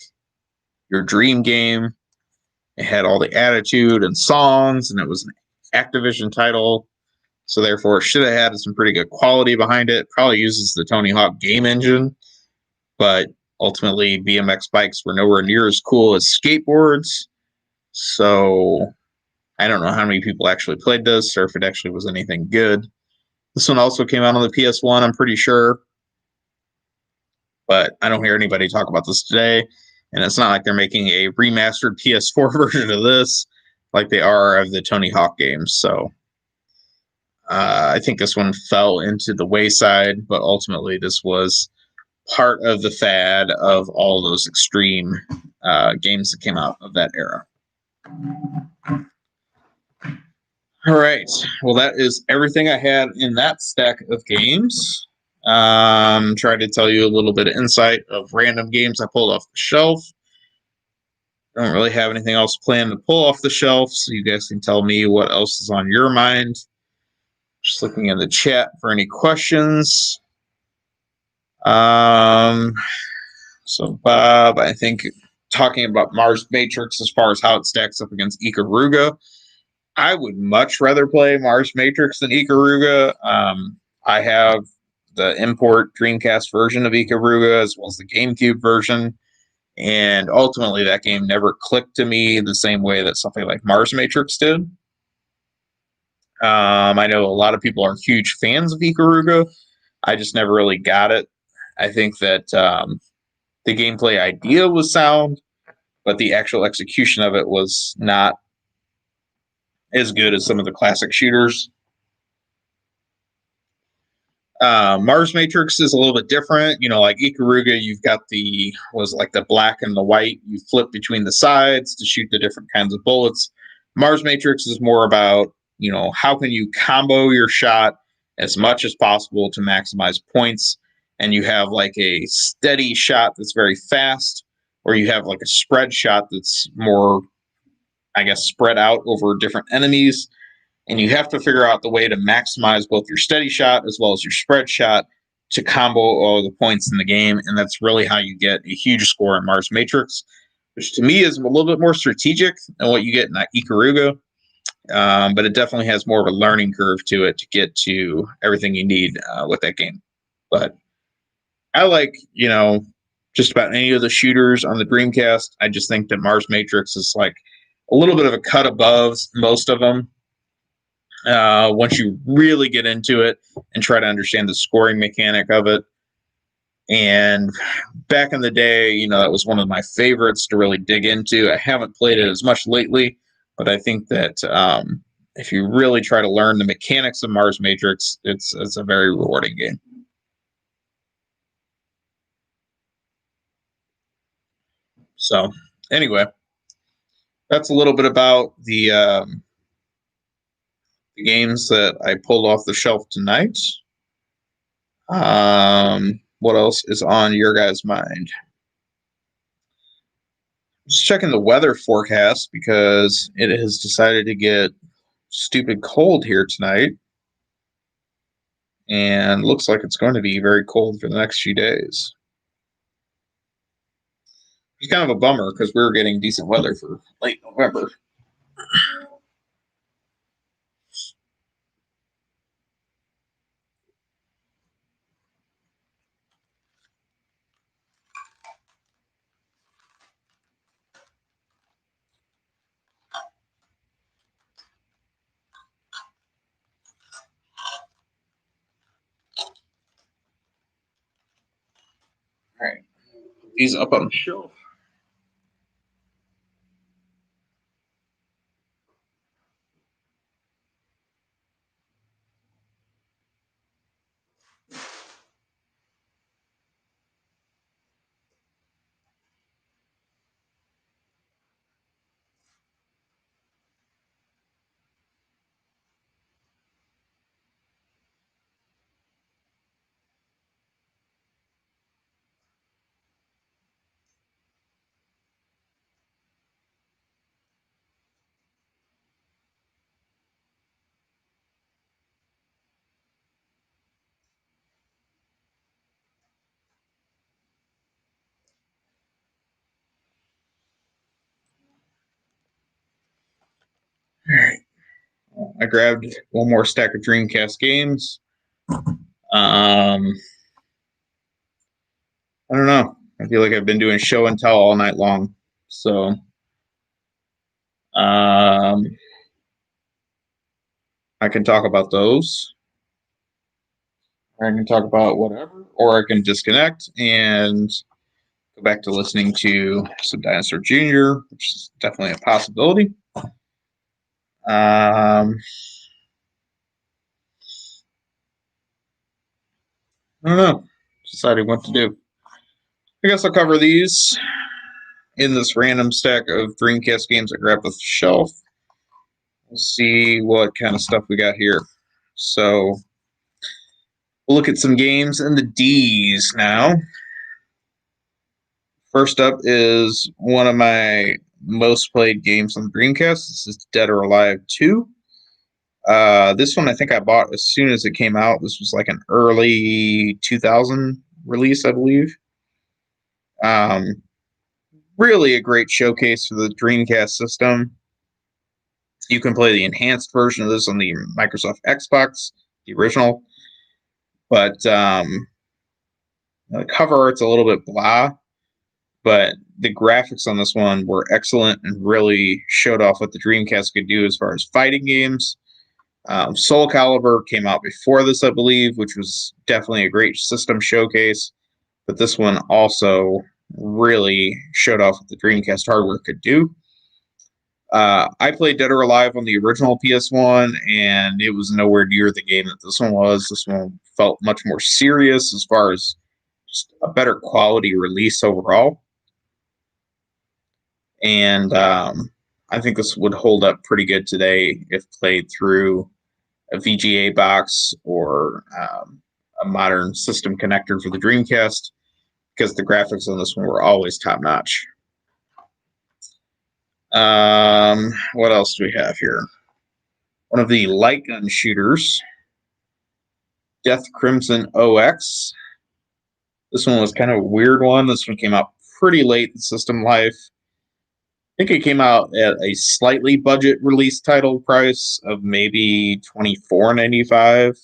your dream game. It had all the attitude and songs, and it was an Activision title. So therefore, it should have had some pretty good quality behind it. Probably uses the Tony Hawk game engine, but ultimately BMX bikes were nowhere near as cool as skateboards. So I don't know how many people actually played this or if it actually was anything good. This one also came out on the PS1, I'm pretty sure. but I don't hear anybody talk about this today. And it's not like they're making a remastered PS4 version of this like they are of the Tony Hawk games. So I think this one fell into the wayside, but ultimately this was part of the fad of all those extreme games that came out of that era. All right. Well, that is everything I had in that stack of games. Try to tell you a little bit of insight of random games I pulled off the shelf. Don't really have anything else planned to pull off the shelf, so you guys can tell me what else is on your mind. Just looking in the chat for any questions. So Bob, I think talking about Mars Matrix as far as how it stacks up against Ikaruga, I would much rather play Mars Matrix than Ikaruga. I have the import Dreamcast version of Ikaruga as well as the GameCube version, and ultimately that game never clicked to me the same way that something like Mars Matrix did. I know a lot of people are huge fans of Ikaruga. I just never really got it. I think that the gameplay idea was sound, but the actual execution of it was not as good as some of the classic shooters. Mars Matrix is a little bit different. Like Ikaruga, you've got the black and the white. You flip between the sides to shoot the different kinds of bullets. Mars Matrix is more about, how can you combo your shot as much as possible to maximize points. And you have like a steady shot that's very fast, or you have like a spread shot that's more, I guess, spread out over different enemies. And you have to figure out the way to maximize both your steady shot as well as your spread shot to combo all the points in the game. And that's really how you get a huge score in Mars Matrix, which to me is a little bit more strategic than what you get in Ikaruga. But it definitely has more of a learning curve to it to get to everything you need with that game. But I like, just about any of the shooters on the Dreamcast. I just think that Mars Matrix is like a little bit of a cut above most of them. Once you really get into it and try to understand the scoring mechanic of it. And back in the day, that was one of my favorites to really dig into. I haven't played it as much lately, but I think that if you really try to learn the mechanics of Mars Matrix, it's a very rewarding game. So anyway, that's a little bit about the games that I pulled off the shelf tonight. What else is on your guys' mind? Just checking the weather forecast because it has decided to get stupid cold here tonight. And looks like it's going to be very cold for the next few days. It's kind of a bummer because we were getting decent weather for late November. All right. These up on the shelf. All right. I grabbed one more stack of Dreamcast games. I don't know. I feel like I've been doing show and tell all night long. So I can talk about those. Or I can talk about whatever, or I can disconnect and go back to listening to some Dinosaur Jr., which is definitely a possibility. I don't know. Deciding what to do. I guess I'll cover these in this random stack of Dreamcast games I grabbed off the shelf. We'll see what kind of stuff we got here. So we'll look at some games in the D's now. First up is one of my most played games on the Dreamcast. This is Dead or Alive 2. This one I think I bought as soon as it came out. This was like an early 2000 release, I believe. Really a great showcase for the Dreamcast system. You can play the enhanced version of this on the Microsoft Xbox, the original. But the cover art's a little bit blah. But the graphics on this one were excellent and really showed off what the Dreamcast could do as far as fighting games. Soul Calibur came out before this, I believe, which was definitely a great system showcase. But this one also really showed off what the Dreamcast hardware could do. I played Dead or Alive on the original PS1, and it was nowhere near the game that this one was. This one felt much more serious as far as just a better quality release overall. And I think this would hold up pretty good today if played through a VGA box or a modern system connector for the Dreamcast, because the graphics on this one were always top notch. What else do we have here? One of the light gun shooters, Death Crimson OX. This one was kind of a weird one. This one came out pretty late in system life. I think it came out at a slightly budget release title price of maybe $24.95,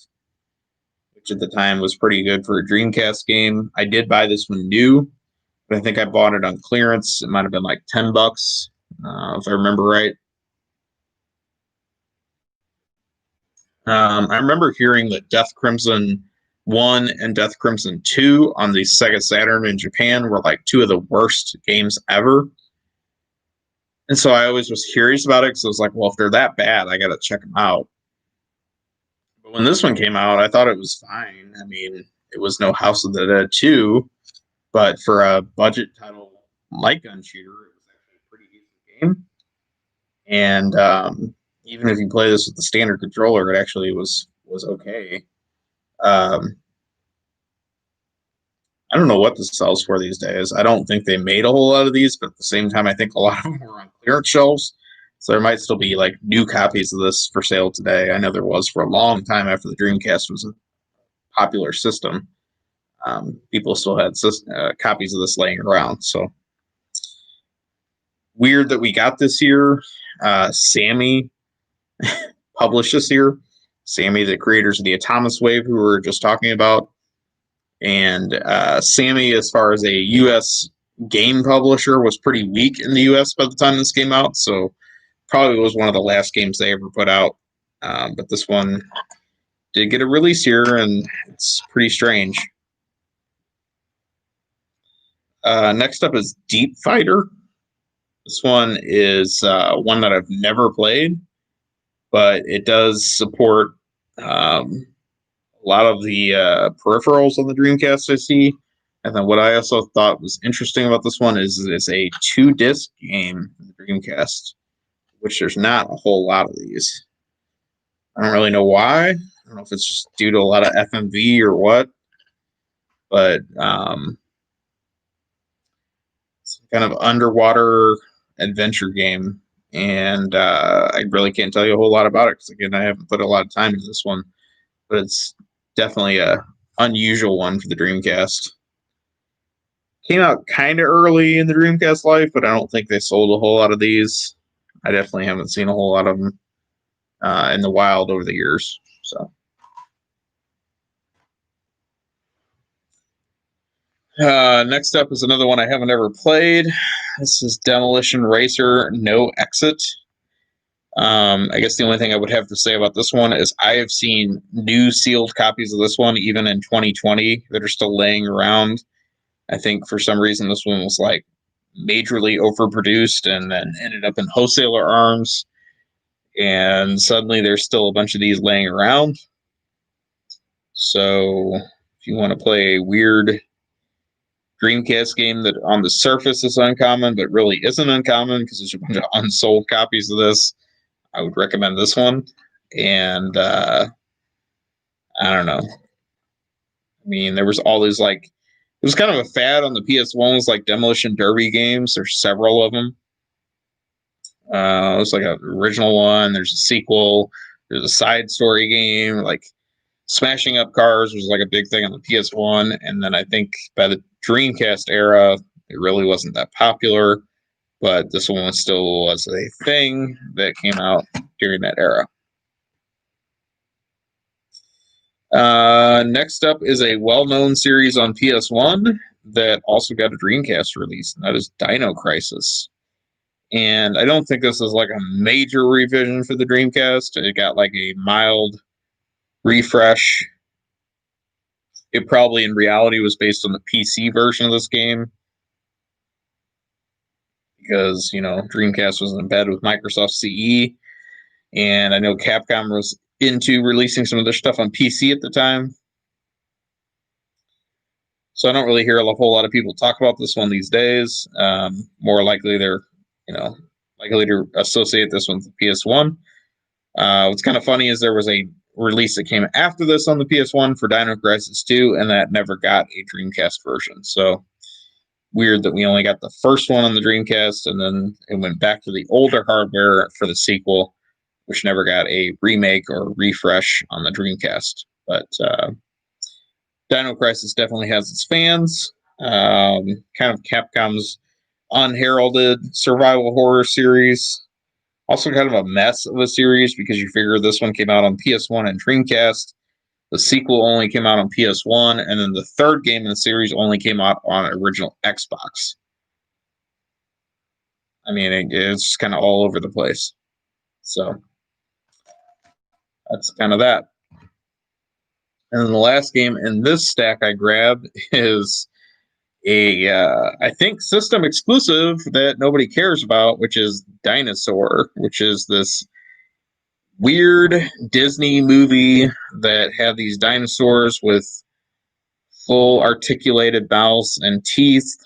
which at the time was pretty good for a Dreamcast game. I did buy this one new, but I think I bought it on clearance. It might have been like $10, if I remember right. I remember hearing that Death Crimson 1 and Death Crimson 2 on the Sega Saturn in Japan were like two of the worst games ever. And so I always was curious about it, because I was like, well, if they're that bad, I got to check them out. But when this one came out, I thought it was fine. I mean, it was no House of the Dead 2, but for a budget title light gun shooter, it was actually a pretty decent game. And even if you play this with the standard controller, it actually was okay. I don't know what this sells for these days. I don't think they made a whole lot of these, but at the same time, I think a lot of them were on clearance shelves. So there might still be like new copies of this for sale today. I know there was for a long time after the Dreamcast was a popular system. People still had copies of this laying around. So weird that we got this year. Sammy published this year. Sammy, the creators of the Atomic Wave, who we were just talking about. And Sammy, as far as a U.S. game publisher, was pretty weak in the U.S. by the time this came out. So probably was one of the last games they ever put out. But this one did get a release here, and it's pretty strange. Next up is Deep Fighter. This one is one that I've never played, but it does support a lot of the peripherals on the Dreamcast I see. And then what I also thought was interesting about this one is it's a 2-disc game for the Dreamcast, which there's not a whole lot of these. I don't really know why. I don't know if it's just due to a lot of FMV or what, but it's kind of underwater adventure game, and I really can't tell you a whole lot about it because, again, I haven't put a lot of time into this one, but it's definitely a unusual one for the Dreamcast. Came out kind of early in the Dreamcast life, but I don't think they sold a whole lot of these. I definitely haven't seen a whole lot of them in the wild over the years. So, next up is another one I haven't ever played. This is Demolition Racer No Exit. I guess the only thing I would have to say about this one is I have seen new sealed copies of this one, even in 2020, that are still laying around. I think for some reason this one was like majorly overproduced and then ended up in wholesaler arms. And suddenly there's still a bunch of these laying around. So if you want to play a weird Dreamcast game that on the surface is uncommon, but really isn't uncommon because there's a bunch of unsold copies of this, I would recommend this one. And I don't know. I mean, there was all these like, it was kind of a fad on the PS1s, like Demolition Derby games. There's several of them. It was like an original one. There's a sequel. There's a side story game. Like smashing up cars was like a big thing on the PS1. And then I think by the Dreamcast era, it really wasn't that popular. But this one still was a thing that came out during that era. Next up is a well-known series on PS1 that also got a Dreamcast release, and that is Dino Crisis. And I don't think this is like a major revision for the Dreamcast. It got like a mild refresh. It probably in reality was based on the PC version of this game because, you know, Dreamcast was in bed with Microsoft CE. And I know Capcom was into releasing some of their stuff on PC at the time. So I don't really hear a whole lot of people talk about this one these days. More likely they're, likely to associate this one with the PS1. What's kind of funny is there was a release that came after this on the PS1 for Dino Crisis 2, and that never got a Dreamcast version. So weird that we only got the first one on the Dreamcast, and then it went back to the older hardware for the sequel, which never got a remake or refresh on the Dreamcast. But Dino Crisis definitely has its fans. Kind of Capcom's unheralded survival horror series. Also kind of a mess of a series because you figure this one came out on PS1 and Dreamcast. The sequel only came out on PS1, and then the third game in the series only came out on original Xbox. I mean, it's kind of all over the place. So that's kind of that. And then the last game in this stack I grabbed is I think system exclusive that nobody cares about, which is Dinosaur, which is this weird Disney movie that had these dinosaurs with full articulated mouths and teeth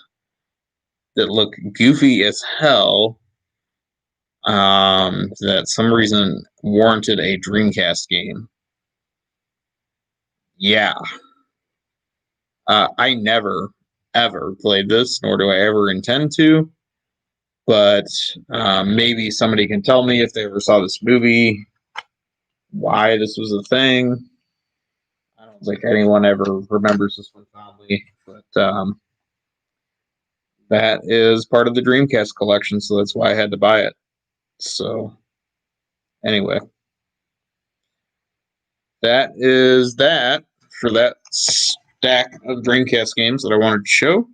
that look goofy as hell. That some reason warranted a Dreamcast game. Yeah. I never, ever played this, nor do I ever intend to. But maybe somebody can tell me if they ever saw this movie, why this was a thing. I don't think anyone ever remembers this one fondly, but that is part of the Dreamcast collection, so that's why I had to buy it. So, anyway, that is that for that stack of Dreamcast games that I wanted to show.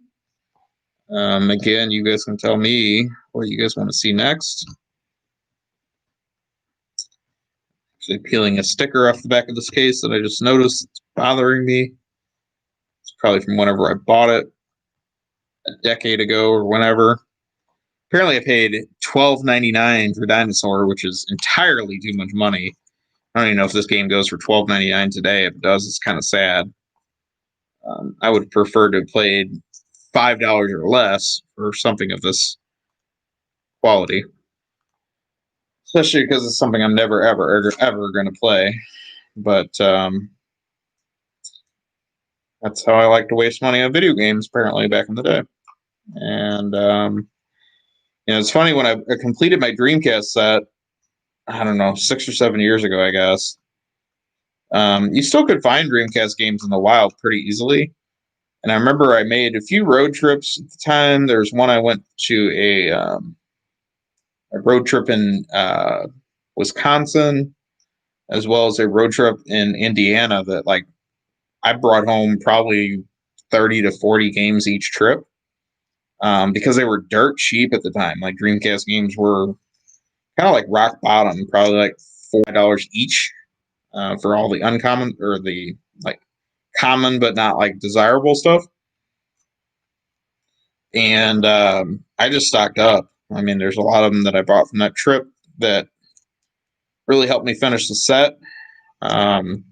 Again, you guys can tell me what you guys want to see next. Actually, peeling a sticker off the back of this case that I just noticed it's bothering me. It's probably from whenever I bought it a decade ago or whenever. Apparently, I paid $12.99 for Dinosaur, which is entirely too much money. I don't even know if this game goes for $12.99 today. If it does, it's kind of sad. I would prefer to have played $5 or less for something of this quality, especially because it's something I'm never, ever, ever going to play. But that's how I like to waste money on video games, apparently, back in the day. And it's funny, when I completed my Dreamcast set, I don't know, 6 or 7 years ago, I guess. You still could find Dreamcast games in the wild pretty easily. And I remember I made a few road trips at the time. There's one I went to a road trip in Wisconsin, as well as a road trip in Indiana that, like, I brought home probably 30 to 40 games each trip because they were dirt cheap at the time. Like, Dreamcast games were kind of like rock bottom, probably like $4 each for all the uncommon or the like common but not like desirable stuff. And I just stocked up. I mean, there's a lot of them that I bought from that trip that really helped me finish the set. Um,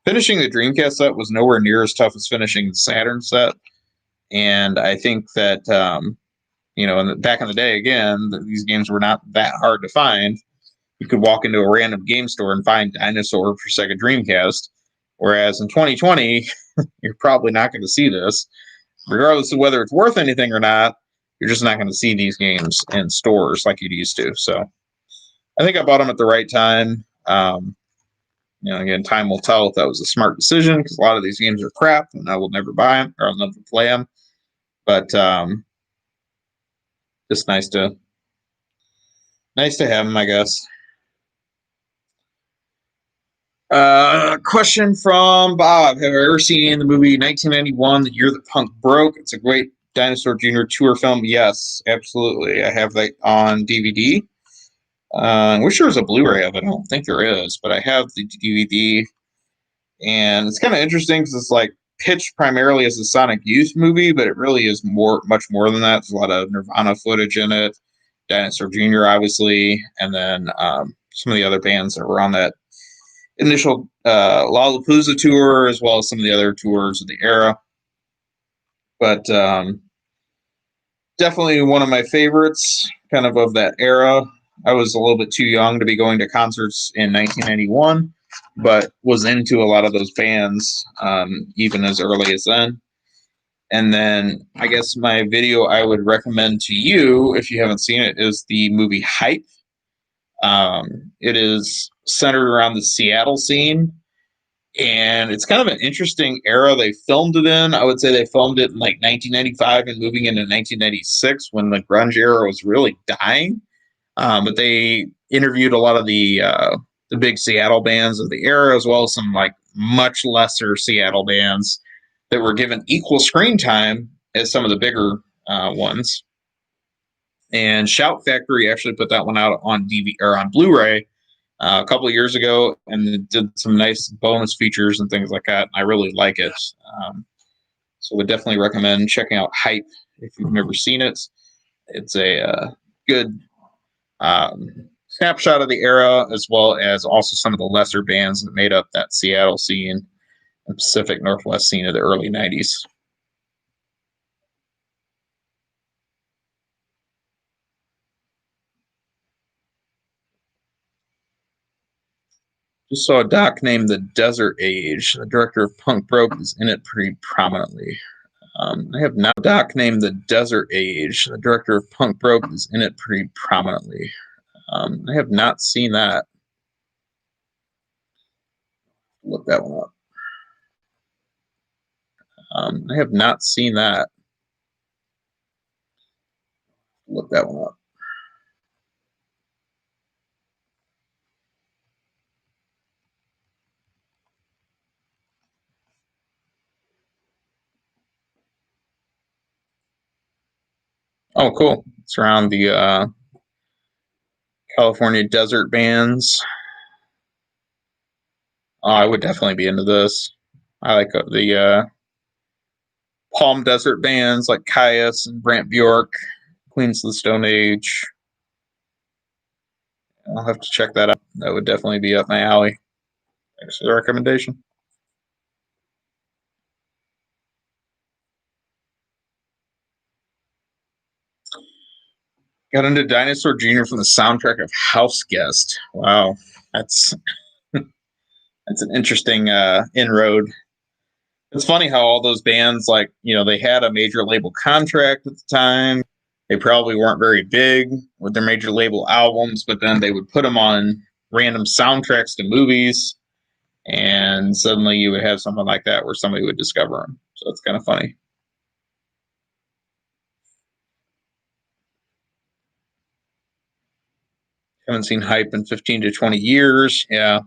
Finishing the Dreamcast set was nowhere near as tough as finishing the Saturn set, and I think that back in the day, again, these games were not that hard to find. You could walk into a random game store and find Dinosaur for Sega Dreamcast, whereas in 2020, you're probably not going to see this, regardless of whether it's worth anything or not. You're just not going to see these games in stores like you used to. So I think I bought them at the right time. Again, time will tell if that was a smart decision because a lot of these games are crap and I will never buy them or I'll never play them. But just nice to have them, I guess. Question from Bob: have you ever seen the movie 1991, The Year That Punk Broke? It's a great Dinosaur Jr. tour film. Yes, absolutely. I have that on DVD. I wish there was a Blu-ray of it. I don't think there is, but I have the DVD. And it's kind of interesting because it's like pitched primarily as a Sonic Youth movie, but it really is much more than that. There's a lot of Nirvana footage in it, Dinosaur Jr. obviously, and then some of the other bands that were on that initial Lollapalooza tour, as well as some of the other tours of the era. But definitely one of my favorites, kind of that era. I was a little bit too young to be going to concerts in 1991, but was into a lot of those bands even as early as then. And then I guess my video I would recommend to you, if you haven't seen it, is the movie Hype. It is centered around the Seattle scene, and it's kind of an interesting era they filmed it in. I would say they filmed it in like 1995 and moving into 1996 when the grunge era was really dying. But they interviewed a lot of the big Seattle bands of the era, as well as some like much lesser Seattle bands that were given equal screen time as some of the bigger ones. And Shout Factory actually put that one out on DVD or on Blu-ray a couple of years ago, and it did some nice bonus features and things like that. I really like it, so would definitely recommend checking out Hype if you've never seen it. It's a good snapshot of the era, as well as also some of the lesser bands that made up that Seattle scene and Pacific Northwest scene of the early 90s. Just saw a doc named The Desert Age. The director of Punk Broke is in it pretty prominently. I have not. Doc named The Desert Age. The director of Punk Broke is in it pretty prominently. I have not seen that. Look that one up. I have not seen that. Look that one up. Oh, cool. It's around the California desert bands. Oh, I would definitely be into this. I like the Palm Desert bands like Caius and Brant Bjork, Queens of the Stone Age. I'll have to check that out. That would definitely be up my alley. Thanks for the recommendation. Got into Dinosaur Jr. from the soundtrack of House Guest. Wow, that's that's an interesting inroad. It's funny how all those bands, like, they had a major label contract at the time. They probably weren't very big with their major label albums, but then they would put them on random soundtracks to movies, and suddenly you would have something like that where somebody would discover them. So it's kind of funny. Haven't seen Hype in 15 to 20 years. Yeah.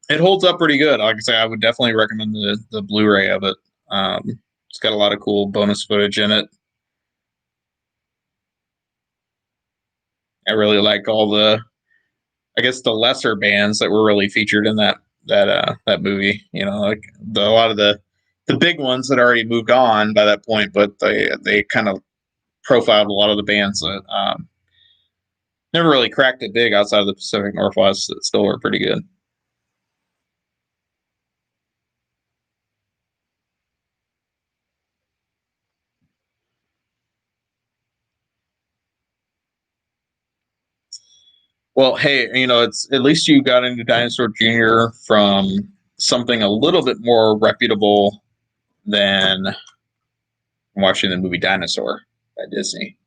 It holds up pretty good. Like I say, I would definitely recommend the Blu-ray of it. It's got a lot of cool bonus footage in it. I really like all the, I guess, the lesser bands that were really featured in that movie. You know, like a lot of the big ones that already moved on by that point, but they kind of profiled a lot of the bands that never really cracked it big outside of the Pacific Northwest that still were pretty good. Well, hey, you know, it's at least you got into Dinosaur Jr. from something a little bit more reputable than watching the movie Dinosaur by Disney.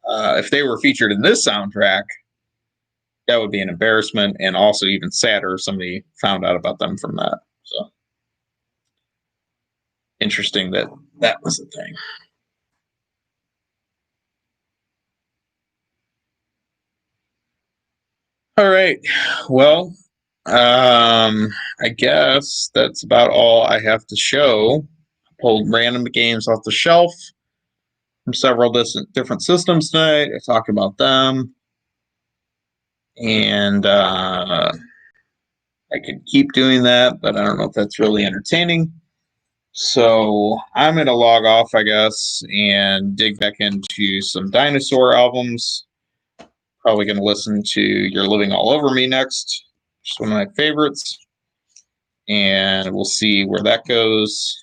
If they were featured in this soundtrack, that would be an embarrassment, and also even sadder if somebody found out about them from that. So interesting that that was the thing. All right. Well, I guess that's about all I have to show. I pulled random games off the shelf from several different systems tonight. I talked about them, and I could keep doing that, but I don't know if that's really entertaining. So I'm going to log off, I guess, and dig back into some Dinosaur albums. Probably going to listen to You're Living All Over Me next. Just one of my favorites. And we'll see where that goes.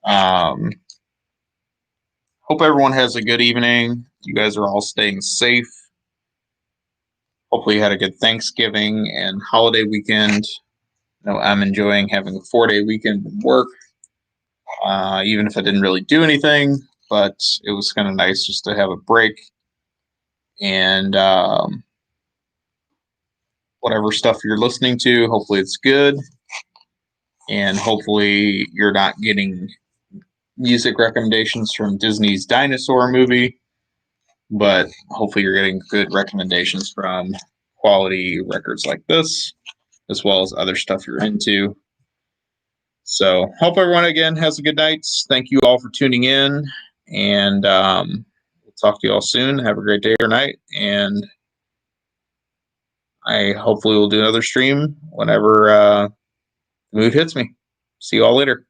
Hope everyone has a good evening. You guys are all staying safe. Hopefully you had a good Thanksgiving and holiday weekend. I'm enjoying having a 4-day weekend at work, even if I didn't really do anything, but it was kind of nice just to have a break. And whatever stuff you're listening to, hopefully it's good. And hopefully you're not getting music recommendations from Disney's Dinosaur movie, but hopefully you're getting good recommendations from quality records like this, as well as other stuff you're into. So hope everyone again has a good night. Thank you all for tuning in, and we'll talk to you all soon. Have a great day or night, and I hopefully will do another stream whenever the mood hits me. See you all later.